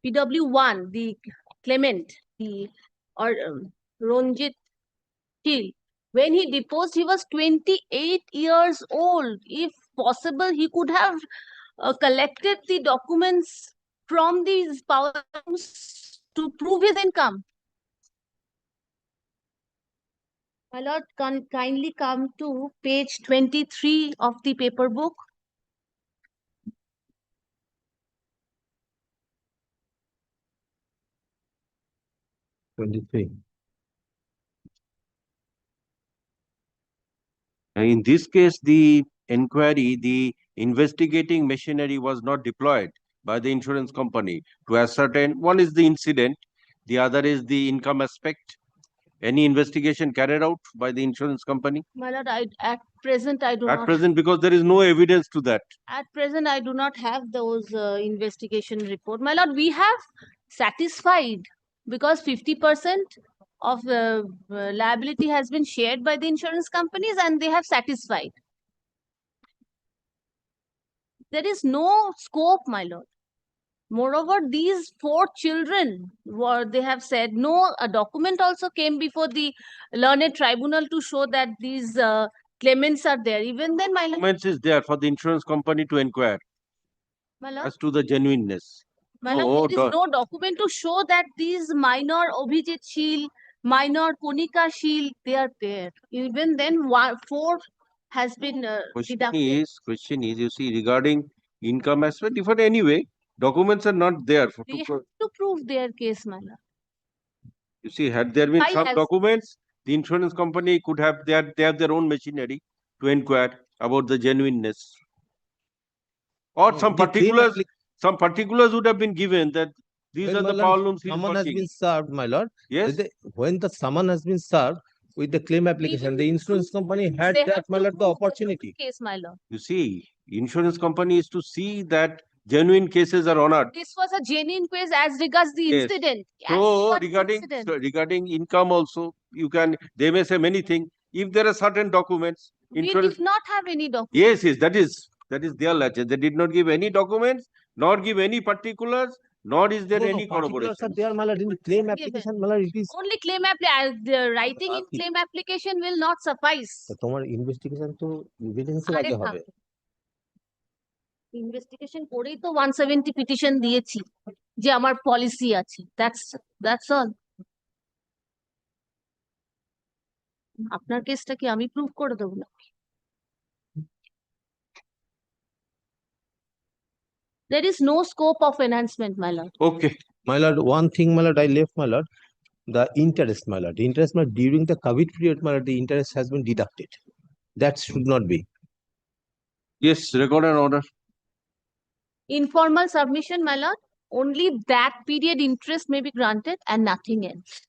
PW1, the claimant, the or Ronjit Hill, when he deposed, he was 28 years old. If possible, he could have collected the documents from these power looms to prove his income. My lord, kindly come to page 23 of the paper book. In this case, the inquiry, the investigating machinery was not deployed by the insurance company to ascertain. One is the incident, the other is the income aspect. Any investigation carried out by the insurance company? My lord, at present I do not. At present, because there is no evidence to that. At present, I do not have those investigation report. My lord, we have satisfied because 50% of the liability has been shared by the insurance companies and they have satisfied. There is no scope, my lord. Moreover, these 4 children were, they have said, no, a document also came before the learned tribunal to show that these claimants are there. Even then, my lord, Documents is there for the insurance company to inquire my lord, as to the genuineness. my lord, there is no document to show that these minor Obhijit Shil, minor Konika Shil, they are there. Even then, 4 has been deducted. Question is, you see, regarding income aspect, if anyway, documents are not there. They have to prove their case, my lord. You see, had there been Why some has- documents, the insurance company could have, they have their own machinery to inquire about the genuineness. Or some particulars would have been given that these When are my the lord, power looms he's summon has working. been served, my lord. Yes. When the summon has been served with the claim application, the insurance company had They that, have my to lord, the prove their opportunity. case, my lord. You see, insurance company is to see that genuine cases are honored. This was a genuine case as regards the Yes. incident. So As regards the incident. regarding income also, they may say many things. If there are certain documents, We insurance. did not have any documents. Yes, that is their legend. They did not give any documents, nor give any particulars, nor is there any Particulars corroboration. are there, my lord, in the claim application, my lord, it is. Only claim the writing in claim application will not suffice. তোমার investigation তো evidence আরে আগে হবে investigation করেই তো 170 petition দিয়েছি যে আমার পলিসি আছে, দ্যাটস অল। আপনার কেসটা কি আমি প্রুভ করে দেবো না? There is no scope of enhancement, my lord. Okay. My lord, one thing, my lord, I left, my lord, the interest, my lord. The interest, my lord, during the COVID period, my lord, the interest has been deducted. That should not be. Yes, record an order. Informal submission, my lord. Only that period interest may be granted and nothing else.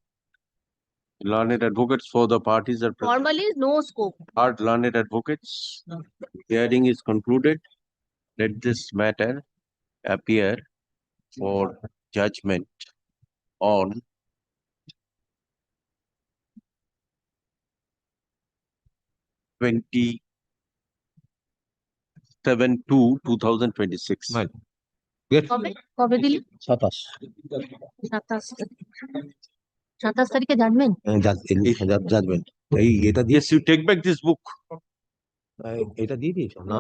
Learned advocates for the parties are present. Formally, no scope. Hard learned advocates. Hearing is concluded. Let this matter appear for judgment on 27/2/2026. কবে কবে দিলি? 27 27 তারিখে জানবেন? Judgement এই এটা দিয়ে Yes, you take back this book. এটা দিয়ে দিয়েছো না?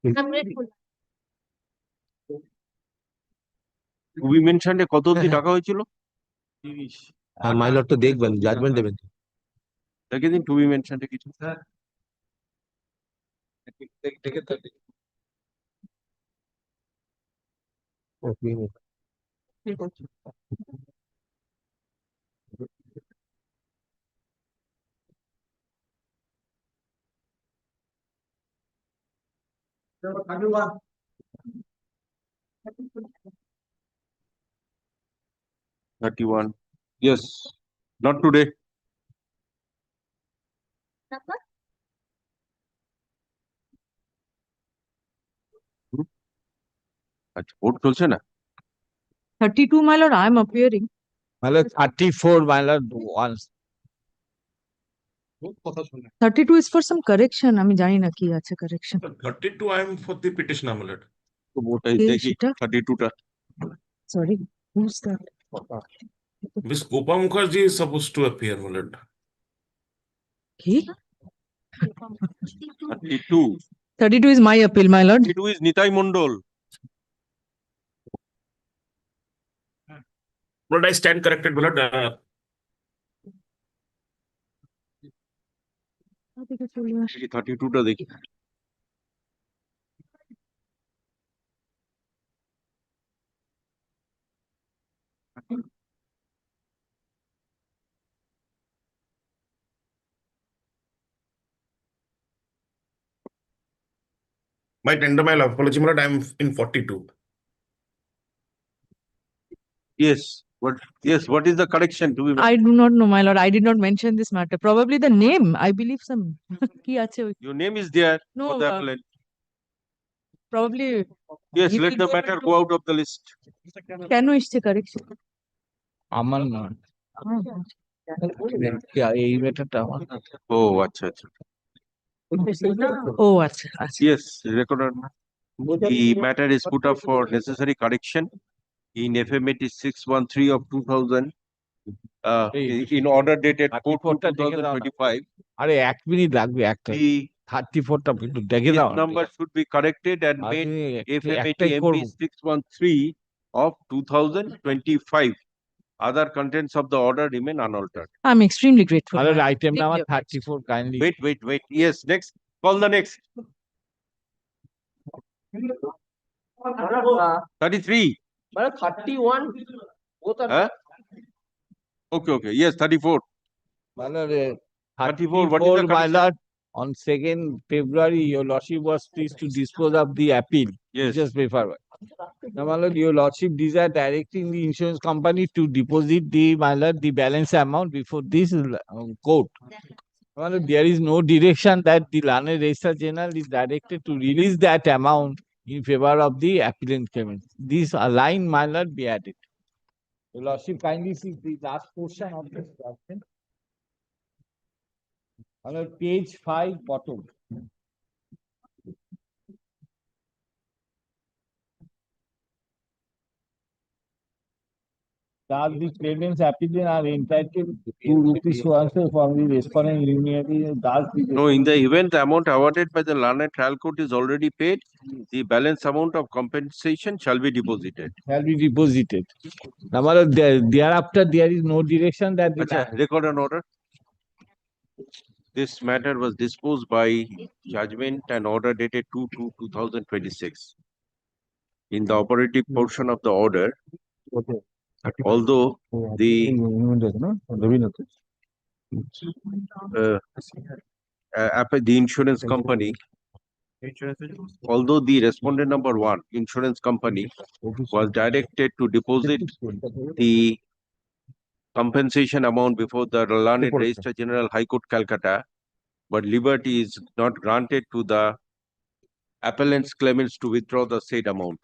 I'm grateful. To be mentioned কত অবধি টাকা হয়েছিল? হ্যাঁ মাই লর্ড তো দেখবেন, জাজমেন্ট দেবেন। দেখে দিন টু বি মেনশনড কিছু। $31. Yes, not today. আচ্ছা, ভোট চলছে না? 32, my lord, I am appearing. My lord, 34, my lord, once. 32 is for some correction. আমি জানি না কি আছে correction. 32 I am for the petitioner, my lord. তো ভোট দেখি 32টা। Sorry, who's that? Miss Gopa Mukherjee is supposed to appear, my lord. কি? 32. 32 is my appeal, my lord. 32 is Nitai Mondol. Lord, I stand corrected, my lord. 32টা দেখি। My tender, my apology, my lord, I am in 42. Yes, what is the correction to be made? I do not know, my lord. I did not mention this matter. Probably the name. I believe some. কি আছে ওই? Your name is there No, for the appellant. Probably. Yes, he let will the be matter able go to- out of the list. কেন এসছে correction? আমার না এই ব্যাটারটা আমার না। Oh, আচ্ছা আচ্ছা। ও আচ্ছা আচ্ছা। Yes, record order. The matter is put up for necessary correction in FMAT 613 of 2000, in order dated 4/2/2025. আরে 1 মিনিট লাগবে একটা The 34টা একটু দেখে this দাও number should be corrected and made FMAT একটাই MB করব 613 of 2025. Other contents of the order remain unaltered. I'm extremely grateful. আরে my lord. Item number 34 kindly Wait. Yes, next. Call the next. 33. 31. Both are Huh? Okay. Yes, 34. my lord 34. What is the 34 my correction? lord on 2nd February your lordship was pleased to dispose of the appeal Yes. just paperwork. Now, my lord, your lordship desire directing the insurance company to deposit my lord, the balance amount before this court. My lord, there is no direction that the learned Registrar General is directed to release that amount in favor of the appellant claimant. This line, my lord, be added. Your lordship kindly see the last portion of this document. My lord, page 5, bottom. That the claimants applicant are entitled to rupees to answer from the respondent immunity. No, in the event the amount awarded by the learned trial court is already paid, the balance amount of compensation shall be deposited. Shall be deposited. Now, my lord, thereafter there is no direction that the Acha, record an order. This matter was disposed by judgment and order dated 2/2/2026. In the operative portion of the order, although the insurance company, although the respondent number 1 insurance company was directed to deposit the compensation amount before the learned Registrar General High Court Calcutta, but liberty is not granted to the appellant's claimants to withdraw the said amount.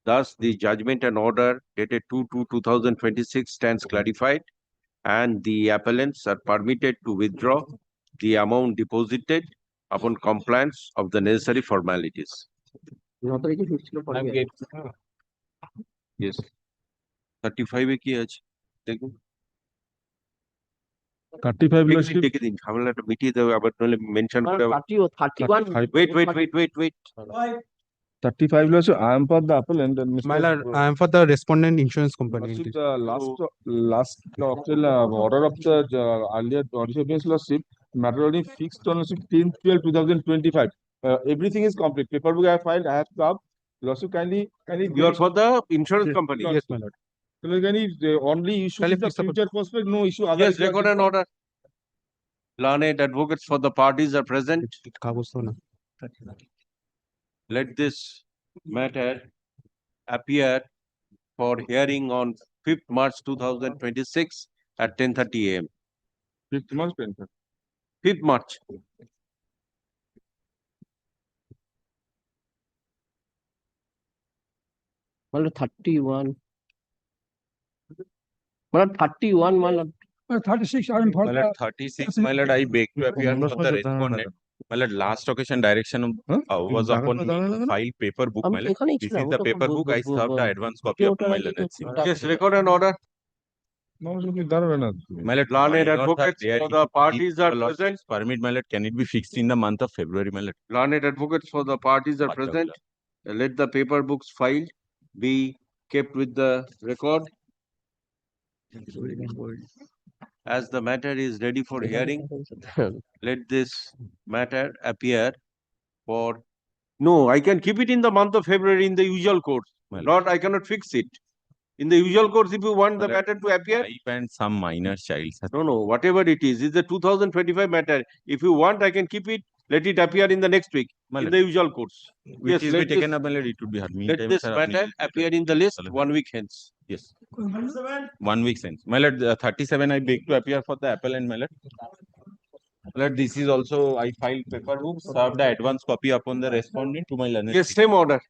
Thus, the judgment and order dated 2/2/2026 stands clarified, and the appellants are permitted to withdraw the amount deposited upon compliance of the necessary formalities. Yes. 35 কি আছে দেখুন 35 lordship দেখে দিন ঝামেলাটা মিটিয়ে দেবে আবার নলে মেনশন করে 31. wait 35 lordship I am for the appellant and Mr. My lord, I am for the respondent insurance company. Lordship, the last order of the earlier audience lordship matter only fixed on 10/12/2025. Everything is complete. Paperwork I have filed. I have come. Lordship kindly you are for the insurance company. Yes, my lord. Can he only issue Kindly the fix the future prospect? No issue. Yes, record an order. Learned advocates for the parties are present. Let this matter appear for hearing on 5th March 2026 at 10:30 AM. 5th March. 5th March. My lord, 31. My lord, 31, my lord. 36, I am for My lord, 36, my lord, I beg to appear for the respondent. My lord, last occasion direction was upon me to file paper book, my lord. This is the paper book. I served the advance copy of my lord. Yes, record an order. My lord, Learned advocates for the parties are present. Permit, my lord, can it be fixed in the month of February, my lord? Learned advocates for the parties are present. Let the paper books filed be kept with the record. As the matter is ready for hearing, let this matter appear for. No, I can keep it in the month of February in the usual course. Not, I cannot fix it. In the usual course, if you want the matter to appear. Wife and some minor child. No, whatever it is, it's a 2025 matter. If you want, I can keep it. Let it appear in the next week, in the usual course. Which is be taken up, my lord, it would be hard. Let this matter appear in the list 1 week hence. Yes. 1 week since. My lord, 37, I beg to appear for the appellant, my lord. My lord, this is also, I filed paper book, served the advance copy upon the respondent to my learned. Yes, same order.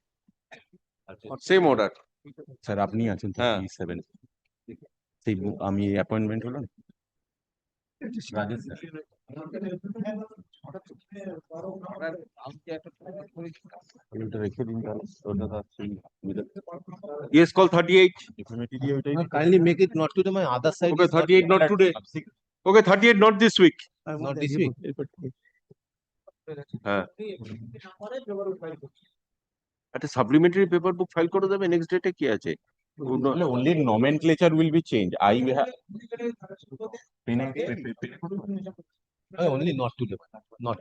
Same order. Sir, আপনি আছেন 37 সেই আমি appointment হলো না Rajesh sir Yes, call 38. Kindly make it not to my other side. Okay, 38 not today. Okay, 38 not this week. Not this week. হ্যাঁ একটা supplementary paper বুক file করে দেবে নেক্সট ডেটে কি আছে Only nomenclature will be changed. I have Only not today. Not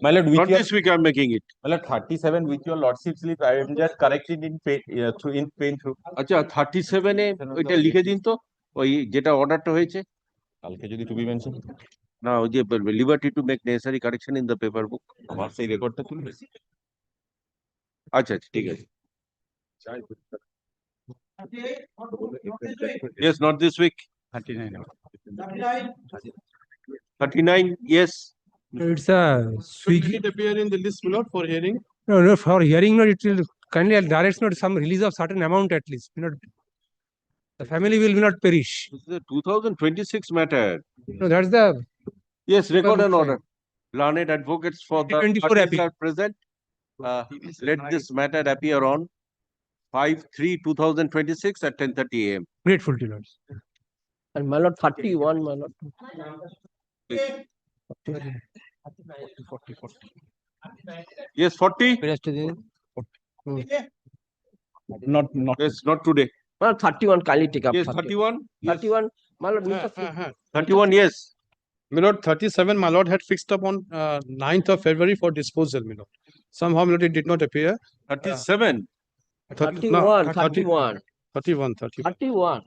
my lord, not this week I'm making it. my lord, 37 with your lordship slip. I am just correcting in pen through in pen through. আচ্ছা 37 এ ওইটা লিখে দিন তো ওই যেটা অর্ডারটা হয়েছে কালকে যদি টু বি মেনশন না ওই যে liberty to make necessary correction in the paper বুক আমার সেই রেকর্ডটা তুলবে আচ্ছা আচ্ছা ঠিক আছে yes not this week 39 yes It's a Swiggy. It appear in the list, my lord, for hearing. No, no, for hearing, no, it will kindly directs not some release of certain amount at least. Not the family will not perish. this is a 2026 matter No, that's the yes record and order learned advocates for the 24 parties appeal. are present let this matter appear on 5/3/2026 at 10:30 a.m. Grateful to Lord. And my lord, 31, my lord. Yes, 40. Not Yes, not today. Well, 31, kindly take up. Yes, 31. Yes. 31, my lord, 31, yes. My lord, 37, my lord had fixed up on 9th of February for disposal, my lord. Somehow, my lord, it did not appear. 37. 31, 31. 31. 31.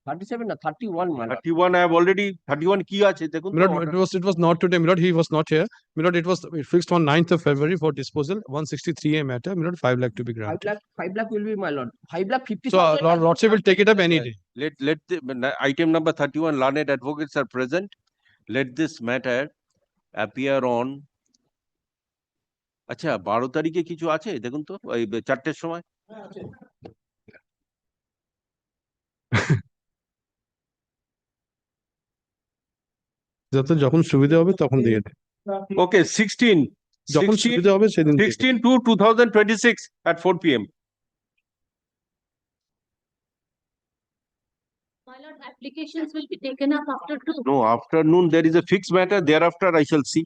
37 na 31, my lord. 31 I have already 31 কি আছে দেখুন My lord, it was not today, my lord. He was not here. My lord, it was fixed on 9th of February for disposal. 163 a matter. My lord, 5 lakh to be 5 granted. lakh, 5 lakh will be, my lord. 5 lakh 50. So, lordship will take it up any day. Let the item number 31 learned advocates are present. Let this matter appear on আচ্ছা 12 তারিখে কিছু আছে দেখুন তো ওই 4টের সময় যখন সুবিধা হবে তখন দিয়ে দেব ওকে 16 যখন সুবিধা হবে সেদিন 16 to 2026 at 4 p.m. My lord, applications will be taken up after 2. No, afternoon there is a fixed matter. Thereafter I shall see.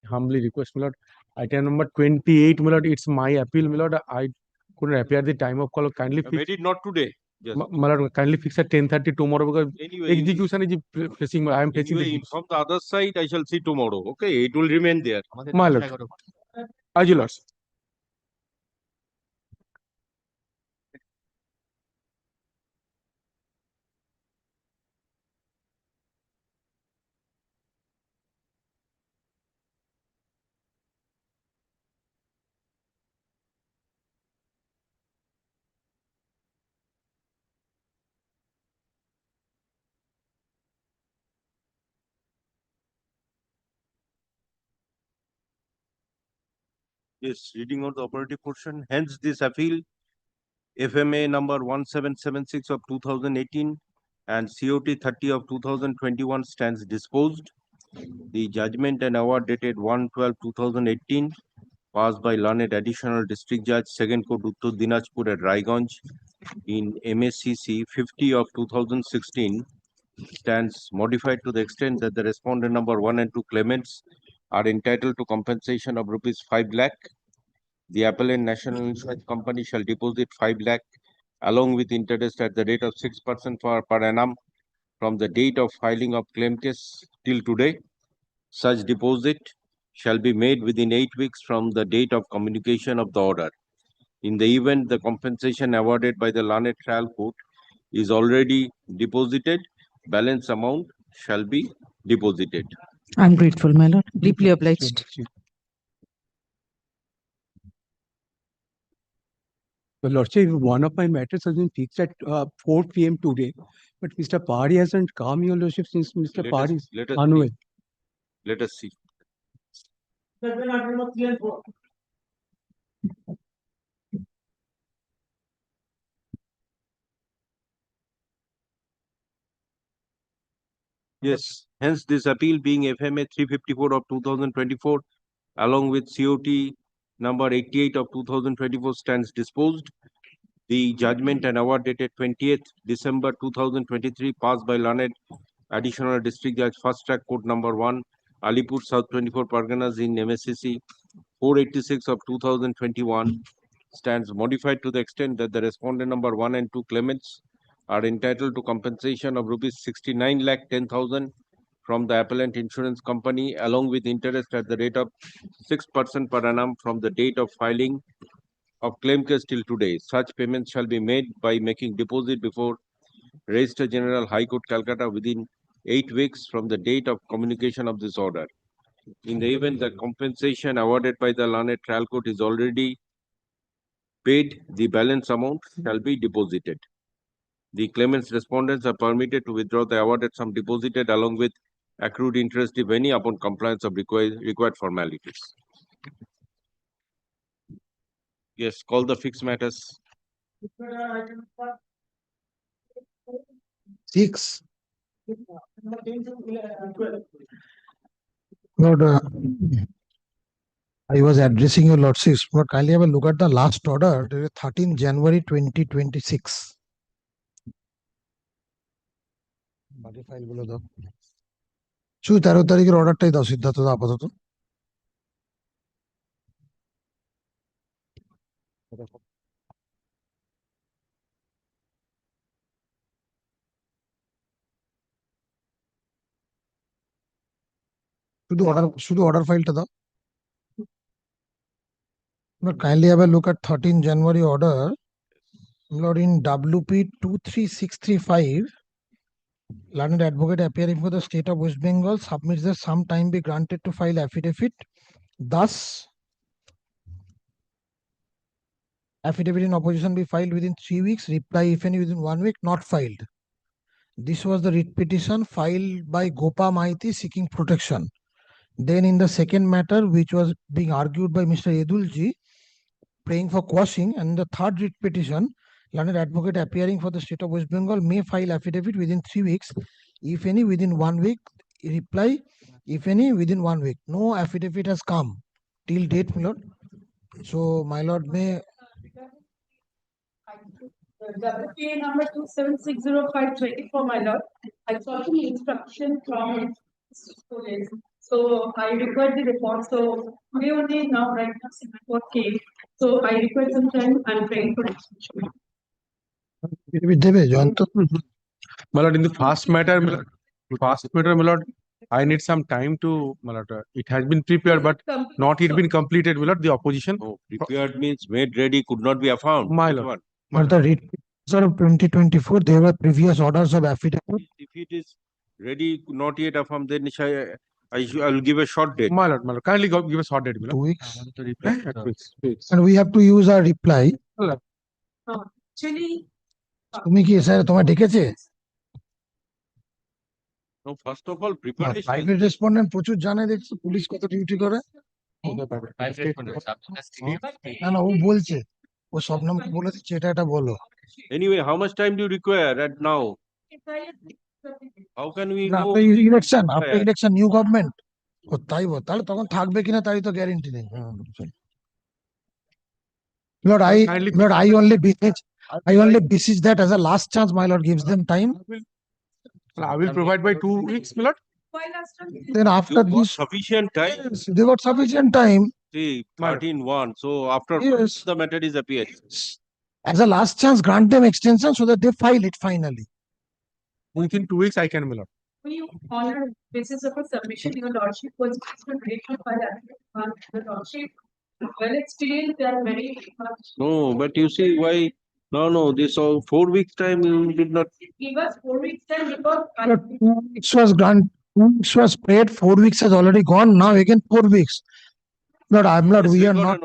humbly request, my lord, item number 28, my lord, it's my appeal, my lord. I couldn't appear the time of call. Kindly I fix. made it not today. Just My lord, kindly fix at 10:30 tomorrow because anyway, execution is facing. I am facing anyway, the from the other side, I shall see tomorrow. Okay, it will remain there. my lord. As you lords. Yes, reading out the operative portion. Hence, this appeal, FMA number 1776 of 2018 and COT 30 of 2021 stands disposed. The judgment and award dated 1/12/2018 passed by learned additional district judge, 2nd Court, Uttar Dinajpur at Raiganj in MACC 50 of 2016 stands modified to the extent that the respondent number 1 and 2 claimants are entitled to compensation of rupees 5 lakh. The appellant National Insurance Company shall deposit 5 lakh along with interest at the rate of 6% per annum from the date of filing of claim case till today. Such deposit shall be made within 8 weeks from the date of communication of the order. In the event the compensation awarded by the learned trial court is already deposited, balance amount shall be deposited. I'm grateful, my lord. Deeply obliged. Well, Lordship, one of my matters has been fixed at 4 p.m. today, but Mr. Pari hasn't come, Your Lordship, since Mr. Pari is unwell. Let us see. Yes, hence this appeal being FMA 354 of 2024 along with COT number 88 of 2024 stands disposed. The judgment and award dated 20th December 2023 passed by learned Additional District Judge Fast Track Court number 1, Alipur South 24 Parganas in MSCC 486 of 2021 stands modified to the extent that the respondent number 1 and 2 claimants are entitled to compensation of rupees 69 lakh 10,000 from the appellant insurance company along with interest at the rate of 6% per annum from the date of filing of claim case till today. Such payments shall be made by making deposit before Registrar General High Court Calcutta within 8 weeks from the date of communication of this order. In the event the compensation awarded by the learned trial court is already paid, the balance amount shall be deposited. The claimant's respondents are permitted to withdraw the awarded sum deposited along with accrued interest, if any, upon compliance of required formalities. Yes, call the fixed matters. 6. Lord, I was addressing your lordships, but kindly have a look at the last order, 13 January 2026. File গুলো দাও শুধু 13 তারিখের অর্ডারটাই দাও সিদ্ধার্থ দা আপাতত শুধু order ফাইলটা দাও kindly have a look at 13 January order. Lord, in WP 23635, learned advocate appearing for the state of West Bengal submits that some time be granted to file affidavit. Thus, affidavit in opposition be filed within 3 weeks, reply if any within 1 week, not filed. This was the writ petition filed by Gopa Maiti seeking protection. Then in the second matter, which was being argued by Mr. Edulji, praying for quashing, and the third writ petition, learned advocate appearing for the state of West Bengal may file affidavit within 3 weeks, if any within 1 week, reply if any within 1 week. No affidavit has come till date, my lord. So my lord may WPA number 276053 for my lord. I sought an instruction from police So I required the report. So today only now right now the report came. So I required some time and praying for extension. My lord, in the first matter, my lord, I need some time to, my lord, it has been prepared, but not yet been completed, my lord, the opposition. Oh, prepared means made ready, could not be found. My Which lord. one? But the writ of 2024, there were previous orders of affidavit. If it is ready, not yet affirmed, then I will give a short date. My lord, kindly give a short date, my 2 lord. weeks. And we have to use our reply. Actually, তুমি কি sir তোমার ডেকেছে? No, first of all, preparation. Private respondent প্রচুর জানে দেখছো police কত duty করে। না না ও বলছে ও শবনমকে বলে দিচ্ছে এটা বলো। Anyway, how much time do you require at now? How can we know? After election new government ও তাই বল তাহলে তখন থাকবে কিনা তাই তো গ্যারান্টি নেই। Lord, I only beseech that as a last chance, my lord gives them time. I will provide by 2 weeks, my lord. Then after this, sufficient time. Yes, they got sufficient time. See, 13-1. So after the matter is appeared. As a last chance, grant them extension so that they file it finally. Within 2 weeks, I can, my lord. when you honor basis of a submission, your lordship was grateful by that. The lordship, well experienced, they are very much. No, but you see why? No, this all 4 weeks time you did not. Give us 4 weeks time because. 2 weeks was granted, 2 weeks was paid, 4 weeks has already gone, now again 4 weeks. Lord, I'm not, we are not,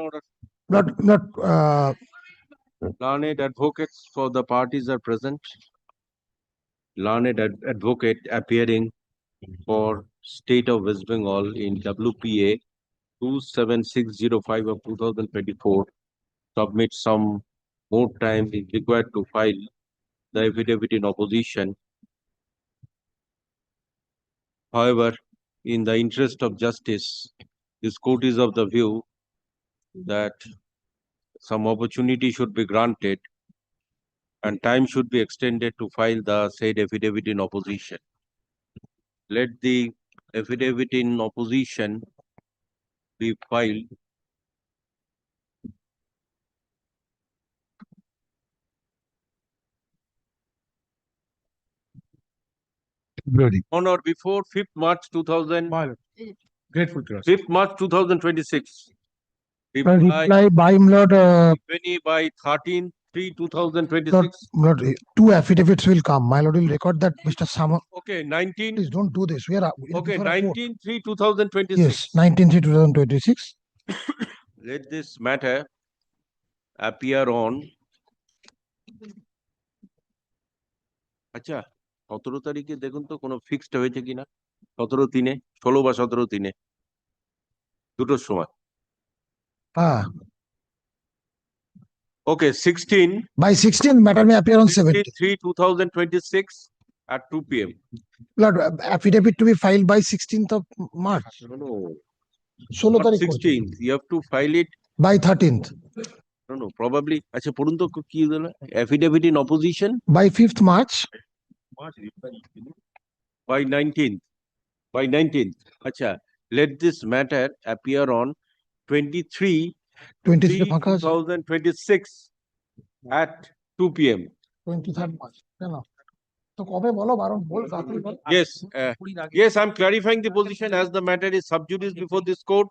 Learned advocates for the parties are present. Learned advocate appearing for State of West Bengal in WPA 27605 of 2024 submit some more time is required to file the affidavit in opposition. However, in the interest of justice, this court is of the view that some opportunity should be granted and time should be extended to file the said affidavit in opposition. Let the affidavit in opposition be filed on or before 5th March 2000. Grateful to us. 5th March 2026. reply by Lord, by 13/3/2026. Lord, 2 affidavits will come. My lord will record that Mr. Samo. Okay, 19. Please don't do this. We are Okay, 19/3/2026. Yes, 19/3/2026. Let this matter appear on. আচ্ছা 17 তারিখে দেখুন তো কোনো fixed হয়েছে কিনা 17/3 16 বা 17/3 দুটোর সময় Okay, 16. By 16, matter may appear on 17. 3/2026 at 2 p.m. Lord, affidavit to be filed by 16th of March. No. 16 Not তারিখ 16th. You have to file it by 13th. No, probably. আচ্ছা পড়ুন তো কি হলো affidavit in opposition by 5th March. By 19th. By 19th. আচ্ছা, let this matter appear on 23/2026 at 2 p.m. 23rd March. কেন তো কবে বলো বারণ বল তাড়াতাড়ি বল। Yes, I'm clarifying the position as the matter is sub judice before this court.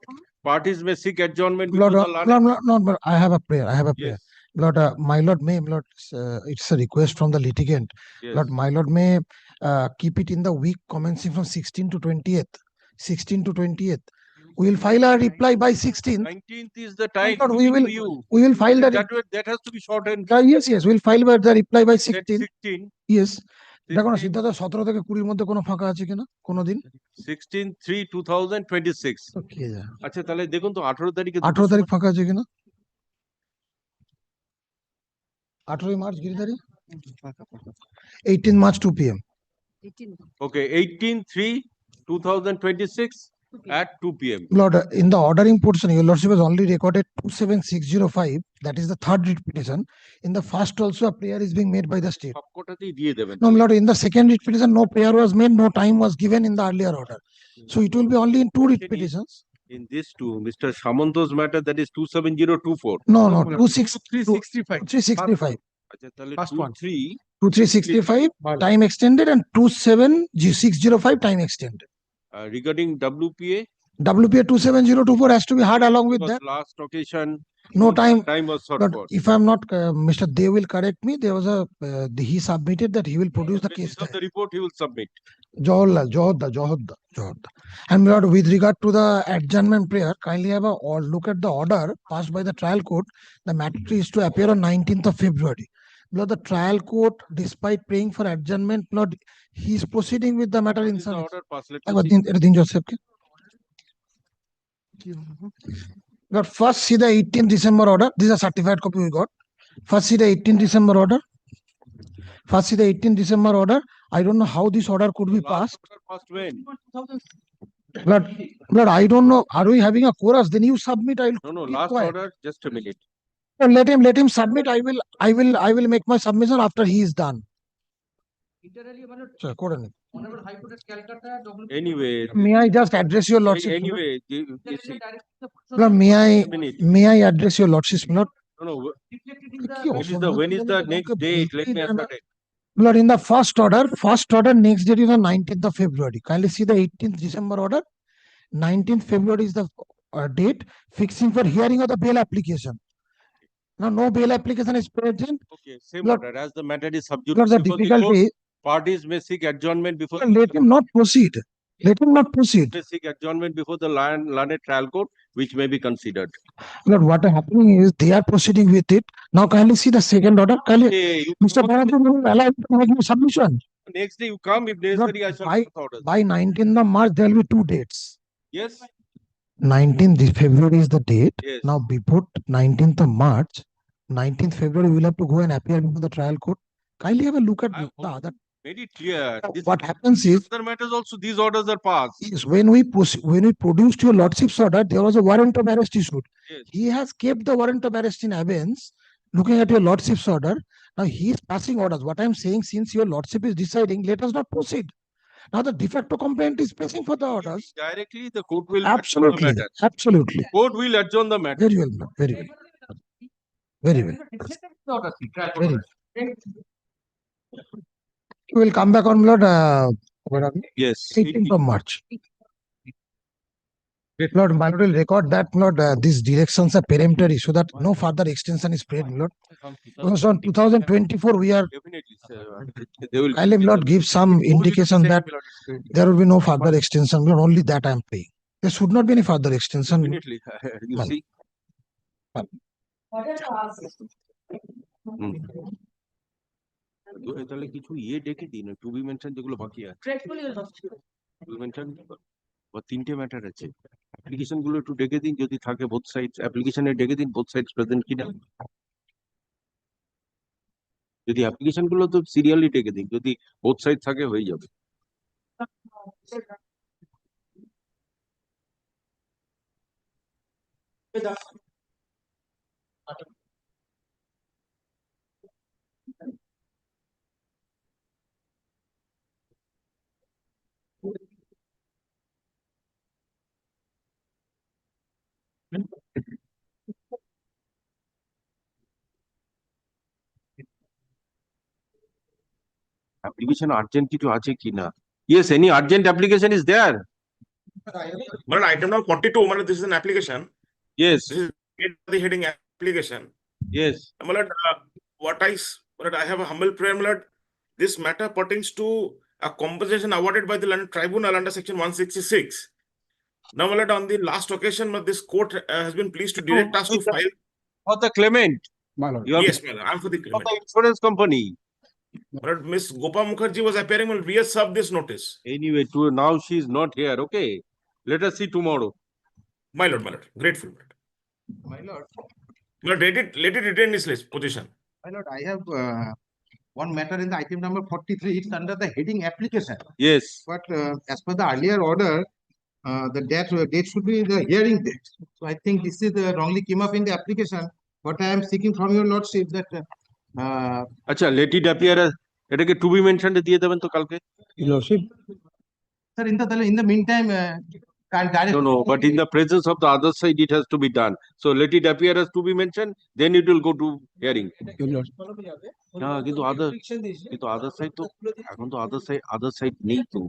Parties may seek adjournment before the Lord, I have a prayer. Lord, my lord may, Lord, it's a request from the litigant. Yes. Lord, my lord may keep it in the week commencing from 16 to 20th. 16 to 20th. We will file our reply by 16th. 19th is the time. Lord, we will file that has to be shortened. Yes, we'll file the reply by 16. 16. Yes. দেখো না সিদ্ধার্থ 17 থেকে 20 মধ্যে কোনো ফাঁকা আছে কিনা কোনো দিন 16/3/2026 আচ্ছা তাহলে দেখুন তো 18 তারিখে 18 তারিখ ফাঁকা আছে কিনা 18 March Giridhari 18 March 2 p.m. Okay, 18/3/2026 at 2 p.m. Lord, in the ordering portion, your lordship has only recorded 27605. That is the third writ petition. In the first also, a prayer is being made by the state. সবকটাতেই দিয়ে দেবেন No, Lord, in the second writ petition, no prayer was made, no time was given in the earlier order. So it will be only in two writ Question is, petitions. in this two, Mr. Samanto's matter, that is 27024. No, No, no, no, 365. 365. আচ্ছা, তাহলে First one. 2365 time extended and 27605 time extended. regarding WPA, WPA 27024 has to be had along with because that. last occasion, No time. time was short But for. if I'm not, Mr. They will correct me. There was a, he submitted that he will produce the case. Basis of the report, he will submit. Johodda. And Lord, with regard to the adjournment prayer, kindly have a or look at the order passed by the trial court. The matter is to appear on 19th of February. Lord, the trial court, despite praying for adjournment, Lord, he is proceeding with the matter in This is the some. order passed. Let me see. Lord, first see the 18th December order. This is a certified copy we got. First see the 18th December order. First see the 18th December order. I don't know how this order could be passed. Passed when? Lord, I don't know. Are we having a chorus? Then you submit. I will. No, last order, just a minute. Let him submit. I will make my submission after he is done. Anyway. May I just address your lordship? Anyway, you see. Lord, may I address your lordship? Lord, No. When is the next date? Let me ascertain. Lord, in the first order next date is on 19th of February. Kindly see the 18th December order. 19th February is the date fixing for hearing of the bail application. Now, no bail application is present. Okay, same Lord, order. As the matter is subject Lord, the before difficulty court, parties may seek adjournment before. Let him not proceed. Let him not proceed. May seek adjournment before the learned trial court, which may be considered. Lord, what is happening is they are proceeding with it. Now, kindly see the second order. Kindly, Mr. Bharat will allow to make my submission. Next day you come, if necessary, I shall pass orders. By 19th of March, there will be two dates. Yes. 19th February is the date. Yes. Now, before 19th of March, 19th February, we will have to go and appear before the trial court. Kindly have a look at the other. Made it clear. What happens is, other matters also, these orders are passed. is when we produced your lordship's order, there was a warrant of arrest issued. Yes. He has kept the warrant of arrest in abeyance, looking at your lordship's order. Now he is passing orders. What I am saying, since your lordship is deciding, let us not proceed. Now the de facto complaint is pressing for the orders. Directly, the court will Absolutely, adjourn the matter. absolutely. Court will adjourn the matter. Very well, very well. Very well. Very well. We will come back on, Lord. Where are we? Yes. 18th of March. Lord, my Lord will record that, Lord, these directions are peremptory so that no further extension is spread, Lord. Because on 2024, we are. Definitely, sir. They will. I'll Lord give some indication that there will be no further extension, Lord. Only that I am praying. There should not be any further extension. Definitely. You Well. see. তাহলে কিছু ডেকে দিন two B mention যেগুলো বাকি আছে two mention বা তিনটে matter আছে অ্যাপ্লিকেশন গুলো একটু ডেকে দিন যদি থাকে বোথ সাইডস অ্যাপ্লিকেশনে ডেকে দিন বোথ সাইডস প্রেজেন্ট কিনা যদি অ্যাপ্লিকেশন গুলো তো সিরিয়ালি ডেকে দিন যদি বোথ সাইড থাকে হয়ে যাবে application urgent কিছু আছে কিনা yes any urgent application is there But item number 42, man, this is an application. Yes. This is the heading application. Yes. But I have a humble prayer, my lord. This matter pertains to a compensation awarded by the London Tribunal under section 166. Now, my lord, on the last occasion, this court has been pleased to direct us to file. For the claimant. My lord. Yes, my lord. I'm for the For claimant. the insurance company. But Miss Gopa Mukherjee was appearing. Well, we have served this notice. Anyway, now she is not here. Okay. Let us see tomorrow. My lord, my lord. Grateful. My lord. My lord, let it retain its position. My lord, I have one matter in the item number 43. It's under the heading application. Yes. But as per the earlier order, the date should be the hearing date. So I think this is wrongly came up in the application. What I am seeking from your lordship that. আচ্ছা let it appear as এটাকে to be mentioned দিয়ে দেবেন তো কালকে Your lordship, Sir, in the meantime, can't direct. No, but in the presence of the other side, it has to be done. So let it appear as to be mentioned, then it will go to hearing. হ্যাঁ কিন্তু other side তো এখন তো other side নেই তো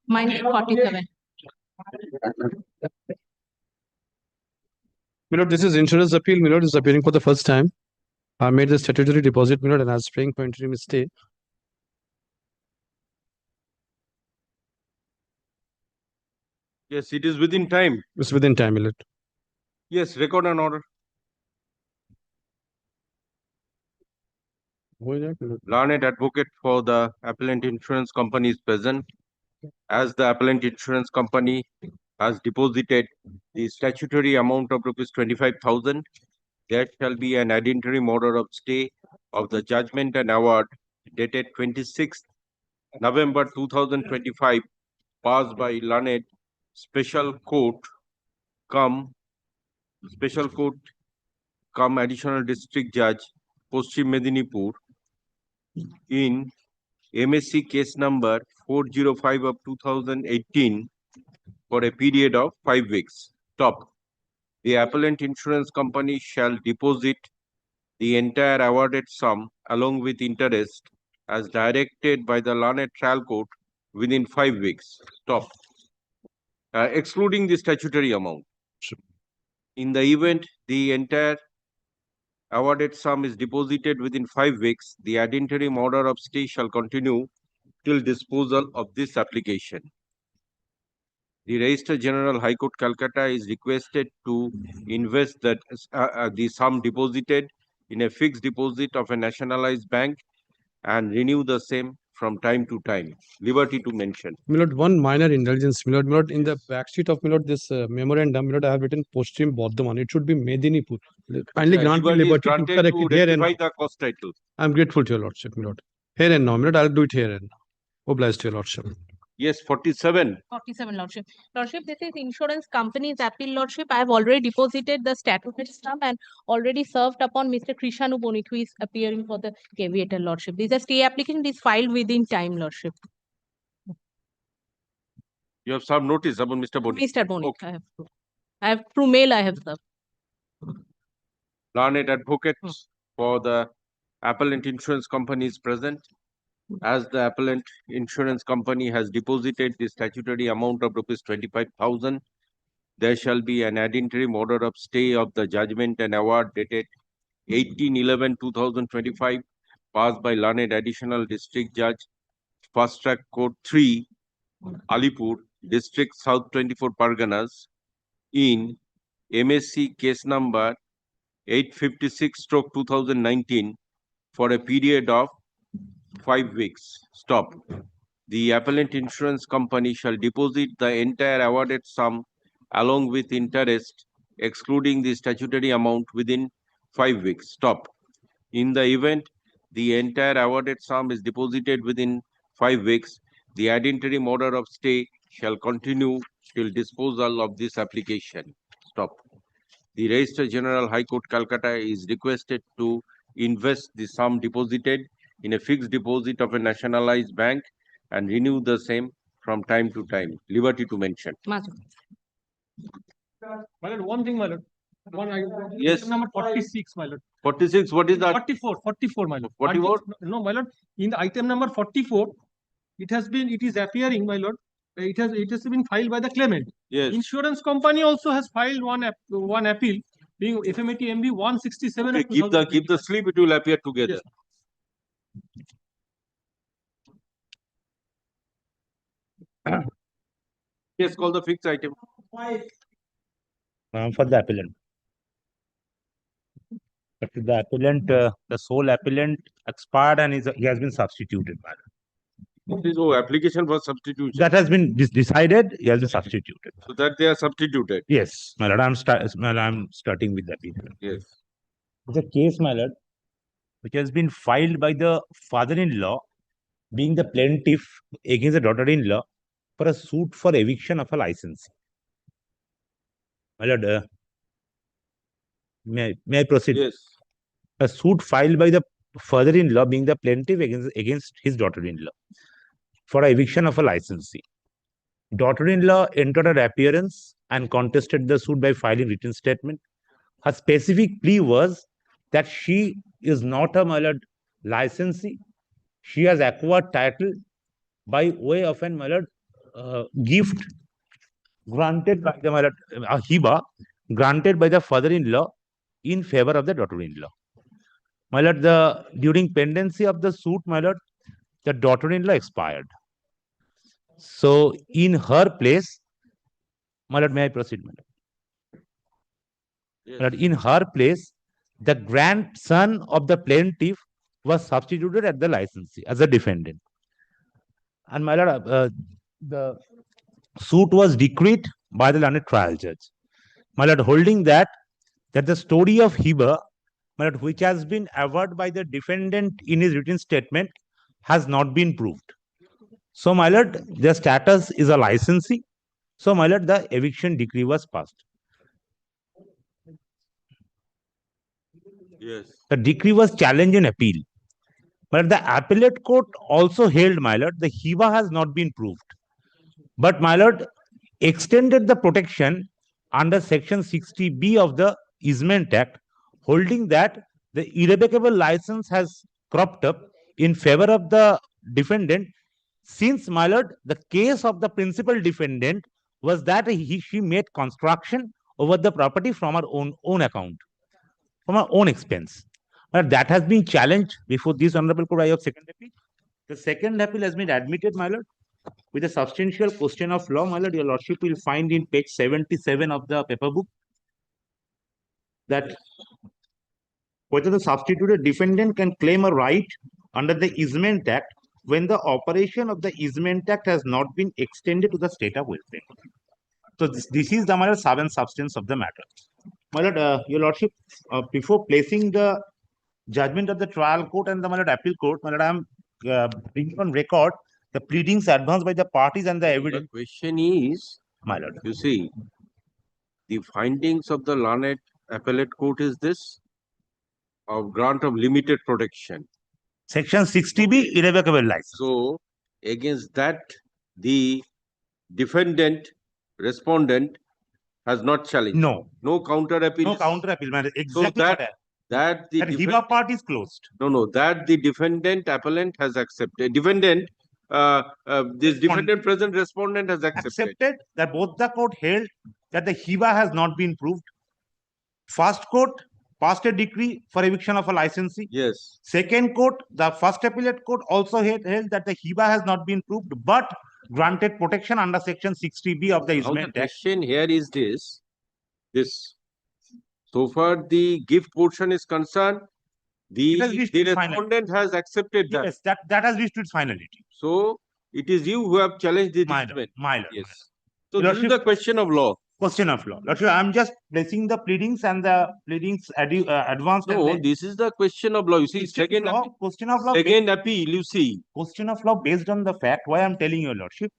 Mine is 47. Milord, this is insurance appeal. Milord is appearing for the first time. I made the statutory deposit, Milord, and I was praying for interim stay. Yes, it is within time. It's within time, Milord. Yes, record an order. Learned advocate for the appellant insurance company is present. As the appellant insurance company has deposited the statutory amount of rupees 25,000, there shall be an ad interim order of stay of the judgment and award dated 26th November 2025, passed by learned special court cum additional district judge Paschim Medinipur in MSC case number 405 of 2018 for a period of 5 weeks. Top. The appellant insurance company shall deposit the entire awarded sum along with interest as directed by the learned trial court within 5 weeks. Stop. Excluding the statutory amount. In the event the entire awarded sum is deposited within 5 weeks, the ad interim order of stay shall continue till disposal of this application. The Registrar General High Court Calcutta is requested to invest the sum deposited in a fixed deposit of a nationalized bank and renew the same from time to time. Liberty to mention. Milord, one minor indulgence, Milord. Milord, in the backsheet of Milord, this memorandum, Milord, I have written Paschim Bardhaman. It should be Medinipur. Kindly grant me liberty to correct it here and now. The cost title. I'm grateful to your Lordship, Milord. Here and now, Milord, I'll do it here and now. Obliged to your Lordship. Yes, 47. 47, Lordship. Lordship, this is insurance company's appeal, Lordship. I have already deposited the statutory sum and already served upon Mr. Krishanu Bonik, who is appearing for the caveator, Lordship. This is a stay application. This is filed within time, Lordship. You have served notice upon Mr. Bonik. Mr. Bonik, I have through mail I have served. Learned advocates for the appellant insurance company is present. As the appellant insurance company has deposited the statutory amount of rupees 25,000, there shall be an ad interim order of stay of the judgment and award dated 18/11/2025, passed by learned additional district judge, Fast Track Court 3, Alipur, District South 24 Parganas, in MSC case number 856/2019 for a period of 5 weeks. Stop. The appellant insurance company shall deposit the entire awarded sum along with interest, excluding the statutory amount, within 5 weeks. Stop. In the event the entire awarded sum is deposited within 5 weeks, the ad interim order of stay shall continue till disposal of this application. Stop. The Registrar General High Court Calcutta is requested to invest the sum deposited in a fixed deposit of a nationalized bank and renew the same from time to time. Liberty to mention. My lord, one thing, my lord. Yes. Number 46, my lord. 46, what is that? 44, my lord. 44? No, my lord. In the item number 44, it is appearing, my lord. It has been filed by the claimant. Yes. Insurance company also has filed one appeal, being FMAT MB 167. Okay, keep the slip, it will appear together. Yes. Yes, call the fixed item. For the appellant. But the appellant, the sole appellant expired and he has been substituted, madam. So application for substitution. That has been decided, he has been substituted. So that they are substituted. Yes, my lord, I'm starting with the appeal. Yes. It's a case, my lord, which has been filed by the father-in-law, being the plaintiff against the daughter-in-law, for a suit for eviction of a license. My lord, may I proceed? Yes. A suit filed by the father-in-law, being the plaintiff against his daughter-in-law, for eviction of a licensee. Daughter-in-law entered her appearance and contested the suit by filing written statement. Her specific plea was that she is not a, my lord, licensee. She has acquired title by way of an, my lord, gift granted by the, my lord, hiba granted by the father-in-law in favor of the daughter-in-law. My lord, during pendency of the suit, my lord, the daughter-in-law expired. So in her place, my lord, may I proceed, my lord? Yes. My lord, in her place, the grandson of the plaintiff was substituted at the licensee as a defendant. And my lord, the suit was decreed by the learned trial judge. My lord, holding that the story of hiba, my lord, which has been averred by the defendant in his written statement, has not been proved. So, my lord, their status is a licensee. So, my lord, the eviction decree was passed. Yes. The decree was challenged in appeal. But the appellate court also held, my lord, the hiba has not been proved. But, my lord, extended the protection under Section 60B of the Easement Act, holding that the irrevocable license has cropped up in favor of the defendant, since, my lord, the case of the principal defendant was that she made construction over the property from her own account, from her own expense. But that has been challenged before this Honorable Court of Second Appeal. The second appeal has been admitted, my lord, with a substantial question of law, my lord. Your lordship will find in page 77 of the paper book that whether the substituted defendant can claim a right under the Easement Act when the operation of the Easement Act has not been extended to the state of West Bengal. So this is the, my lord, sub and substance of the matter. My lord, your lordship, before placing the judgment of the trial court and the, my lord, appeal court, my lord, I am bringing on record the pleadings advanced by the parties and the evidence. The question is, my lord, you see, the findings of the learned appellate court is this of grant of limited protection. Section 60B, irrevocable license. So, against that, the defendant, respondent has not challenged. No counter appeal. No counter appeal, my lord. Exactly. So that the hiba part is closed. No, that the defendant appellant has accepted. Defendant, this defendant present respondent has accepted. That both the court held that the hiba has not been proved. First court passed a decree for eviction of a licensee. Yes. Second court, the first appellate court also held that the hiba has not been proved, but granted protection under Section 60B of the Easement Act. The question here is this. So far, the gift portion is concerned, the respondent has accepted that. Yes, that has reached its finality. So, it is you who have challenged the judgment. My lord. Yes. So, this is the question of law. Question of law. Lordship, I am just placing the pleadings and the pleadings advanced. No, this is the question of law. You see, question of law. Second appeal, you see. Question of law based on the fact. Why I am telling your lordship?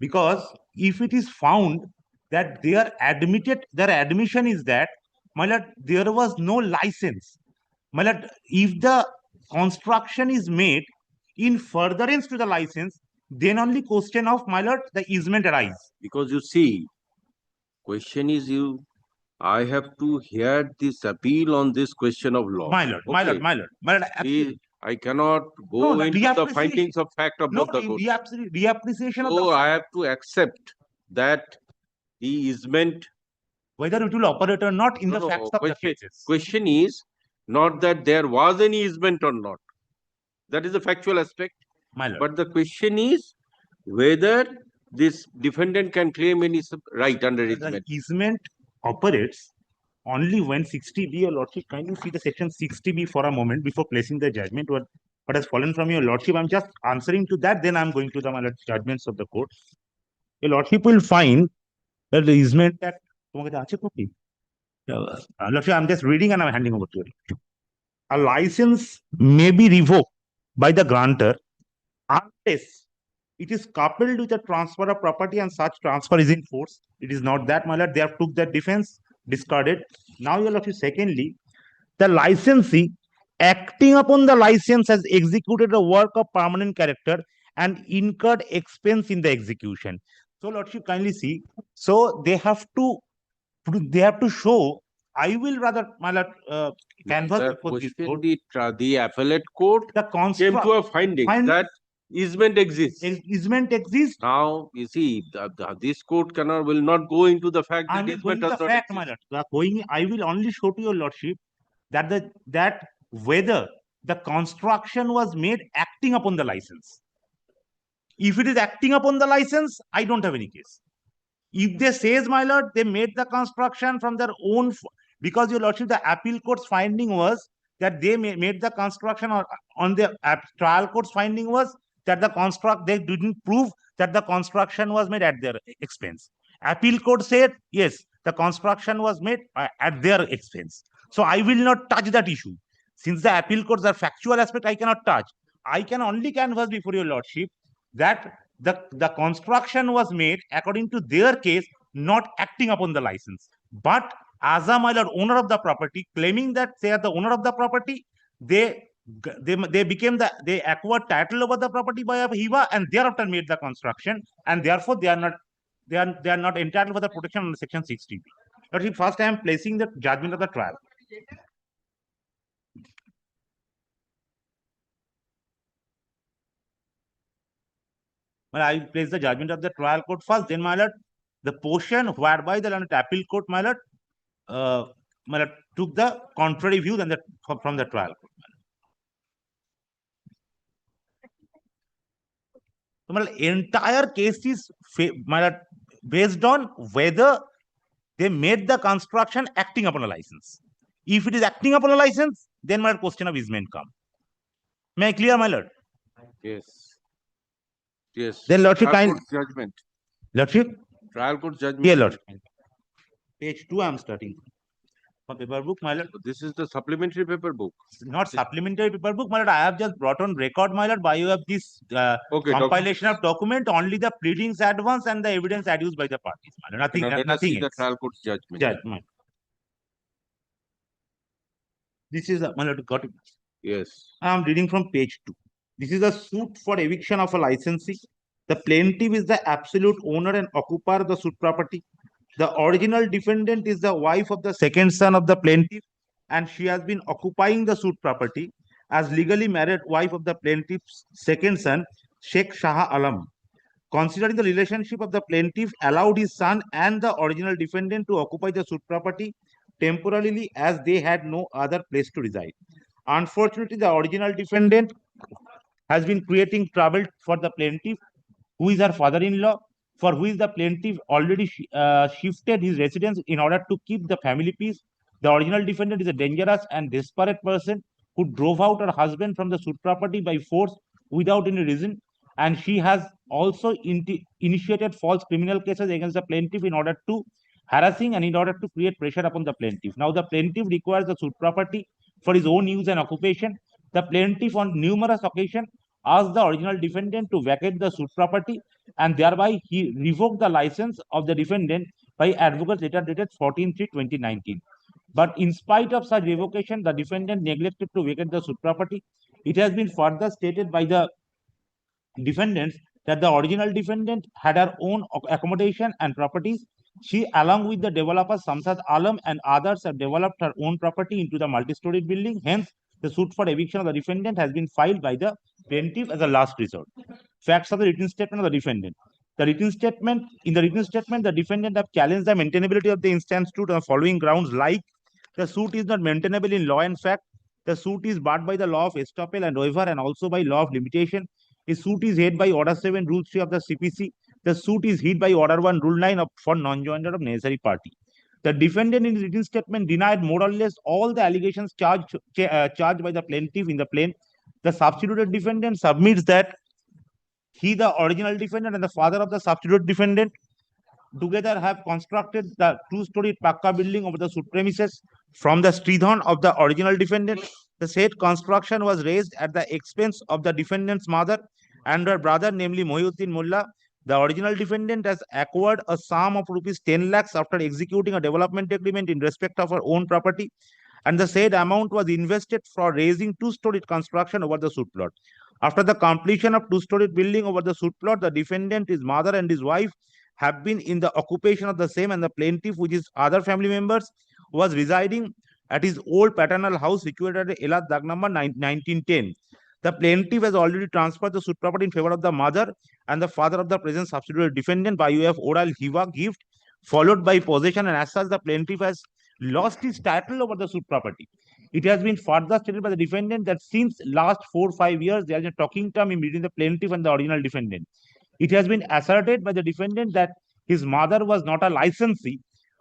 Because if it is found that their admission is that, my lord, there was no license. My lord, if the construction is made in furtherance to the license, then only question of, my lord, the easement arise. Because you see, question is I have to hear this appeal on this question of law. My lord, okay. my lord. I cannot go into the findings of fact of both the courts. Reappreciation of So I have to accept that the easement, whether it will operate or not in the facts of the cases. Question is not that there was any easement or not. That is a factual aspect. My lord. But the question is whether this defendant can claim any right under easement. The easement operates only when 60B, your lordship, kindly see the section 60B for a moment before placing the judgment. What has fallen from your lordship, I'm just answering to that, then I'm going to the judgments of the court. Your lordship will find that the easement that lordship, I'm just reading and I'm handing over to you. A license may be revoked by the grantor unless it is coupled with a transfer of property and such transfer is in force. It is not that, my lord. They have took that defense, discarded. Now, your lordship, secondly, the licensee acting upon the license has executed a work of permanent character and incurred expense in the execution. So, lordship, kindly see. So, they have to show. I will rather, my lord, canvas the appellate court came to a finding that Easement exists. Easement exists. Now, you see, this court will not go into the fact that I'm just going easement to the does not fact, my exist. lord. I will only show to your lordship that whether the construction was made acting upon the license. If it is acting upon the license, I don't have any case. If they says, my lord, they made the construction from their own, because your lordship, the appeal court's finding was that they made the construction, or on the trial court's finding was that they didn't prove that the construction was made at their expense. Appeal court said, yes, the construction was made at their expense. So I will not touch that issue. Since the appeal courts are factual aspect, I cannot touch. I can only canvass before your lordship that the construction was made according to their case, not acting upon the license. But as a, my lord, owner of the property, claiming that they are the owner of the property, they acquired title over the property by a HIVA, and thereafter made the construction, and therefore they are not entitled for the protection under section 60B. But first I am placing the judgment of the trial. Well, I place the judgment of the trial court first, then, my lord, the portion whereby the appeal court, my lord, took the contrary view than from the trial court. So, my lord, entire case is, my lord, based on whether they made the construction acting upon a license. If it is acting upon a license, then my question of easement come. May I clear, my lord? Yes. Yes. Then lordship, Trial court judgment. Lordship? Trial court judgment. Here, lordship. Page 2 I am starting. For paper book, my lord. This is the supplementary paper book. Not supplementary paper book, my lord. I have just brought on record, my lord, by way of this compilation of document, only the pleadings advance and the evidence adduced by the parties. My lord. Nothing, now, let us nothing see else. the trial court judgment. This is, my lord, got it. Yes. I am reading from page 2. This is a suit for eviction of a licensee. The plaintiff is the absolute owner and occupier of the suit property. The original defendant is the wife of the second son of the plaintiff, and she has been occupying the suit property as legally married wife of the plaintiff's second son, Sheikh Shah Alam. Considering the relationship of the plaintiff, allowed his son and the original defendant to occupy the suit property temporarily, as they had no other place to reside. Unfortunately, the original defendant has been creating trouble for the plaintiff, who is her father-in-law, for who is the plaintiff already shifted his residence in order to keep the family peace. The original defendant is a dangerous and desperate person who drove out her husband from the suit property by force without any reason, and she has also initiated false criminal cases against the plaintiff in order to harassing and in order to create pressure upon the plaintiff. Now, the plaintiff requires the suit property for his own use and occupation. The plaintiff on numerous occasions asked the original defendant to vacate the suit property, and thereby he revoked the license of the defendant by advocate letter dated 14/3/2019. But in spite of such revocation, the defendant neglected to vacate the suit property. It has been further stated by the defendants that the original defendant had her own accommodation and properties. She, along with the developer Samsad Alam and others, have developed her own property into the multi-storied building. Hence, the suit for eviction of the defendant has been filed by the plaintiff as a last resort. Facts of the written statement of the defendant. In the written statement, the defendant have challenged the maintainability of the instance suit on the following grounds, like the suit is not maintainable in law and fact. The suit is barred by the law of estoppel and waiver, and also by law of limitation. A suit is heard by Order 7, Rule 3 of the CPC. The suit is heard by Order 1, Rule 9 for non-joinder of necessary party. The defendant in his written statement denied more or less all the allegations charged by the plaintiff in the plain. The substituted defendant submits that he, the original defendant, and the father of the substituted defendant together have constructed the two-story Pakka building over the suit premises from the Stridhan of the original defendant. The said construction was raised at the expense of the defendant's mother and her brother, namely Mohiuddin Mullah. The original defendant has acquired a sum of rupees 10 lakhs after executing a development agreement in respect of her own property, and the said amount was invested for raising two-story construction over the suit plot. After the completion of two-story building over the suit plot, the defendant, his mother, and his wife have been in the occupation of the same, and the plaintiff, which is other family members, was residing at his old paternal house situated at Elat Dag number 1910. The plaintiff has already transferred the suit property in favor of the mother and the father of the present substituted defendant by way of oral hiva gift, followed by possession, and as such, the plaintiff has lost his title over the suit property. It has been further stated by the defendant that since last 4 or 5 years, there is a talking term in between the plaintiff and the original defendant. It has been asserted by the defendant that his mother was not a licensee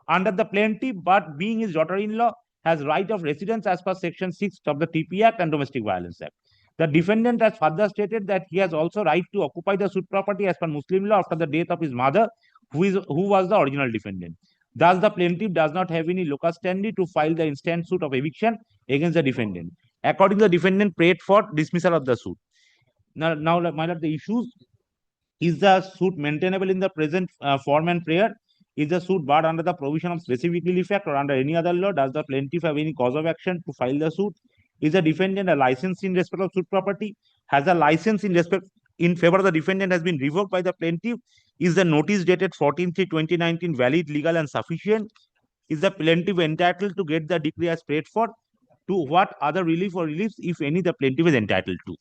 under the plaintiff, but being his daughter-in-law, has right of residence as per Section 6 of the TP Act and Domestic Violence Act. The defendant has further stated that he has also right to occupy the suit property as per Muslim law after the death of his mother, who was the original defendant. Thus, the plaintiff does not have any locus standi to file the instant suit of eviction against the defendant. According to the defendant, prayed for dismissal of the suit. Now, my lord, the issues: is the suit maintainable in the present form and prayer? Is the suit barred under the provision of specific relief act or under any other law? Does the plaintiff have any cause of action to file the suit? Is the defendant a license in respect of suit property? Has the license in favor of the defendant has been revoked by the plaintiff? Is the notice dated 14/3/2019 valid, legal, and sufficient? Is the plaintiff entitled to get the decree as prayed for? To what other relief or reliefs, if any, the plaintiff is entitled to?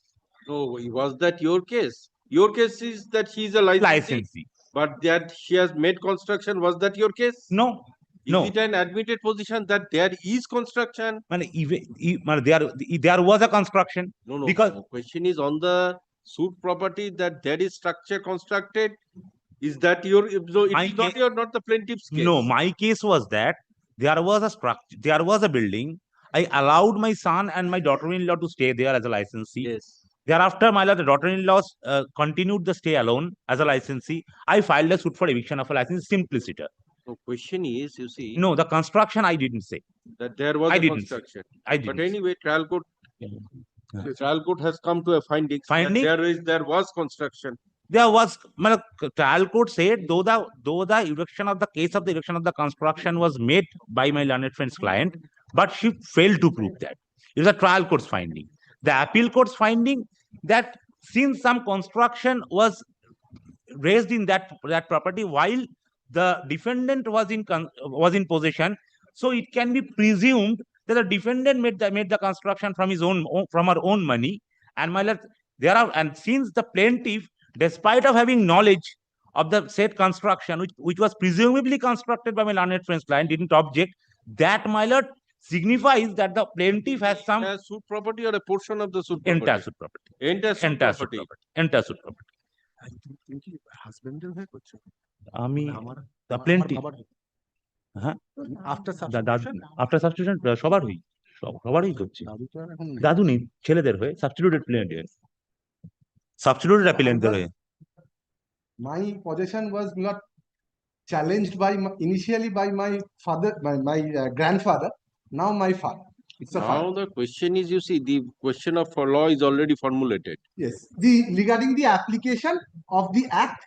No, was that your case? Your case is that he is a licensee. But that she has made construction, was that your case? No. Is No. it an admitted position that there is construction? There was a construction. No. Because the question is on the suit property that there is structure constructed. Is that your? So it is not the plaintiff's case. No, my case was that there was a structure, there was a building. I allowed my son and my daughter-in-law to stay there as a licensee. Yes. Thereafter, my lord, the daughter-in-law continued the stay alone as a licensee. I filed a suit for eviction of a licensee, simpliciter. The question is, you see. No, the construction I didn't say. That there was a construction. But anyway, trial court. Trial court has come to a finding. There was construction. There was, trial court said, though the erection of the case of the erection of the construction was made by my learned friend's client, but she failed to prove that. It was a trial court's finding. The appeal court's finding that since some construction was raised in that property while the defendant was in possession, so it can be presumed that the defendant made the construction from her own money, and my lord, and since the plaintiff, despite of having knowledge of the said construction, which was presumably constructed by my learned friend's client, didn't object, that, my lord, signifies that the plaintiff has some suit property or a portion of the suit property. Entire suit property. Entire suit property. Entire suit property. The plaintiff. After substitution সবারই করছে দাদু নেই ছেলেদের হয়ে substituted প্লেন্টের অ্যাপিলেন্টদের হয়ে My possession was not challenged initially by my father, my grandfather. Now my father. It's a now the question is, you see, the question of law is already formulated. Yes, regarding the application of the act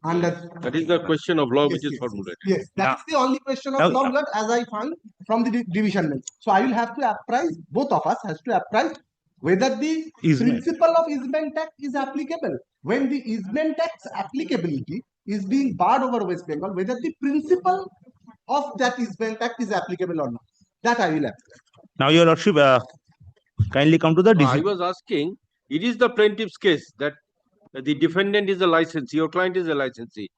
under. That is the question of law which is formulated. Yes, that's the only question of law, as I found from the division bench. So I will have to apprise, both of us has to apprise whether the principle of easement act is applicable. When the easement act's applicability is being barred over West Bengal, whether the principle of that easement act is applicable or not. That I will apply. Now, your lordship, kindly come to the I was asking, it is the plaintiff's case that the defendant is a licensee, your client is a licensee.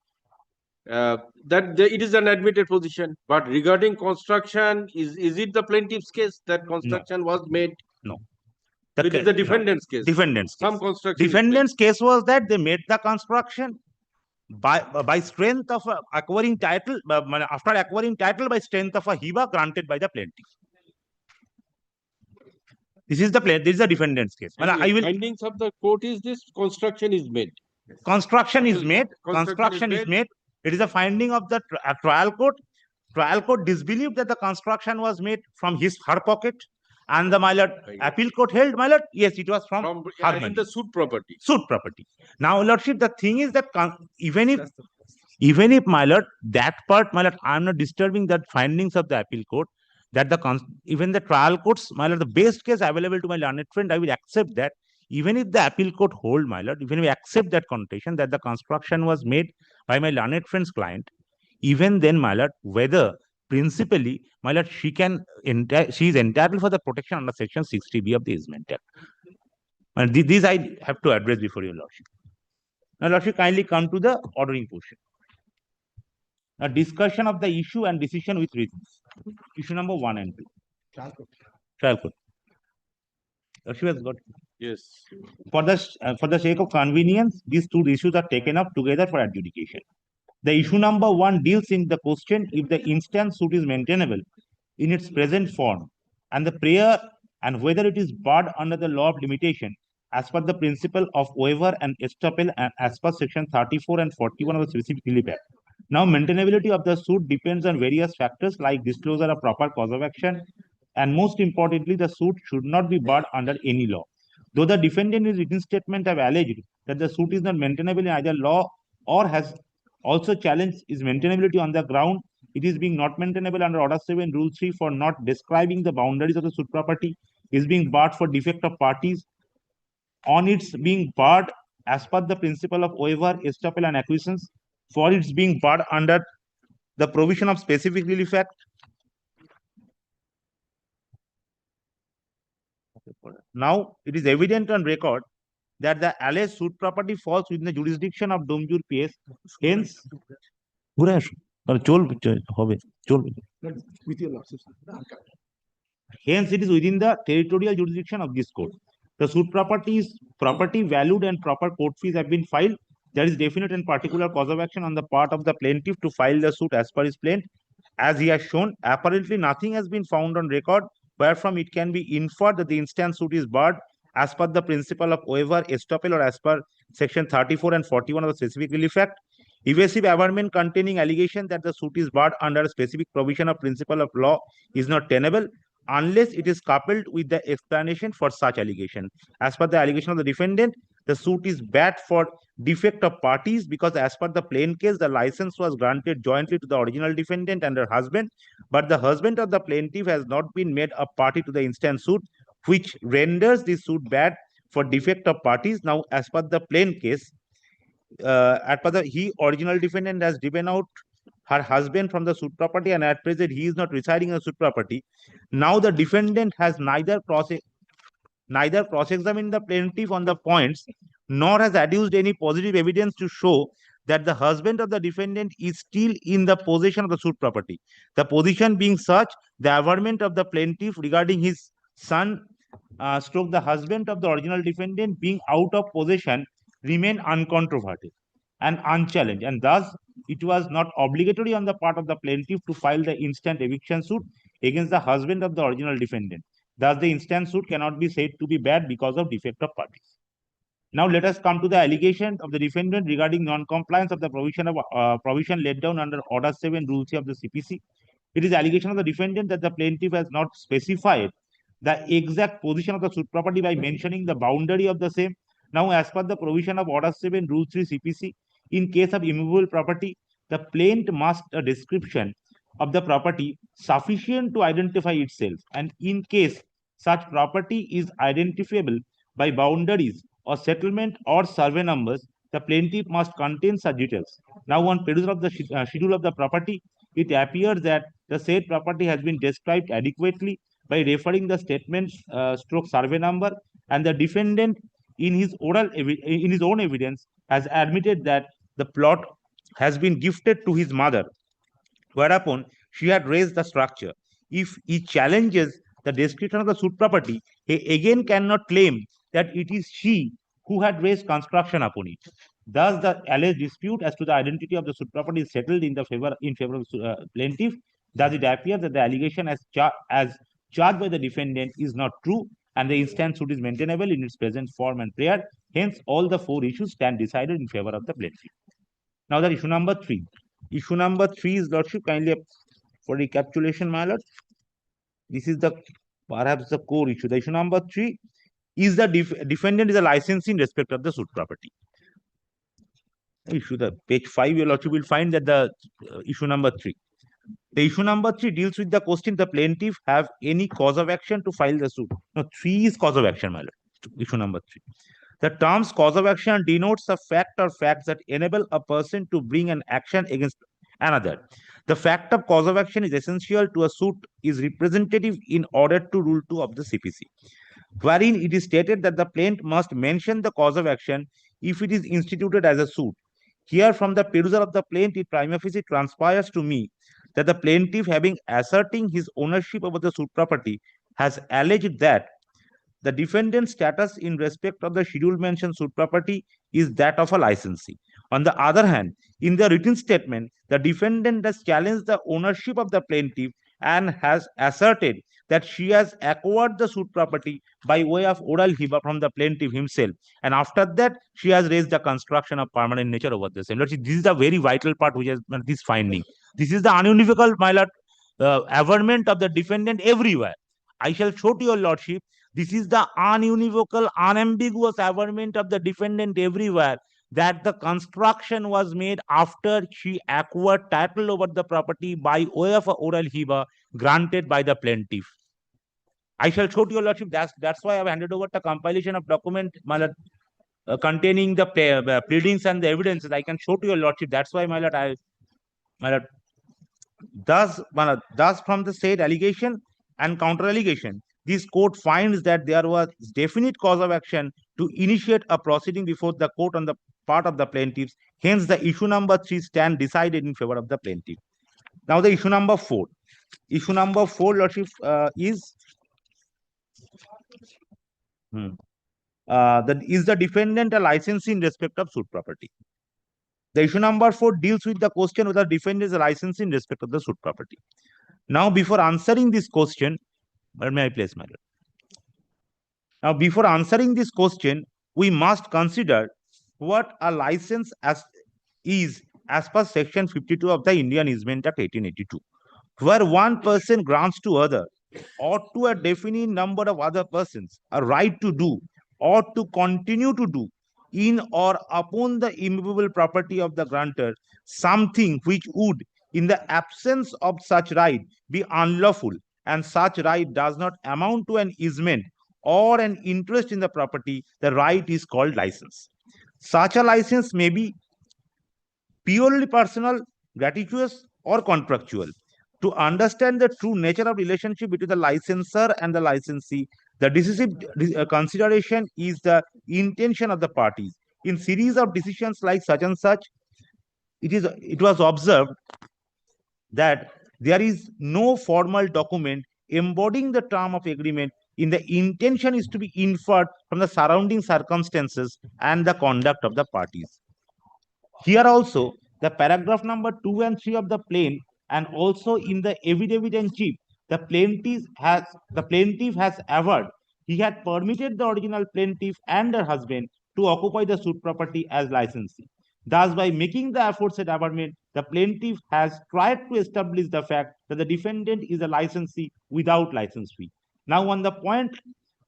It is an admitted position. But regarding construction, is it the plaintiff's case that construction was made? No. It is the defendant's case. Defendant's Some construction. Defendant's case was that they made the construction by strength of acquiring title, after acquiring title by strength of a hiva granted by the plaintiff. This is the defendant's case. Findings of the court is this: construction is made. Construction is made. Construction is made. It is a finding of the trial court. Trial court disbelieved that the construction was made from her pocket, and the appeal court held, yes, it was from her money. The suit property. Suit property. Now, lordship, the thing is that even if my lord, that part, my lord, I am not disturbing the findings of the appeal court. That even the trial courts, my lord, the best case available to my learned friend, I will accept that. Even if the appeal court hold, my lord, even if we accept that connotation that the construction was made by my learned friend's client, even then, my lord, whether principally, my lord, she is entitled for the protection under Section 60B of the Easement Act. And these I have to address before your lordship. Now, lordship, kindly come to the ordering portion. A discussion of the issue and decision with reasons. Issue number 1 and 2. Trial court. Lordship has got. Yes. For the sake of convenience, these two issues are taken up together for adjudication. The issue number 1 deals in the question if the instant suit is maintainable in its present form and the prayer and whether it is barred under the law of limitation as per the principle of waiver and estoppel and as per section 34 and 41 of the specific relief act. Now, maintainability of the suit depends on various factors like disclosure of proper cause of action, and most importantly, the suit should not be barred under any law. Though the defendant in his written statement have alleged that the suit is not maintainable in either law or has also challenged its maintainability on the ground it is being not maintainable under Order 7, Rule 3 for not describing the boundaries of the suit property, is being barred for defect of parties, on its being barred as per the principle of waiver, estoppel, and acquiescence, for its being barred under the provision of specific relief act. Now, it is evident on record that the alleged suit property falls within the jurisdiction of Domjur PS. Hence, hence, it is within the territorial jurisdiction of this court. The suit property is property valued and proper court fees have been filed. There is definite and particular cause of action on the part of the plaintiff to file the suit as per his plaint. As he has shown, apparently nothing has been found on record wherefrom it can be inferred that the instant suit is barred as per the principle of waiver, estoppel, or as per section 34 and 41 of the specific relief act. Evasive averment containing allegation that the suit is barred under a specific provision of principle of law is not tenable unless it is coupled with the explanation for such allegation. As per the allegation of the defendant, the suit is barred for defect of parties because as per the plain case, the license was granted jointly to the original defendant and her husband, but the husband of the plaintiff has not been made a party to the instant suit, which renders the suit barred for defect of parties. Now, as per the plain case, he original defendant has driven out her husband from the suit property, and at present he is not residing in the suit property. Now the defendant has neither cross-examined the plaintiff on the points nor has adduced any positive evidence to show that the husband of the defendant is still in the possession of the suit property. The position being such, the averment of the plaintiff regarding his son stroke the husband of the original defendant being out of possession remain uncontroverted and unchallenged, and thus it was not obligatory on the part of the plaintiff to file the instant eviction suit against the husband of the original defendant. Thus, the instant suit cannot be said to be bad because of defect of parties. Now, let us come to the allegation of the defendant regarding non-compliance of the provision laid down under Order 7, Rule 3 of the CPC. It is allegation of the defendant that the plaintiff has not specified the exact position of the suit property by mentioning the boundary of the same. Now, as per the provision of Order 7, Rule 3 CPC, in case of immovable property, the plaintiff must a description of the property sufficient to identify itself, and in case such property is identifiable by boundaries or settlement or survey numbers, the plaintiff must contain such details. Now, on perusal of the schedule of the property, it appears that the said property has been described adequately by referring the statement stroke survey number, and the defendant in his own evidence has admitted that the plot has been gifted to his mother, whereupon she had raised the structure. If he challenges the description of the suit property, he again cannot claim that it is she who had raised construction upon it. Thus, the alleged dispute as to the identity of the suit property is settled in favor of the plaintiff. Thus, it appears that the allegation as charged by the defendant is not true, and the instant suit is maintainable in its present form and prayer. Hence, all the four issues stand decided in favor of the plaintiff. Now, the issue number 3. Issue number 3 is, Lordship, kindly for recapitulation, my lord. This is perhaps the core issue. The issue number 3 is the defendant is a licensee in respect of the suit property. Issue the page 5, your lordship will find that the issue number 3. The issue number 3 deals with the question the plaintiff have any cause of action to file the suit. No, 3 is cause of action, my lord. Issue number 3. The terms cause of action denotes a fact or facts that enable a person to bring an action against another. The fact of cause of action is essential to a suit is representative in order to Rule 2 of the CPC. wherein it is stated that the plaintiff must mention the cause of action if it is instituted as a suit. Here, from the perusal of the plaintiff, it prima facie transpires to me that the plaintiff, having asserting his ownership over the suit property, has alleged that the defendant's status in respect of the scheduled mentioned suit property is that of a licensee. On the other hand, in the written statement, the defendant has challenged the ownership of the plaintiff and has asserted that she has acquired the suit property by way of oral hiba from the plaintiff himself. And after that, she has raised the construction of permanent nature over the same. This is the very vital part which is this finding. This is the unequivocal, my lord, averment of the defendant everywhere. I shall show to your lordship, this is the unequivocal, unambiguous averment of the defendant everywhere, that the construction was made after she acquired title over the property by way of oral hiba granted by the plaintiff. I shall show to your lordship, that's why I've handed over the compilation of document, my lord, containing the pleadings and the evidences. I can show to your lordship. That's why, my lord, my lord, thus from the said allegation and counter allegation, this court finds that there was definite cause of action to initiate a proceeding before the court on the part of the plaintiffs. Hence, the issue number 3 stand decided in favor of the plaintiff. Now, the issue number 4. Issue number 4, lordship, is that is the defendant a licensee in respect of suit property? The issue number 4 deals with the question whether the defendant is a licensee in respect of the suit property. Now, before answering this question, where may I place my lord? Now, before answering this question, we must consider what a license is as per Section 52 of the Indian Easement Act 1882, where one person grants to other or to a definite number of other persons a right to do or to continue to do in or upon the immovable property of the grantor something which would, in the absence of such right, be unlawful, and such right does not amount to an easement or an interest in the property, the right is called license. Such a license may be purely personal, gratuitous, or contractual. To understand the true nature of relationship between the licensor and the licensee, the decisive consideration is the intention of the parties. In series of decisions like such and such, it was observed that there is no formal document embodying the term of agreement. In the intention is to be inferred from the surrounding circumstances and the conduct of the parties. Here also, the paragraph number 2 and 3 of the plain, and also in the affidavit in chief, the plaintiff has averred he had permitted the original plaintiff and her husband to occupy the suit property as licensee. Thus, by making the aforesaid averment, the plaintiff has tried to establish the fact that the defendant is a licensee without license fee. Now, on the point,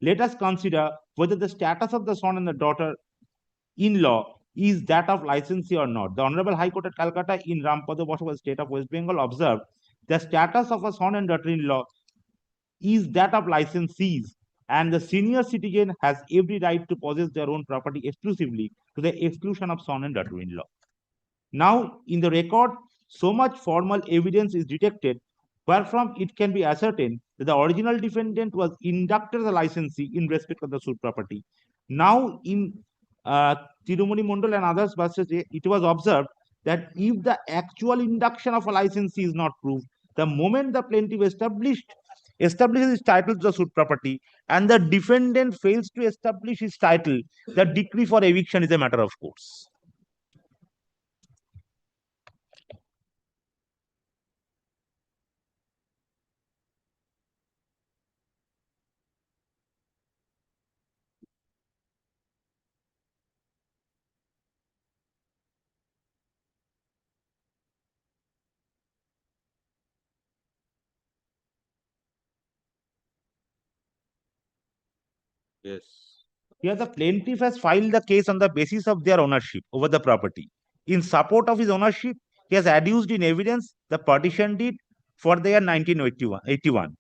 let us consider whether the status of the son and the daughter-in-law is that of licensee or not. The Honorable High Court at Calcutta in Rampada Boswell State of West Bengal observed the status of a son and daughter-in-law is that of licensees, and the senior citizen has every right to possess their own property exclusively to the exclusion of son and daughter-in-law. Now, in the record, so much formal evidence is detected wherefrom it can be ascertained that the original defendant was inducted as a licensee in respect of the suit property. Now, in Tirumani Mondal and others versus it was observed that if the actual induction of a licensee is not proved, the moment the plaintiff establishes his title to the suit property and the defendant fails to establish his title, the decree for eviction is a matter of course. Yes. Here, the plaintiff has filed the case on the basis of their ownership over the property. In support of his ownership, he has adduced in evidence the partition deed for the year 1981.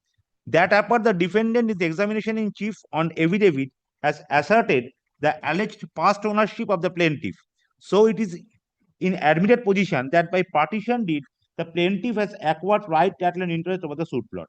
That upon the defendant in the examination in chief on affidavit has asserted the alleged past ownership of the plaintiff. So it is in admitted position that by partition deed, the plaintiff has acquired right, title, and interest over the suit plot.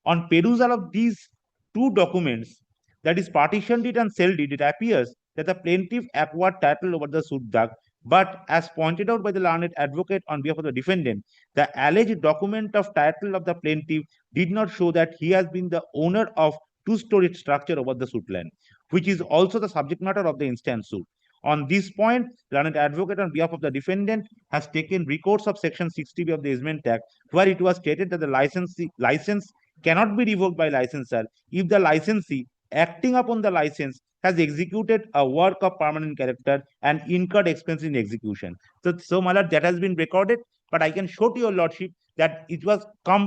On perusal of these two documents, that is partition deed and sale deed, it appears that the plaintiff acquired title over the suit dug, but as pointed out by the learned advocate on behalf of the defendant, the alleged document of title of the plaintiff did not show that he has been the owner of two-storied structure over the suit land, which is also the subject matter of the instant suit. On this point, learned advocate on behalf of the defendant has taken recourse of Section 60B of the Easement Act, where it was stated that the license cannot be revoked by licensor if the licensee, acting upon the license, has executed a work of permanent character and incurred expense in execution. So my lord, that has been recorded, but I can show to your lordship that it was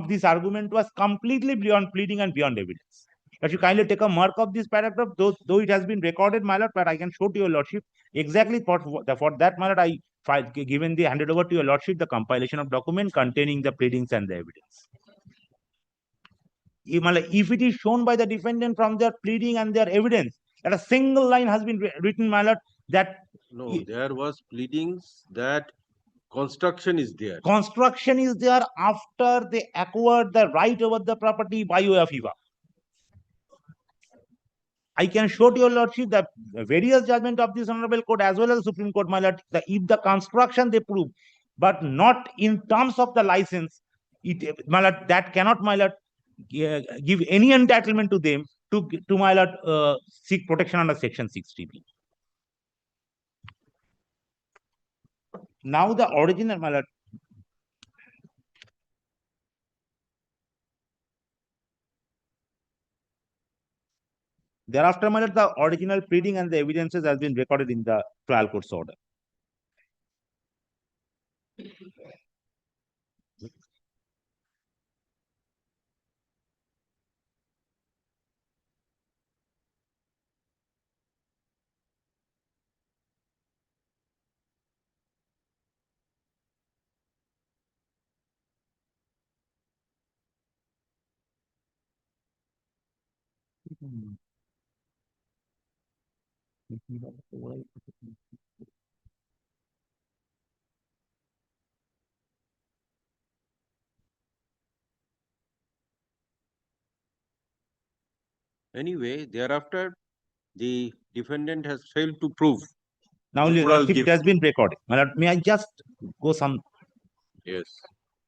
this argument was completely beyond pleading and beyond evidence. But you kindly take a mark of this paragraph, though it has been recorded, my lord, but I can show to your lordship exactly for that, my lord, I handed over to your lordship the compilation of document containing the pleadings and the evidence. If it is shown by the defendant from their pleading and their evidence that a single line has been written, my lord, that no, there was pleadings that construction is there. Construction is there after they acquired the right over the property by way of HIBA. I can show to your lordship the various judgment of this honorable court as well as the Supreme Court, my lord, if the construction they prove, but not in terms of the license, my lord, that cannot, my lord, give any entitlement to them to my lord seek protection under Section 60B. Now the original, my lord. Thereafter, my lord, the original pleading and the evidences has been recorded in the trial court's order. Anyway, thereafter, the defendant has failed to prove. Now, it has been recorded. May I just go some? Yes.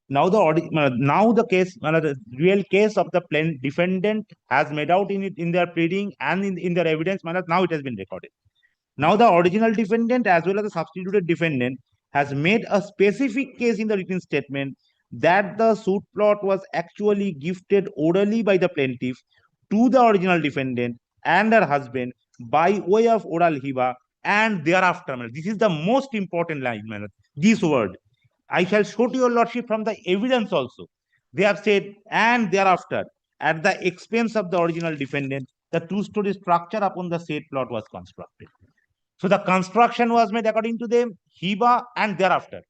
Now the case, the real case of the defendant has made out in their pleading and in their evidence. Now it has been recorded. Now the original defendant as well as the substituted defendant has made a specific case in the written statement that the suit plot was actually gifted orally by the plaintiff to the original defendant and her husband by way of oral hiba, and thereafter, this is the most important line, this word. I shall show to your lordship from the evidence also. They have said, and thereafter, at the expense of the original defendant, the two-story structure upon the said plot was constructed. So the construction was made according to them, hiba, and thereafter.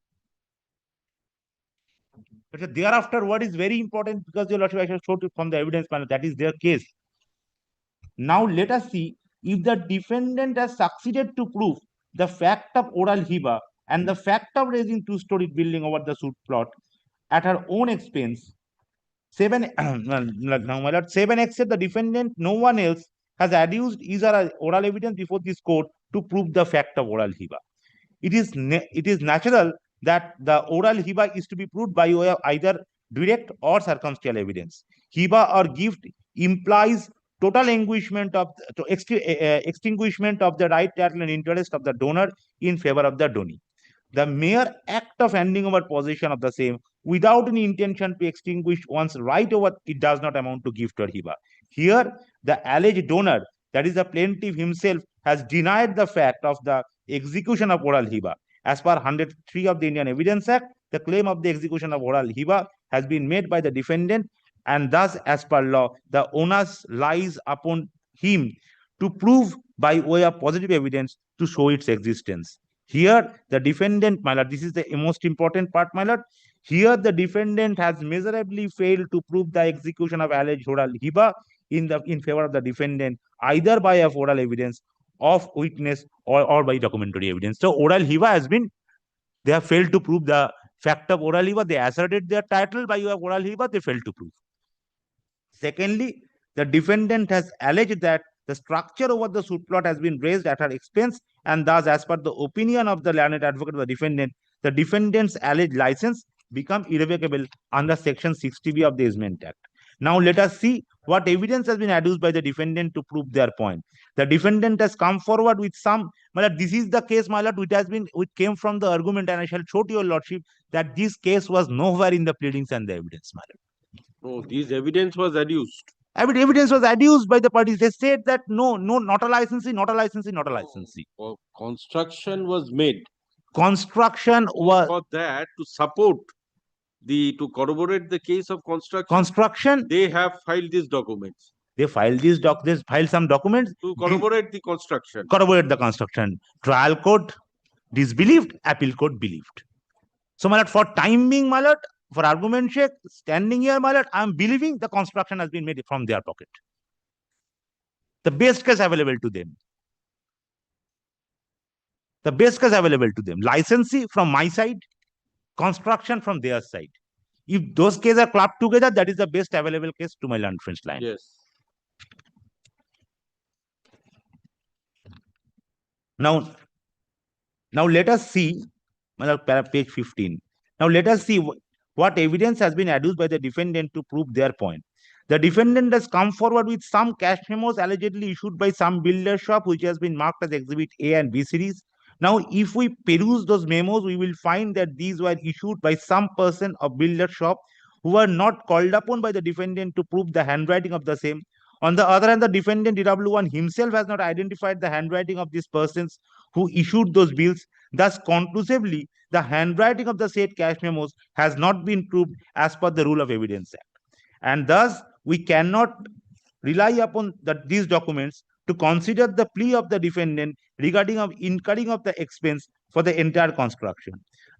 But thereafter, what is very important, because your lordship, I shall show to from the evidence panel, that is their case. Now let us see if the defendant has succeeded to prove the fact of oral hiba and the fact of raising two-story building over the suit plot at her own expense. 7 except the defendant, no one else has adduced either oral evidence before this court to prove the fact of oral hiba. It is natural that the oral hiba is to be proved by way of either direct or circumstantial evidence. Hiba or gift implies total extinguishment of the right, title, and interest of the donor in favor of the donee. The mere act of handing over possession of the same without any intention to extinguish one's right over it does not amount to gift or hiba. Here, the alleged donor, that is the plaintiff himself, has denied the fact of the execution of oral hiba. As per 103 of the Indian Evidence Act, the claim of the execution of oral hiba has been made by the defendant, and thus, as per law, the onus lies upon him to prove by way of positive evidence to show its existence. Here, the defendant, my lord, this is the most important part, my lord. Here, the defendant has miserably failed to prove the execution of alleged oral hiba in favor of the defendant, either by a oral evidence of witness or by documentary evidence. So, oral hiba has been, they have failed to prove the fact of oral hiba. They asserted their title by way of oral hiba, they failed to prove. Secondly, the defendant has alleged that the structure over the suit plot has been raised at her expense, and thus, as per the opinion of the learned advocate of the defendant's alleged license become irrevocable under Section 60B of the Easement Act. Now, let us see what evidence has been adduced by the defendant to prove their point. The defendant has come forward with some, my lord, this is the case, my lord, which came from the argument, and I shall show to your lordship that this case was nowhere in the pleadings and the evidence, my lord. Oh, this evidence was adduced. Evidence was adduced by the parties. They said that no, not a licensee, not a licensee, not a licensee. Construction was made. Construction was for that to support to corroborate the case of construction. They have filed these documents. They filed some documents to corroborate the construction. Corroborate the construction. Trial court disbelieved, appeal court believed. So, my lord, for time being, my lord, for argument sake, standing here, my lord, I am believing the construction has been made from their pocket. The best case available to them. The best case available to them. Licensee from my side, construction from their side. If those cases are clubbed together, that is the best available case to my learned friends line. Yes. Now let us see, page 15. Now let us see what evidence has been adduced by the defendant to prove their point. The defendant has come forward with some cash memos allegedly issued by some builder shop, which has been marked as Exhibit A and B series. Now, if we peruse those memos, we will find that these were issued by some person of builder shop who were not called upon by the defendant to prove the handwriting of the same. On the other hand, the defendant DW1 himself has not identified the handwriting of these persons who issued those bills. Thus, conclusively, the handwriting of the said cash memos has not been proved as per the Rule of Evidence Act. And thus, we cannot rely upon these documents to consider the plea of the defendant regarding of incurring of the expense for the entire construction.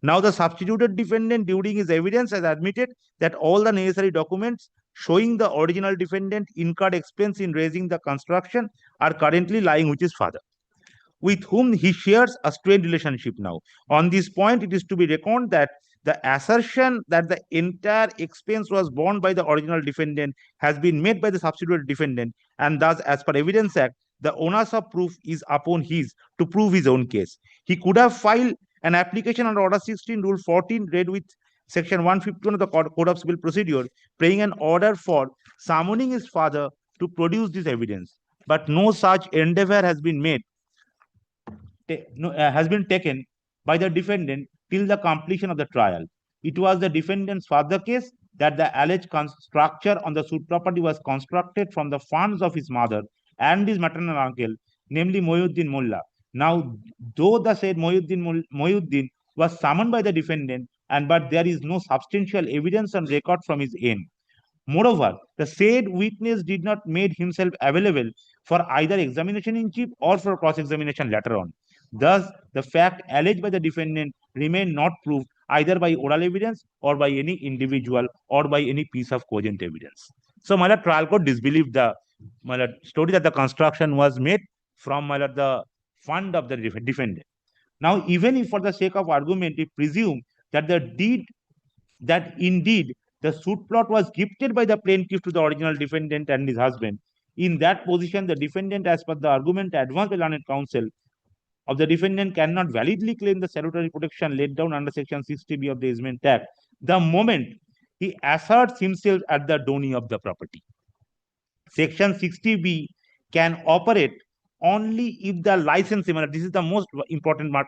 Now, the substituted defendant during his evidence has admitted that all the necessary documents showing the original defendant incurred expense in raising the construction are currently lying with his father, with whom he shares a strained relationship now. On this point, it is to be reckoned that the assertion that the entire expense was borne by the original defendant has been made by the substituted defendant, and thus, as per Evidence Act, the onus of proof is upon his to prove his own case. He could have filed an application under Order 16, Rule 14, read with Section 151 of the Code of Civil Procedure, praying an order for summoning his father to produce this evidence. But no such endeavor has been made, has been taken by the defendant till the completion of the trial. It was the defendant's father case that the alleged structure on the suit property was constructed from the funds of his mother and his maternal uncle, namely Mohyuddin Mullah. Now, though the said Mohyuddin was summoned by the defendant, but there is no substantial evidence on record from his end. Moreover, the said witness did not made himself available for either examination in chief or for cross-examination later on. Thus, the fact alleged by the defendant remain not proved either by oral evidence or by any individual or by any piece of cogent evidence. So, my trial court disbelieved the story that the construction was made from the fund of the defendant. Now, even if for the sake of argument, we presume that indeed the suit plot was gifted by the plaintiff to the original defendant and his husband, in that position, the defendant, as per the argument advanced by learned counsel of the defendant, cannot validly claim the salutary protection laid down under Section 60B of the Easement Act the moment he asserts himself at the donee of the property. Section 60B can operate only if the licensee, this is the most important part,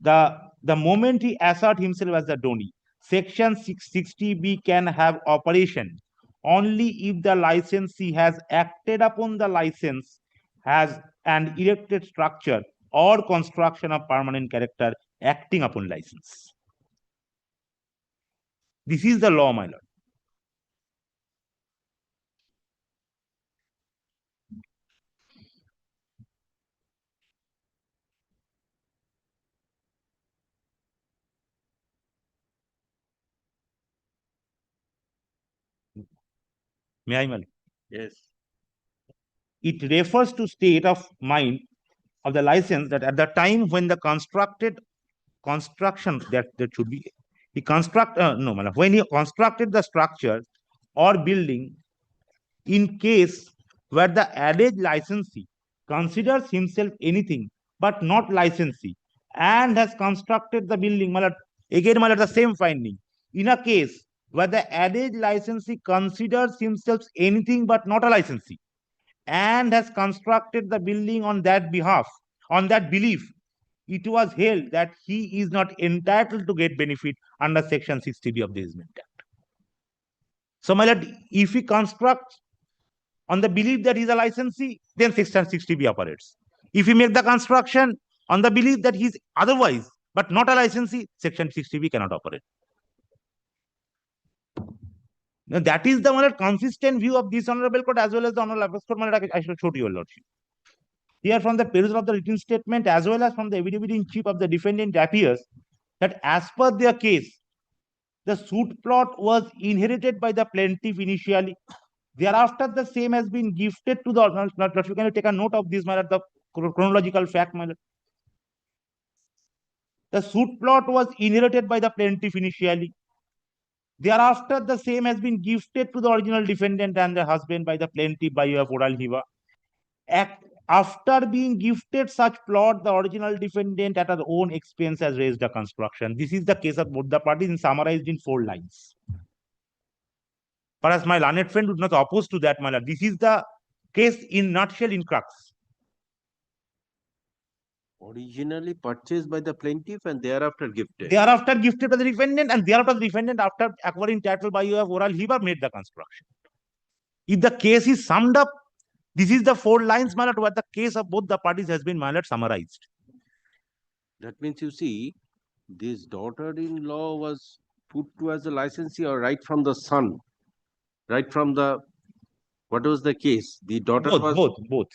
the moment he asserts himself as the donee, Section 60B can have operation only if the licensee has acted upon the license, has an erected structure or construction of permanent character acting upon license. This is the law, my lord. May I, Mal? Yes. It refers to state of mind of the license that at the time when the construction that should be when he constructed the structure or building, in case where the alleged licensee considers himself anything but not licensee and has constructed the building, again, the same finding. In a case where the alleged licensee considers himself anything but not a licensee and has constructed the building on that belief, it was held that he is not entitled to get benefit under Section 60B of the Easement Act. So, my lord, if he constructs on the belief that he is a licensee, then Section 60B operates. If he make the construction on the belief that he is otherwise but not a licensee, Section 60B cannot operate. Now, that is the consistent view of this honorable court as well as the honorable Apex court. I shall show to your lordship. Here, from the perusal of the written statement as well as from the affidavit in chief of the defendant, appears that as per their case, the suit plot was inherited by the plaintiff initially. Thereafter, the same has been gifted to the owner. You can take a note of this, the chronological fact. The suit plot was inherited by the plaintiff initially. Thereafter, the same has been gifted to the original defendant and the husband by the plaintiff by way of oral hiva. After being gifted such plot, the original defendant at her own expense has raised the construction. This is the case of both the parties summarized in 4 lines. Perhaps my learned friend would not oppose to that, my lord. This is the case in nutshell, in crux. Originally purchased by the plaintiff and thereafter gifted. Thereafter gifted by the defendant, and thereafter the defendant, after acquiring title by way of oral hiva, made the construction. If the case is summed up, this is the 4 lines, my lord, where the case of both the parties has been, my lord, summarized. That means, you see, this daughter-in-law was put to as a licensee or right from the son? Right from the, what was the case? The daughter was... Both.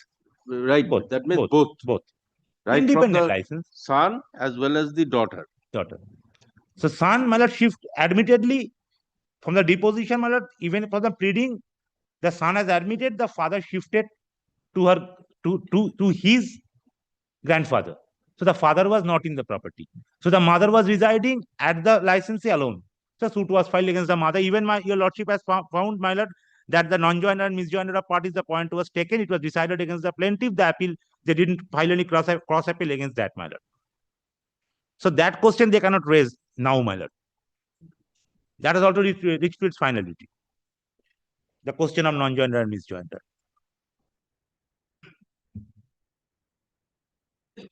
Right, that means both. Right, Independent from the license. son as well as the daughter. So, son, my lord, shift admittedly from the deposition, my lord, even for the pleading, the son has admitted the father shifted to her to his grandfather. So the father was not in the property. So the mother was residing at the licensee alone. So suit was filed against the mother. Even your lordship has found, my lord, that the non-joiner and misjoiner of parties, the point was taken. It was decided against the plaintiff. The appeal, they didn't file any cross appeal against that, my lord. So that question they cannot raise now, my lord. That has already reached to its finality. The question of non-joiner and misjoiner.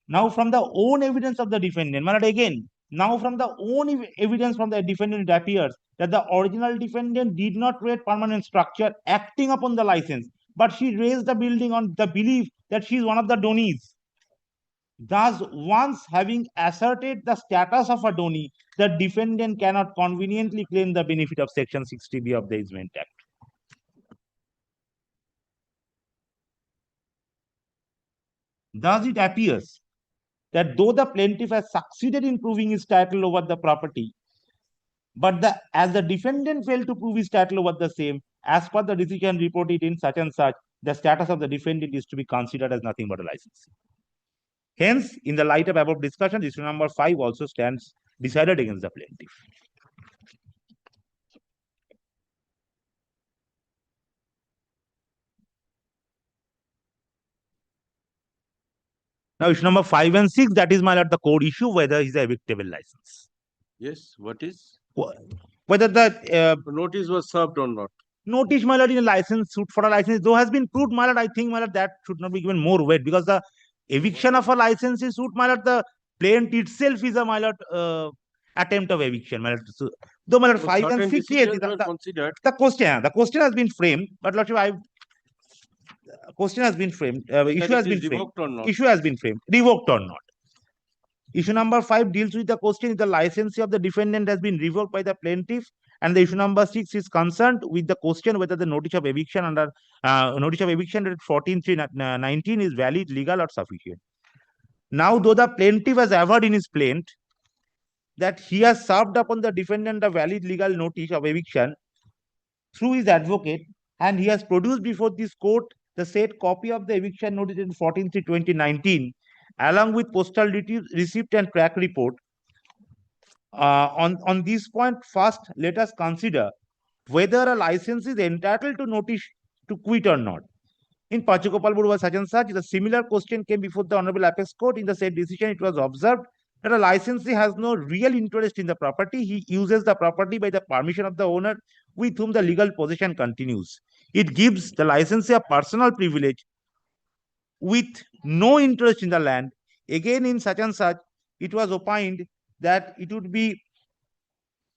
Now, from the own evidence of the defendant, my lord, again, now from the own evidence from the defendant, it appears that the original defendant did not create permanent structure acting upon the license, but she raised the building on the belief that she is one of the donees. Thus, once having asserted the status of a donee, the defendant cannot conveniently claim the benefit of Section 60B of the Easement Act. Thus, it appears that though the plaintiff has succeeded in proving his title over the property, but as the defendant failed to prove his title over the same, as per the decision reported in such and such, the status of the defendant is to be considered as nothing but a licensee. Hence, in the light of above discussion, issue number 5 also stands decided against the plaintiff. Now, issue number 5 and 6, that is, my lord, the code issue, whether is a evictable license. Yes, what is? Whether the notice was served or not. Notice, my lord, in a license, suit for a license, though has been proved, my lord, I think, my lord, that should not be given more weight, because the eviction of a license suit, my lord, the plaint itself is a, my lord, attempt of eviction, my lord. So, though, my lord, 5 and 6, yes, the question has been framed, but lordship, question has been framed, issue has been framed, issue has been framed, revoked or not. Issue number 5 deals with the question if the licensee of the defendant has been revoked by the plaintiff, and the issue number 6 is concerned with the question whether the notice of eviction under notice of eviction at 14/3/19 is valid, legal, or sufficient. Now, though the plaintiff has averred in his plaint that he has served upon the defendant a valid legal notice of eviction through his advocate, and he has produced before this court the said copy of the eviction notice in 14/3/2019, along with postal receipt and track report. On this point, first, let us consider whether a license is entitled to notice to quit or not. In Pachagopal was such and such, the similar question came before the Honorable Apex Court. In the said decision, it was observed that a licensee has no real interest in the property. He uses the property by the permission of the owner with whom the legal possession continues. It gives the licensee a personal privilege with no interest in the land. Again, in such and such, it was opined that it would be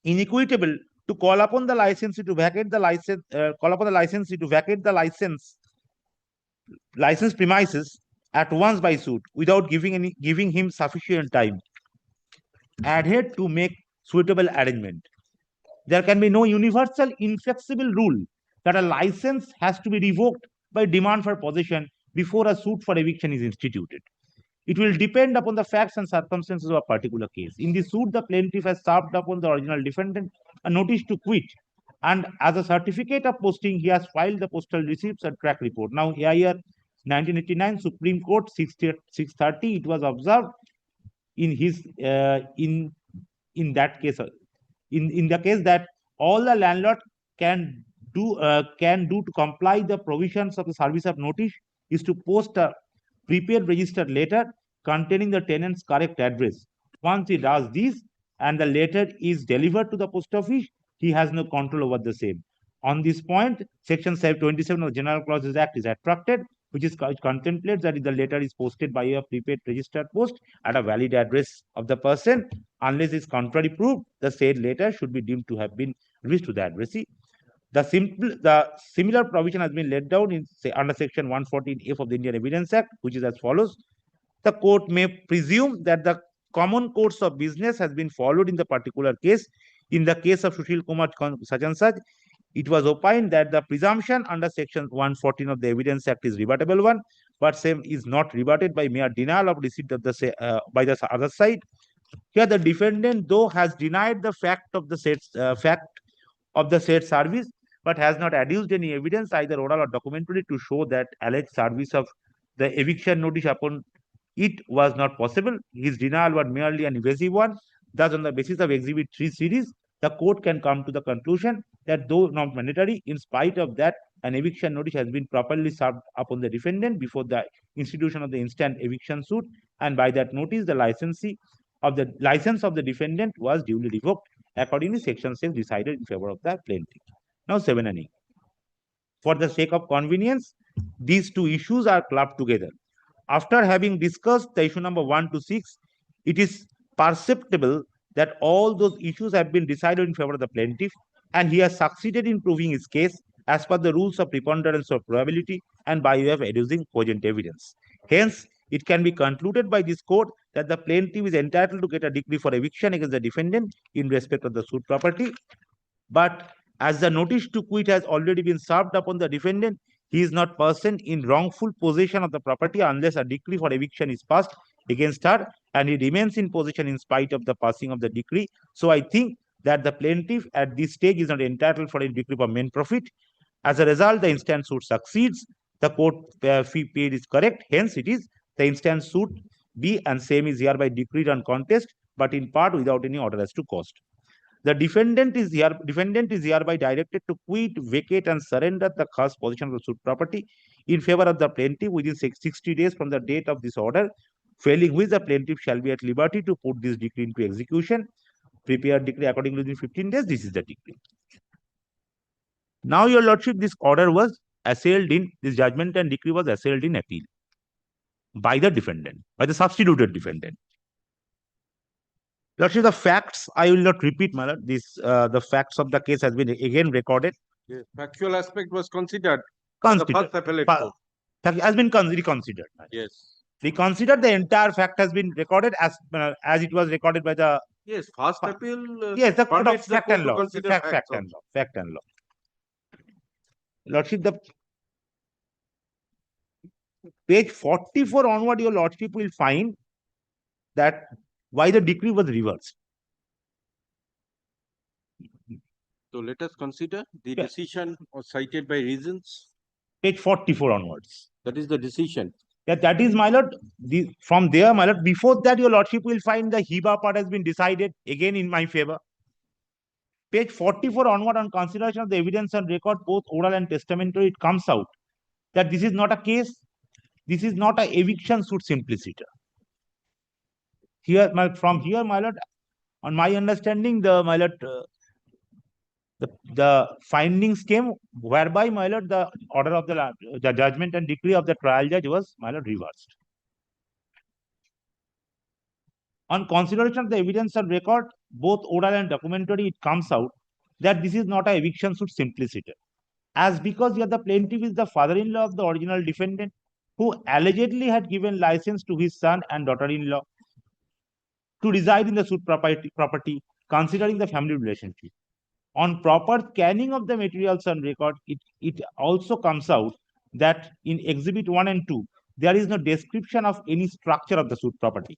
inequitable to call upon the licensee to vacate the license premises at once by suit without giving him sufficient time adhered to make suitable arrangement. There can be no universal inflexible rule that a license has to be revoked by demand for possession before a suit for eviction is instituted. It will depend upon the facts and circumstances of a particular case. In the suit, the plaintiff has served upon the original defendant a notice to quit, and as a certificate of posting, he has filed the postal receipts and track report. Now, AIR 1989 Supreme Court 630, it was observed in his in that case, in the case that all the landlord can do to comply the provisions of the service of notice is to post a prepaid registered letter containing the tenant's correct address. Once he does this and the letter is delivered to the post office, he has no control over the same. On this point, Section 27 of the General Clauses Act is attracted, which contemplates that if the letter is posted by a prepaid registered post at a valid address of the person, unless it's contrary proved, the said letter should be deemed to have been reached to the addressee. The similar provision has been laid down in under Section 114F of the Indian Evidence Act, which is as follows. The court may presume that the common course of business has been followed in the particular case. In the case of Sushil Kumar such and such, it was opined that the presumption under Section 114 of the Evidence Act is rebuttable one, but same is not rebutted by mere denial of receipt of the by the other side. Here, the defendant, though, has denied the fact of the said service, but has not adduced any evidence, either oral or documentary, to show that alleged service of the eviction notice upon it was not possible. His denial was merely an evasive one. Thus, on the basis of Exhibit 3 series, the court can come to the conclusion that though not mandatory, in spite of that, an eviction notice has been properly served upon the defendant before the institution of the instant eviction suit, and by that notice, the license of the defendant was duly revoked. Accordingly, Section 6 decided in favor of the plaintiff. Now, 7 and 8. For the sake of convenience, these two issues are clubbed together. After having discussed the issue number 1 to 6, it is perceptible that all those issues have been decided in favor of the plaintiff, and he has succeeded in proving his case as per the rules of preponderance of probability and by way of adducing cogent evidence. Hence, it can be concluded by this court that the plaintiff is entitled to get a decree for eviction against the defendant in respect of the suit property. But as the notice to quit has already been served upon the defendant, he is not person in wrongful possession of the property unless a decree for eviction is passed against her, and he remains in possession in spite of the passing of the decree. So I think that the plaintiff at this stage is not entitled for a decree for main profit. As a result, the instant suit succeeds. The court fee paid is correct. Hence, it is the instant suit B and same is hereby decreed on contest, but in part without any order as to cost. The defendant is hereby directed to quit, vacate, and surrender the first possession of the suit property in favor of the plaintiff within 60 days from the date of this order, failing which the plaintiff shall be at liberty to put this decree into execution. Prepare decree accordingly within 15 days. This is the decree. Now, Your Lordship, this order was assailed in, this judgment and decree was assailed in appeal by the defendant, by the substituted defendant. Lordship, the facts, I will not repeat, my lord. The facts of the case has been again recorded. Yes, factual aspect was considered. Considered. The first appellate court. Has been reconsidered. Yes. Reconsidered, the entire fact has been recorded as it was recorded by the. Yes, first appeal. Yes, the court of permits the fact court and to law. consider Fact facts and law. Fact and law. Lordship, the page 44 onward, Your Lordship will find that why the decree was reversed. So let us consider the decision was cited by reasons. Page 44 onwards. That is the decision. Yeah, that is, my lord. From there, my lord, before that, Your Lordship will find the HIBA part has been decided again in my favor. Page 44 onward, on consideration of the evidence on record, both oral and testamentary, it comes out that this is not a case, this is not a eviction suit simpliciter. Here, from here, my lord, on my understanding, my lord, the findings came whereby, my lord, the order of the judgment and decree of the trial judge was, my lord, reversed. On consideration of the evidence on record, both oral and documentary, it comes out that this is not a eviction suit simpliciter. As because here the plaintiff is the father-in-law of the original defendant, who allegedly had given license to his son and daughter-in-law to reside in the suit property, considering the family relationship. On proper scanning of the materials on record, it also comes out that in Exhibit 1 and 2, there is no description of any structure of the suit property.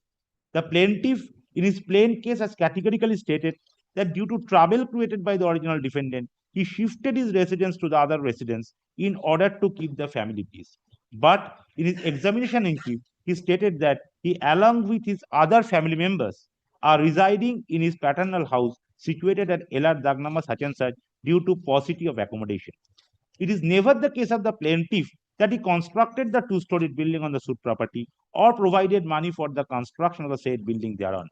The plaintiff, in his plain case, has categorically stated that due to trouble created by the original defendant, he shifted his residence to the other residence in order to keep the family peace. But in his examination in chief, he stated that he, along with his other family members, are residing in his paternal house situated at LR Dagnama such and such due to paucity of accommodation. It is never the case of the plaintiff that he constructed the two-storied building on the suit property or provided money for the construction of the said building thereon.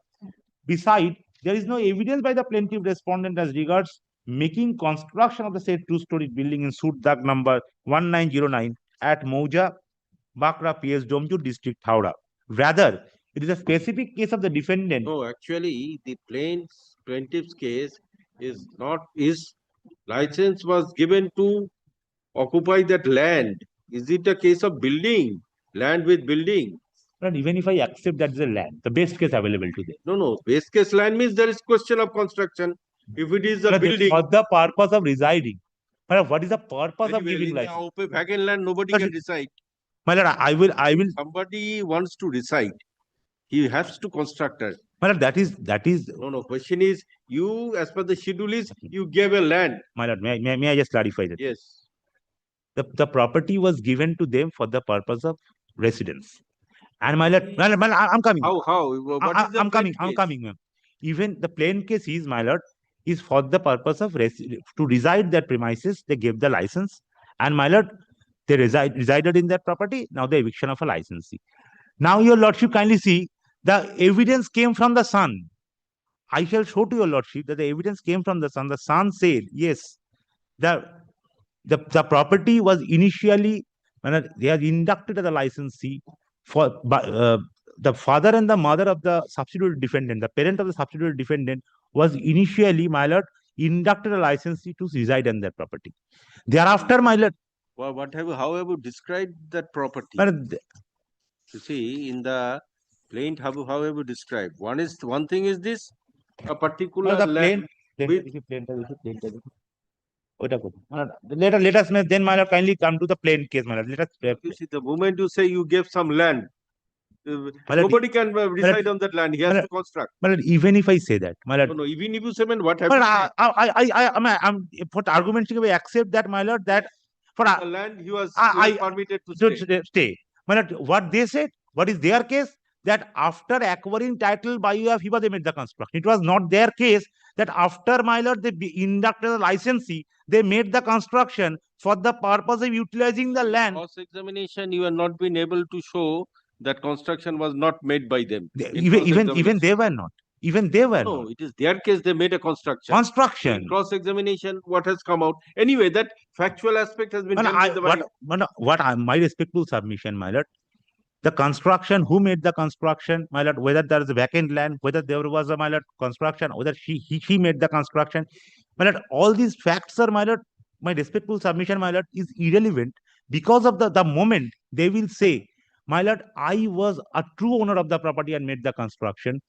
Besides, there is no evidence by the plaintiff respondent as regards making construction of the said two-storied building in suit Dag number 1909 at Mouja, Bakra, PS Domju district, Howrah. Rather, it is a specific case of the defendant. No, actually, the plaintiff's case is not, his license was given to occupy that land. Is it a case of building, land with building? But even if I accept that is a land, the best case available to them. No, best case land means there is question of construction. If it is a building. For the purpose of residing. But what is the purpose of giving license? Vacant land, nobody can reside. My lord, I will. Somebody wants to reside. He has to construct it. My lord, that is. No. Question is, you, as per the schedule is, you gave a land. My lord, may I just clarify that? Yes. The property was given to them for the purpose of residence. And my lord, I'm coming. How? What is I'm coming, ma'am. Even the plain case is, my lord, is for the purpose of to reside that premises. They gave the license, and my lord, they resided in that property. Now the eviction of a licensee. Now your lordship, kindly see the evidence came from the son. I shall show to your lordship that the evidence came from the son. The son said, yes, the property was initially, they are inducted as a licensee for the father and the mother of the substitute defendant, the parent of the substitute defendant was initially, my lord, inducted a licensee to reside in that property. Thereafter, my lord. Well, how have you described that property? You see, in the plaint, how have you described? One thing is this, a particular land. Let us then, my lord, kindly come to the plain case, my lord. Let us. You see, the moment you say you gave some land, nobody can reside on that land. He has to construct. My lord, even if I say that, my lord. No, even if you say, man, what happened? I'm for the argument, I accept that, my lord, that for the land he was permitted to stay. My lord, what they said, what is their case? That after acquiring title by you of HIBA, they made the construction. It was not their case that after, my lord, they inducted a licensee, they made the construction for the purpose of utilizing the land. Cross-examination, you have not been able to show that construction was not made by them. Even they were not. Even they were no, not. It is their case, they made a construction. Construction. Cross-examination, what has come out? Anyway, that factual aspect has been my respectful submission, my lord. The construction, who made the construction, my lord, whether there is a vacant land, whether there was a, my lord, construction, whether he made the construction, my lord, all these facts are, my lord, my respectful submission, my lord, is irrelevant because of the moment they will say, my lord, I was a true owner of the property and made the construction.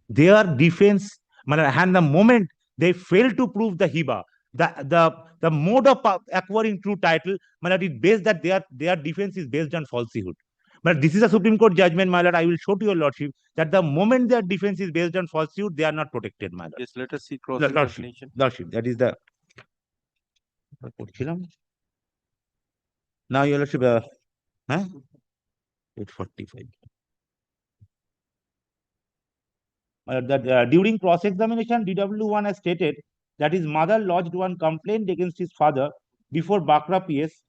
Their defense, my lord, and the moment they fail to prove the HIBA, the mode of acquiring true title, my lord, it based that their defense is based on falsehood. But this is a Supreme Court judgment, my lord. I will show to your lordship that the moment their defense is based on falsehood, they are not protected, my lord. Yes, let us see cross-examination. Lordship, that is the. Now, your lordship, 845. During cross-examination, DW1 has stated that his mother lodged one complaint against his father before Bakra PS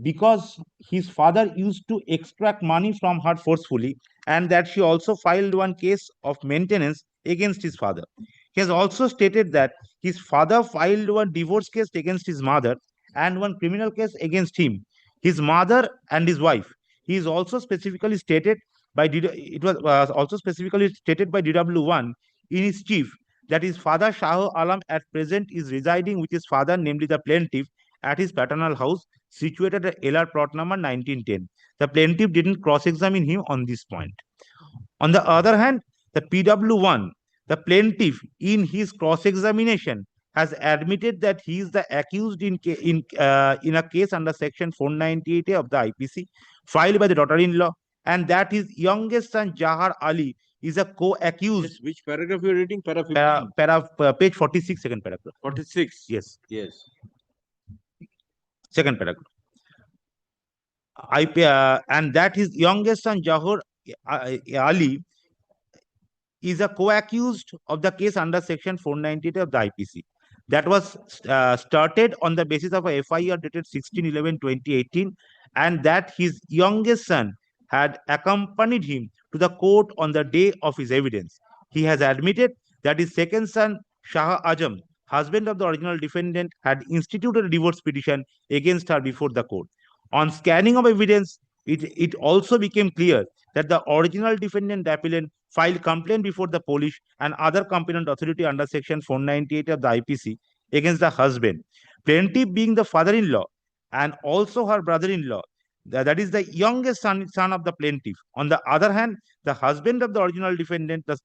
because his father used to extract money from her forcefully, and that she also filed one case of maintenance against his father. He has also stated that his father filed one divorce case against his mother and one criminal case against him, his mother, and his wife. He is also specifically stated by it was also specifically stated by DW1 in his chief that his father Shah Alam at present is residing with his father, namely the plaintiff, at his paternal house situated at LR plot number 1910. The plaintiff didn't cross-examine him on this point. On the other hand, the PW1, the plaintiff, in his cross-examination, has admitted that he is the accused in a case under Section 498A of the IPC filed by the daughter-in-law, and that his youngest son Jahar Ali is a co-accused. Which paragraph you are reading? Para 15? Page 46, second paragraph. 46? Yes. Yes. Second paragraph. And that his youngest son Jahar Ali is a co-accused of the case under Section 498 of the IPC. That was started on the basis of a FIR dated 16/11/2018, and that his youngest son had accompanied him to the court on the day of his evidence. He has admitted that his second son, Shah Ajam, husband of the original defendant, had instituted a divorce petition against her before the court. On scanning of evidence, it also became clear that the original defendant appellant filed complaint before the police and other competent authority under Section 498 of the IPC against the husband, plaintiff being the father-in-law and also her brother-in-law, that is the youngest son of the plaintiff. On the other hand, the husband of the original defendant, the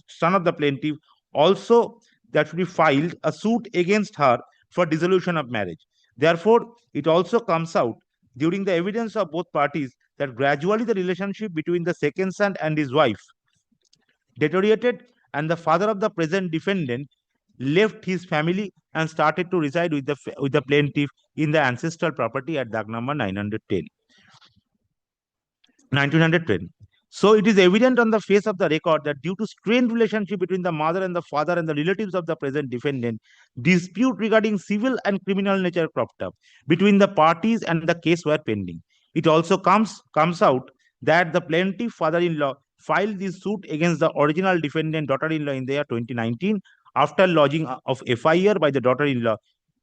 son of the plaintiff, also that should be filed a suit against her for dissolution of marriage. Therefore, it also comes out during the evidence of both parties that gradually the relationship between the second son and his wife deteriorated, and the father of the present defendant left his family and started to reside with the plaintiff in the ancestral property at Dag number 1910. So it is evident on the face of the record that due to strained relationship between the mother and the father and the relatives of the present defendant, dispute regarding civil and criminal nature cropped up between the parties and the case were pending. It also comes out that the plaintiff father-in-law filed this suit against the original defendant daughter-in-law in the year 2019 after lodging of FIR by the daughter-in-law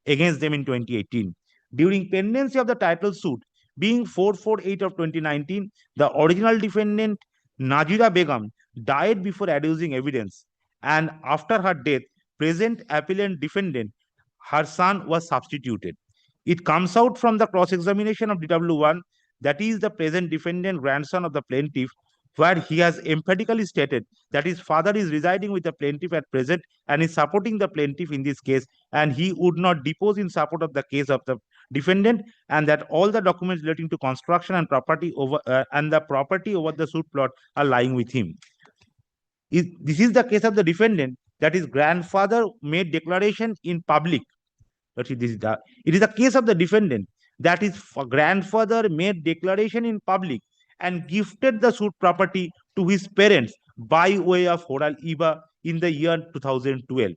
against them in 2018. During pendency of the title suit, being 448 of 2019, the original defendant Najira Begum died before adducing evidence, and after her death, present appellant defendant, her son, was substituted. It comes out from the cross-examination of DW1, that is the present defendant grandson of the plaintiff, where he has emphatically stated that his father is residing with the plaintiff at present and is supporting the plaintiff in this case, and he would not depose in support of the case of the defendant, and that all the documents relating to construction and property over and the property over the suit plot are lying with him. This is the case of the defendant, that his grandfather made declaration in public. It is the case of the defendant that his grandfather made declaration in public and gifted the suit property to his parents by way of oral hiba in the year 2012.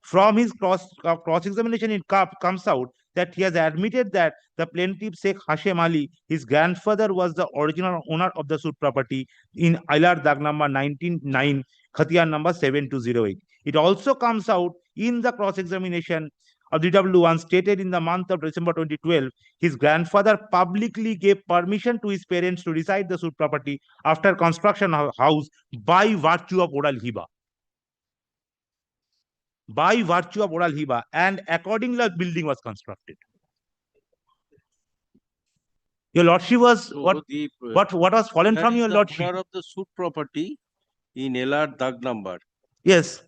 From his cross-examination, it comes out that he has admitted that the plaintiff Sheikh Hashem Ali, his grandfather, was the original owner of the suit property in ILR Dag number 199, Khatiyar number 7208. It also comes out in the cross-examination of DW1 stated in the month of December 2012, his grandfather publicly gave permission to his parents to reside the suit property after construction of house by virtue of oral hiba. By virtue of oral hiba, and accordingly the building was constructed. Your lordship was what was fallen from your lordship? Owner of the suit property in LR Dag number. Yes.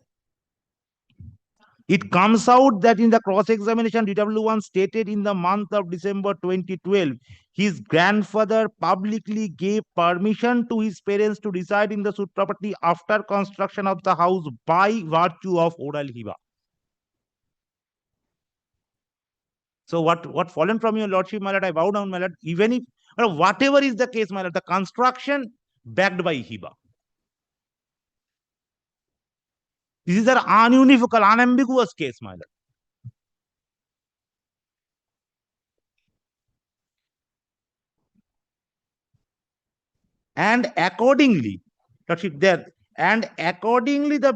It comes out that in the cross-examination, DW1 stated in the month of December 2012, his grandfather publicly gave permission to his parents to reside in the suit property after construction of the house by virtue of oral hiba. So what fallen from your lordship, my lord, I bow down, my lord, even if whatever is the case, my lord, the construction backed by hiba. This is an unequivocal, unambiguous case, my lord. and accordingly, the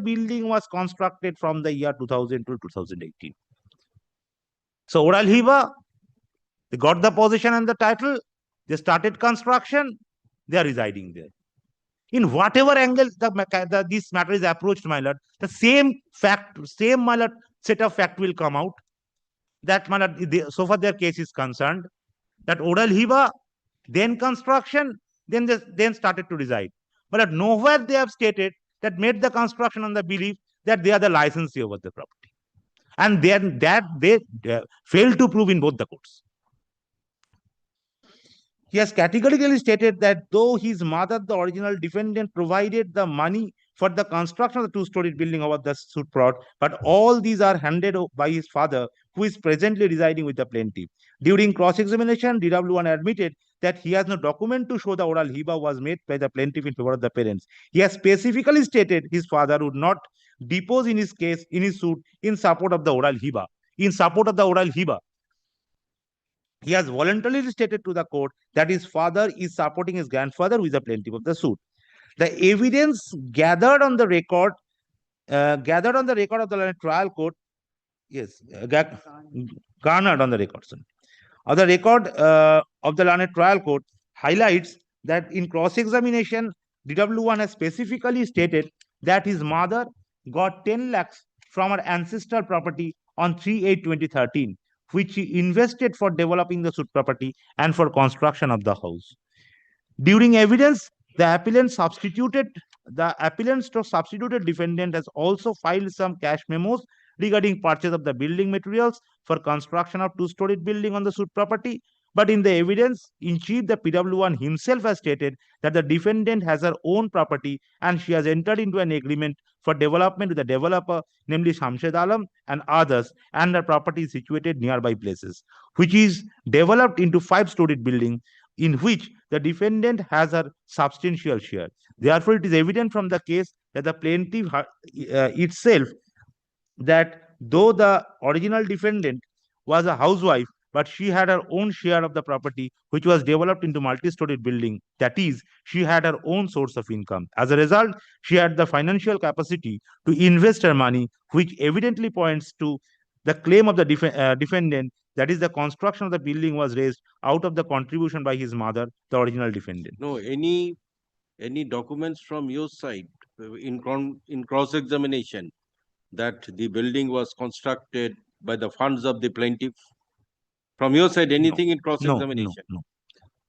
building was constructed from the year 2000 to 2018. So Oral Hiba, they got the possession and the title, they started construction, they are residing there. In whatever angle this matter is approached, my lord, the same my lord, set of fact will come out. That, my lord, so far their case is concerned, that Oral Hiba, then construction, then started to reside. But nowhere they have stated that made the construction on the belief that they are the licensee over the property. And then that they failed to prove in both the courts. He has categorically stated that though his mother, the original defendant, provided the money for the construction of the two-storied building over the suit brought, but all these are handed by his father, who is presently residing with the plaintiff. During cross-examination, DW1 admitted that he has no document to show the oral hiba was made by the plaintiff in favor of the parents. He has specifically stated his father would not depose in his case, in his suit, in support of the oral hiba. In support of the oral hiba, he has voluntarily stated to the court that his father is supporting his grandfather, who is the plaintiff of the suit. The evidence gathered on the record of the trial court, garnered on the record, of the record of the learned trial court highlights that in cross-examination, DW1 has specifically stated that his mother got 10 lakhs from her ancestral property on 3/8/2013, which he invested for developing the suit property and for construction of the house. During evidence, the appellant's substituted defendant has also filed some cash memos regarding purchase of the building materials for construction of two-storied building on the suit property. But in the evidence in chief, the PW1 himself has stated that the defendant has her own property and she has entered into an agreement for development with the developer, namely Shamshed Alam and others, and her property is situated nearby places, which is developed into 5-storied building in which the defendant has a substantial share. Therefore, it is evident from the case that the plaintiff itself, that though the original defendant was a housewife, but she had her own share of the property, which was developed into multi-storied building. That is, she had her own source of income. As a result, she had the financial capacity to invest her money, which evidently points to the claim of the defendant, that is, the construction of the building was raised out of the contribution by his mother, the original defendant. No, any documents from your side in cross-examination that the building was constructed by the funds of the plaintiff? From your side, anything in cross-examination? No.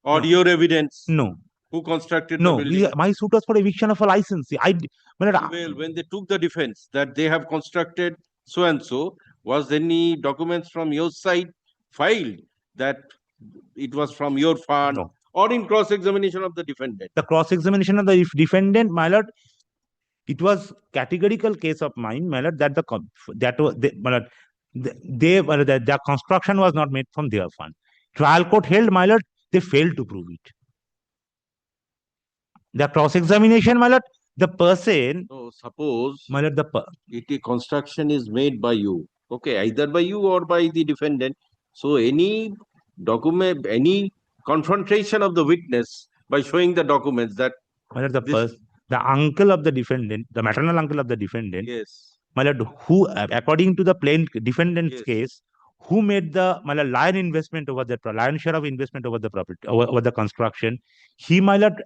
Or your evidence? No. Who constructed the building? No, my suit was for eviction of a licensee. Well, when they took the defense that they have constructed so and so, was any documents from your side filed that it was from your fund? No. Or in cross-examination of the defendant? The cross-examination of the defendant, my lord, it was categorical case of mine, my lord, that the construction was not made from their fund. Trial court held, my lord, they failed to prove it. The cross-examination, my lord, the person. So suppose, my lord, the construction is made by you, okay, either by you or by the defendant. So any document, any confrontation of the witness by showing the documents that the uncle of the defendant, the maternal uncle of the defendant, yes, my lord, who, according to the defendant's case, who made the lion investment over the lion share of investment over the property, over the construction, he, my lord,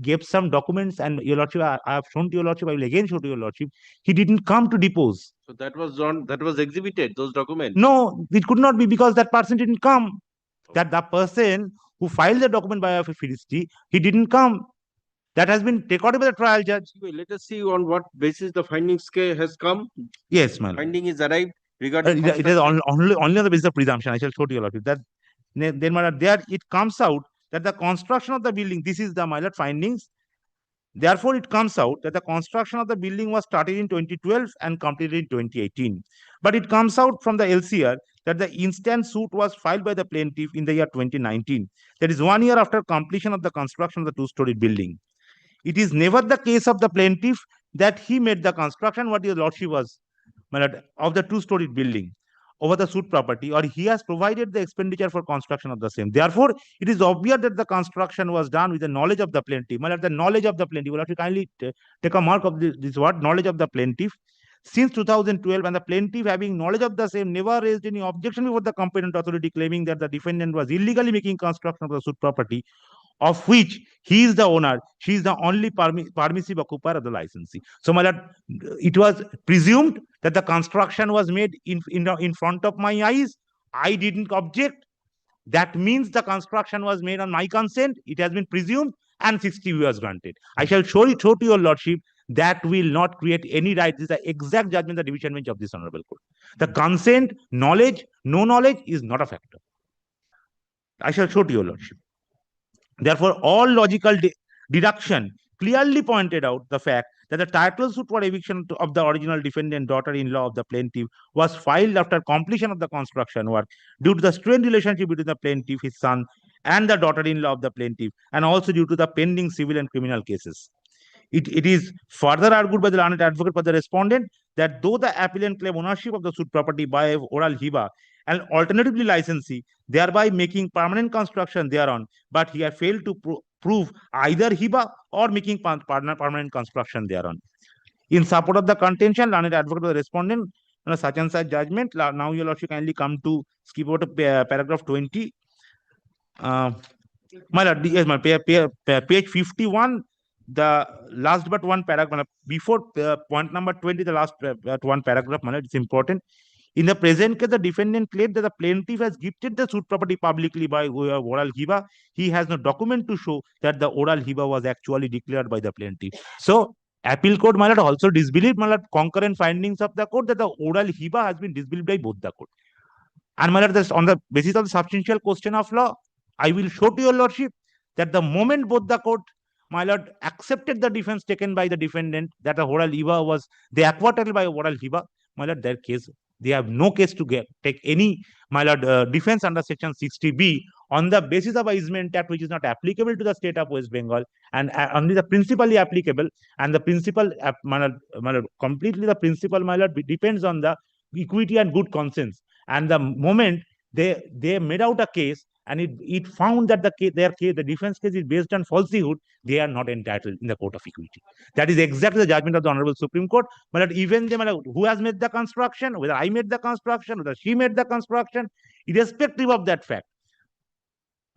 gave some documents, and your lordship, I have shown to your lordship, I will again show to your lordship, he didn't come to depose. So that was exhibited, those documents? No, it could not be, because that person didn't come. That the person who filed the document by a fidelity, he didn't come. That has been recorded by the trial judge. Let us see on what basis the findings has come. Yes, my lord. Finding is arrived regarding. It is only on the basis of presumption. I shall show to you, lordship, that then, my lord, there it comes out that the construction of the building, this is the, my lord, findings. Therefore, it comes out that the construction of the building was started in 2012 and completed in 2018. But it comes out from the LCR that the instant suit was filed by the plaintiff in the year 2019. That is 1 year after completion of the construction of the two-storied building. It is never the case of the plaintiff that he made the construction, what your lordship was, my lord, of the two-storied building. over the suit property, or he has provided the expenditure for construction of the same. Therefore, it is obvious that the construction was done with the knowledge of the plaintiff. Well, the knowledge of the plaintiff, we'll have to kindly take a mark of this word, knowledge of the plaintiff. Since 2012, and the plaintiff, having knowledge of the same, never raised any objection before the competent authority claiming that the defendant was illegally making construction of the suit property, of which he is the owner, she is the only permissive occupier of the licensee. So, my lord, it was presumed that the construction was made in front of my eyes. I didn't object. That means the construction was made on my consent. It has been presumed, and 60 was granted. I shall show to your lordship that will not create any right. This is the exact judgment of the division bench of this honorable court. The consent, knowledge, no knowledge is not a factor. I shall show to your lordship. Therefore, all logical deduction clearly pointed out the fact that the title suit for eviction of the original defendant, daughter-in-law of the plaintiff, was filed after completion of the construction work due to the strained relationship between the plaintiff, his son, and the daughter-in-law of the plaintiff, and also due to the pending civil and criminal cases. It is further argued by the learned advocate for the respondent that though the appellant claim ownership of the suit property by oral hiba and alternatively licensee, thereby making permanent construction thereon, but he had failed to prove either hiba or making permanent construction thereon. In support of the contention, learned advocate of the respondent, such and such judgment. Now, your lordship kindly come to skip over to paragraph 20. My lord, yes, my page 51. The last but one paragraph before point number 20, the last one paragraph, it's important. In the present case, the defendant claimed that the plaintiff has gifted the suit property publicly by oral hiba. He has no document to show that the oral hiba was actually declared by the plaintiff. So, appeal court, my lord, also disbelieved, my lord, concurrent findings of the court that the oral hiba has been disbelieved by both the court. And my lord, on the basis of the substantial question of law, I will show to your lordship that the moment both the court, my lord, accepted the defense taken by the defendant that the oral hiba was, they acquitted by oral hiba, my lord, their case, they have no case to take any, my lord, defense under section 60B on the basis of a easement act which is not applicable to the state of West Bengal, and only the principally applicable, and the principle, my lord, completely the principle, my lord, depends on the equity and good conscience. And the moment they made out a case, and it found that the defense case is based on falsehood, they are not entitled in the court of equity. That is exactly the judgment of the Honorable Supreme Court. But even who has made the construction, whether I made the construction, whether she made the construction, irrespective of that fact,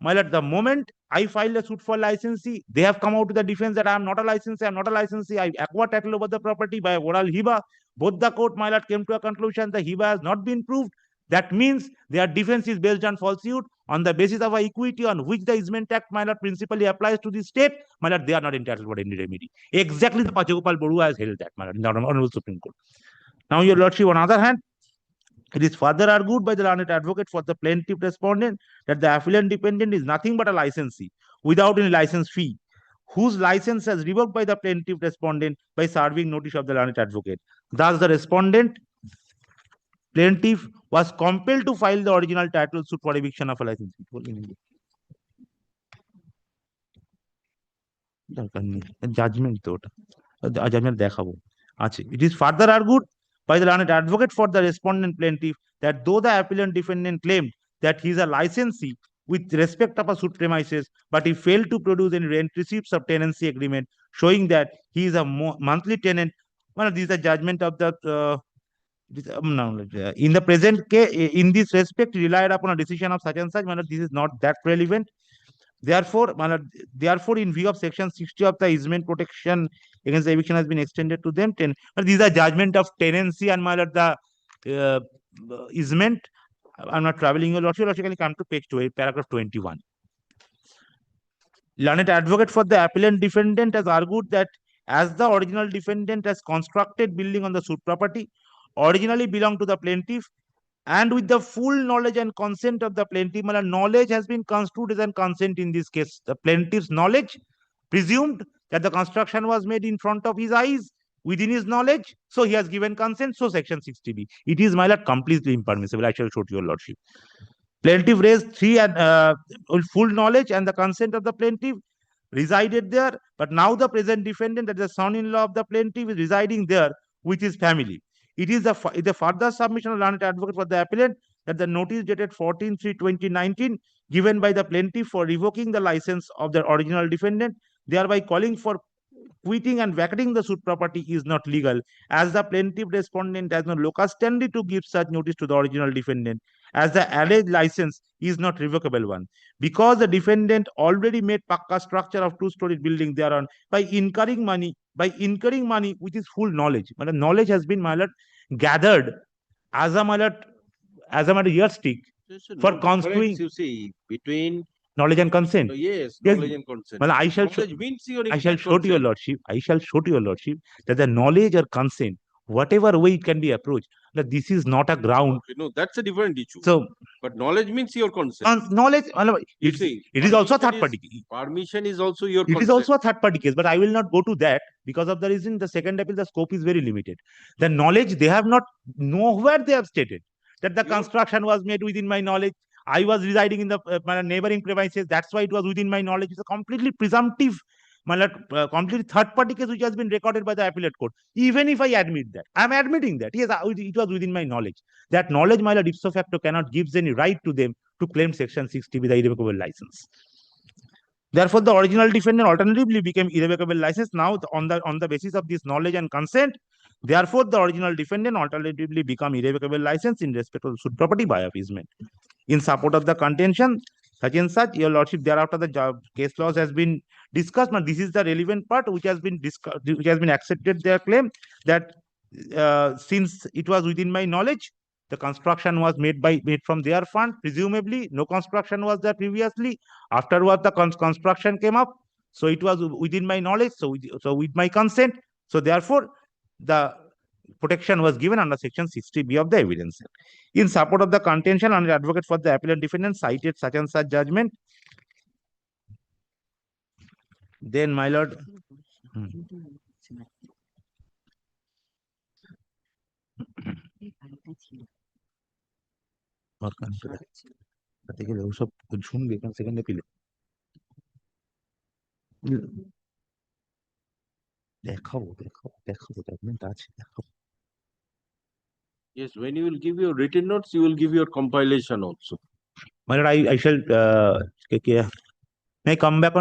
my lord, the moment I filed a suit for licensee, they have come out to the defense that I am not a licensee, I acquire title over the property by oral hiba. Both the court, my lord, came to a conclusion the hiba has not been proved. That means their defense is based on falsehood on the basis of equity on which the easement act, my lord, principally applies to the state. My lord, they are not entitled for any remedy. Exactly the Pachagopal Boru has held that, my lord, in the Honorable Supreme Court. Now, your lordship, on the other hand, it is further argued by the learned advocate for the plaintiff respondent that the affiliate dependent is nothing but a licensee without any license fee, whose license is revoked by the plaintiff respondent by serving notice of the learned advocate. Thus, the respondent plaintiff was compelled to file the original title suit for eviction of a license. Judgment it is further argued by the learned advocate for the respondent plaintiff that though the appellant defendant claimed that he is a licensee with respect of a suit premises, but he failed to produce any rent receipts of tenancy agreement showing that he is a monthly tenant. Well, this is the judgment of the in the present case, in this respect, relied upon a decision of such and such. This is not that relevant. Therefore, in view of section 60 of the easement protection against the eviction has been extended to them. These are judgment of tenancy and the easement. I'm not traveling your lordship. Lordship, can come to page 2, paragraph 21. Learned advocate for the appellant defendant has argued that as the original defendant has constructed building on the suit property, originally belonged to the plaintiff, and with the full knowledge and consent of the plaintiff, knowledge has been construed as a consent in this case. The plaintiff's knowledge presumed that the construction was made in front of his eyes, within his knowledge, so he has given consent, so section 60B. It is, my lord, completely impermissible. I shall show to your lordship. Plaintiff raised full knowledge and the consent of the plaintiff resided there, but now the present defendant, that is the son-in-law of the plaintiff, is residing there with his family. It is the further submission of learned advocate for the appellant that the notice dated 14/3/2019 given by the plaintiff for revoking the license of the original defendant, thereby calling for quitting and vacating the suit property is not legal, as the plaintiff respondent has no locus standi to give such notice to the original defendant, as the alleged license is not revocable one. Because the defendant already made pakka structure of two-story building thereon by incurring money with his full knowledge. But knowledge has been, my lord, gathered as a, my lord, yardstick for construing. You see, between knowledge and consent. Yes, Yes, knowledge and consent. well, I shall Knowledge means your I shall exact show to your consent. lordship. I shall show to your lordship that the knowledge or consent, whatever way it can be approached, that this is not a ground. No, that's a different issue. So, but knowledge means your consent. knowledge, You see, it is also a third party. Permission is also your It consent. is also a third party case, but I will not go to that because of the reason the second appeal, the scope is very limited. The knowledge, they have not, nowhere they have stated that the construction was made within my knowledge. I was residing in the neighboring premises. That's why it was within my knowledge. It's a completely presumptive, completely third party case which has been recorded by the appellate court. Even if I admit that, I'm admitting that, yes, it was within my knowledge. That knowledge, my lord, ipso facto cannot give any right to them to claim Section 60 with the irrevocable license. Therefore, the original defendant alternatively became irrevocable license. Now, on the basis of this knowledge and consent, therefore, the original defendant alternatively become irrevocable license in respect of the suit property by appeasement. In support of the contention, such and such, your lordship, thereafter the case laws has been discussed. But this is the relevant part which has been discussed, which has been accepted. Their claim that since it was within my knowledge, the construction was made from their fund. Presumably, no construction was there previously. Afterward, the construction came up, so it was within my knowledge. So with my consent. So therefore, the protection was given under Section 60B of the Evidence Act. In support of the contention, an advocate for the appellant defendant cited such and such judgment. Then, my lord. Yes, when you will give your written notes, you will give your compilation also. My lord, I shall may I come back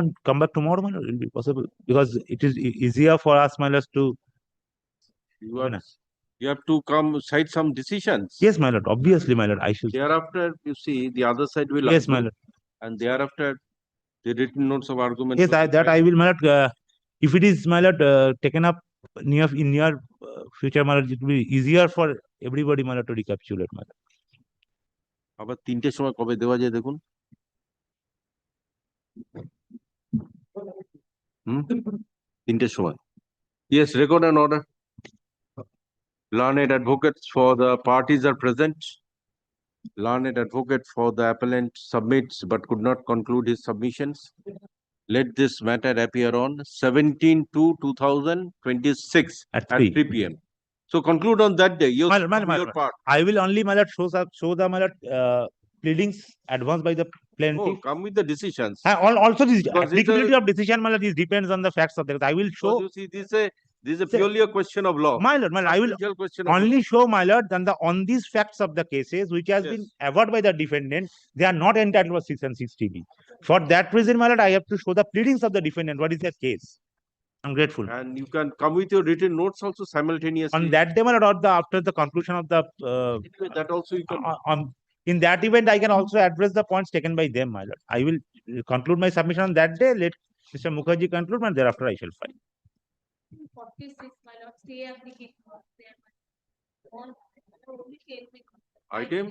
tomorrow, my lord? Will be possible because it is easier for us, my lord, to. You have to come cite some decisions. Yes, my lord. Obviously, my lord. I shall. Thereafter, you see, the other side will. Yes, my lord. And thereafter, the written notes of argument. Yes, I will, my lord. If it is, my lord, taken up in near future, my lord, it will be easier for everybody, my lord, to recapitulate, my lord. আবার 3টের সময় কবে দেওয়া যায় দেখুন। 3টের সময়। Yes, record and order. Learned advocates for the parties are present. Learned advocate for the appellant submits but could not conclude his submissions. Let this matter appear on 17/2/2026 at 3 p.m. So conclude on that day. Your part. I will only, my lord, show the, my lord, pleadings advanced by the plaintiff. Oh, come with the decisions. Also, the applicability of decision, my lord, this depends on the facts of the. I will show. You see, this is purely a question of law. My lord, I will only show, my lord, on these facts of the cases which has been averred by the defendant, they are not entitled to Section 60B. For that reason, my lord, I have to show the pleadings of the defendant. What is their case? I'm grateful. And you can come with your written notes also simultaneously. On that day, my lord, after the conclusion of the. That also you can. In that event, I can also address the points taken by them, my lord. I will conclude my submission on that day. Let Mr. Mukherjee conclude, and thereafter I shall file. 46, my lord, stay application. Item?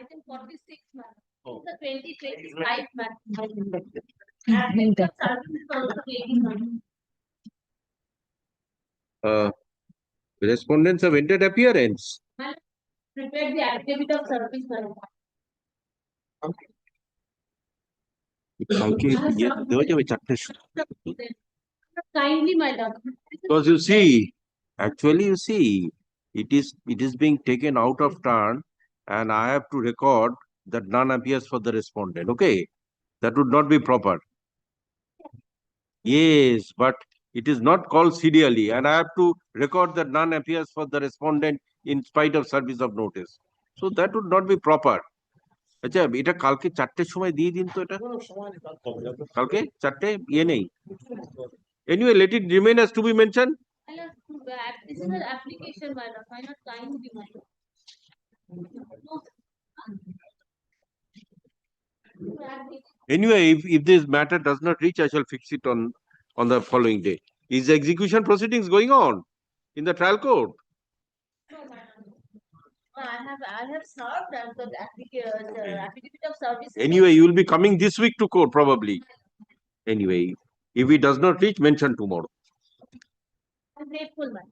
Item 46, my lord. The 2025, my The respondents have entered appearance. Prepare the affidavit of service, my lord. Kindly, my lord. Because you see, actually, you see, it is being taken out of turn, and I have to record that none appears for the respondent. Okay, that would not be proper. Yes, but It is not called serially, and I have to record that none appears for the respondent in spite of service of notice. So that would not be proper. আচ্ছা এটা কালকে 4টের সময় দিয়ে দিন তো এটা কালকে 4টে ইয়ে নেই anyway let it remain as to be mentioned. This is an application, my lord. Why not time to be my lord? Anyway, if this matter does not reach, I shall fix it on the following day. Is the execution proceedings going on in the trial court? I have served as the affidavit of service. Anyway, you will be coming this week to court probably. Anyway, if it does not reach, mention tomorrow. I'm grateful, man.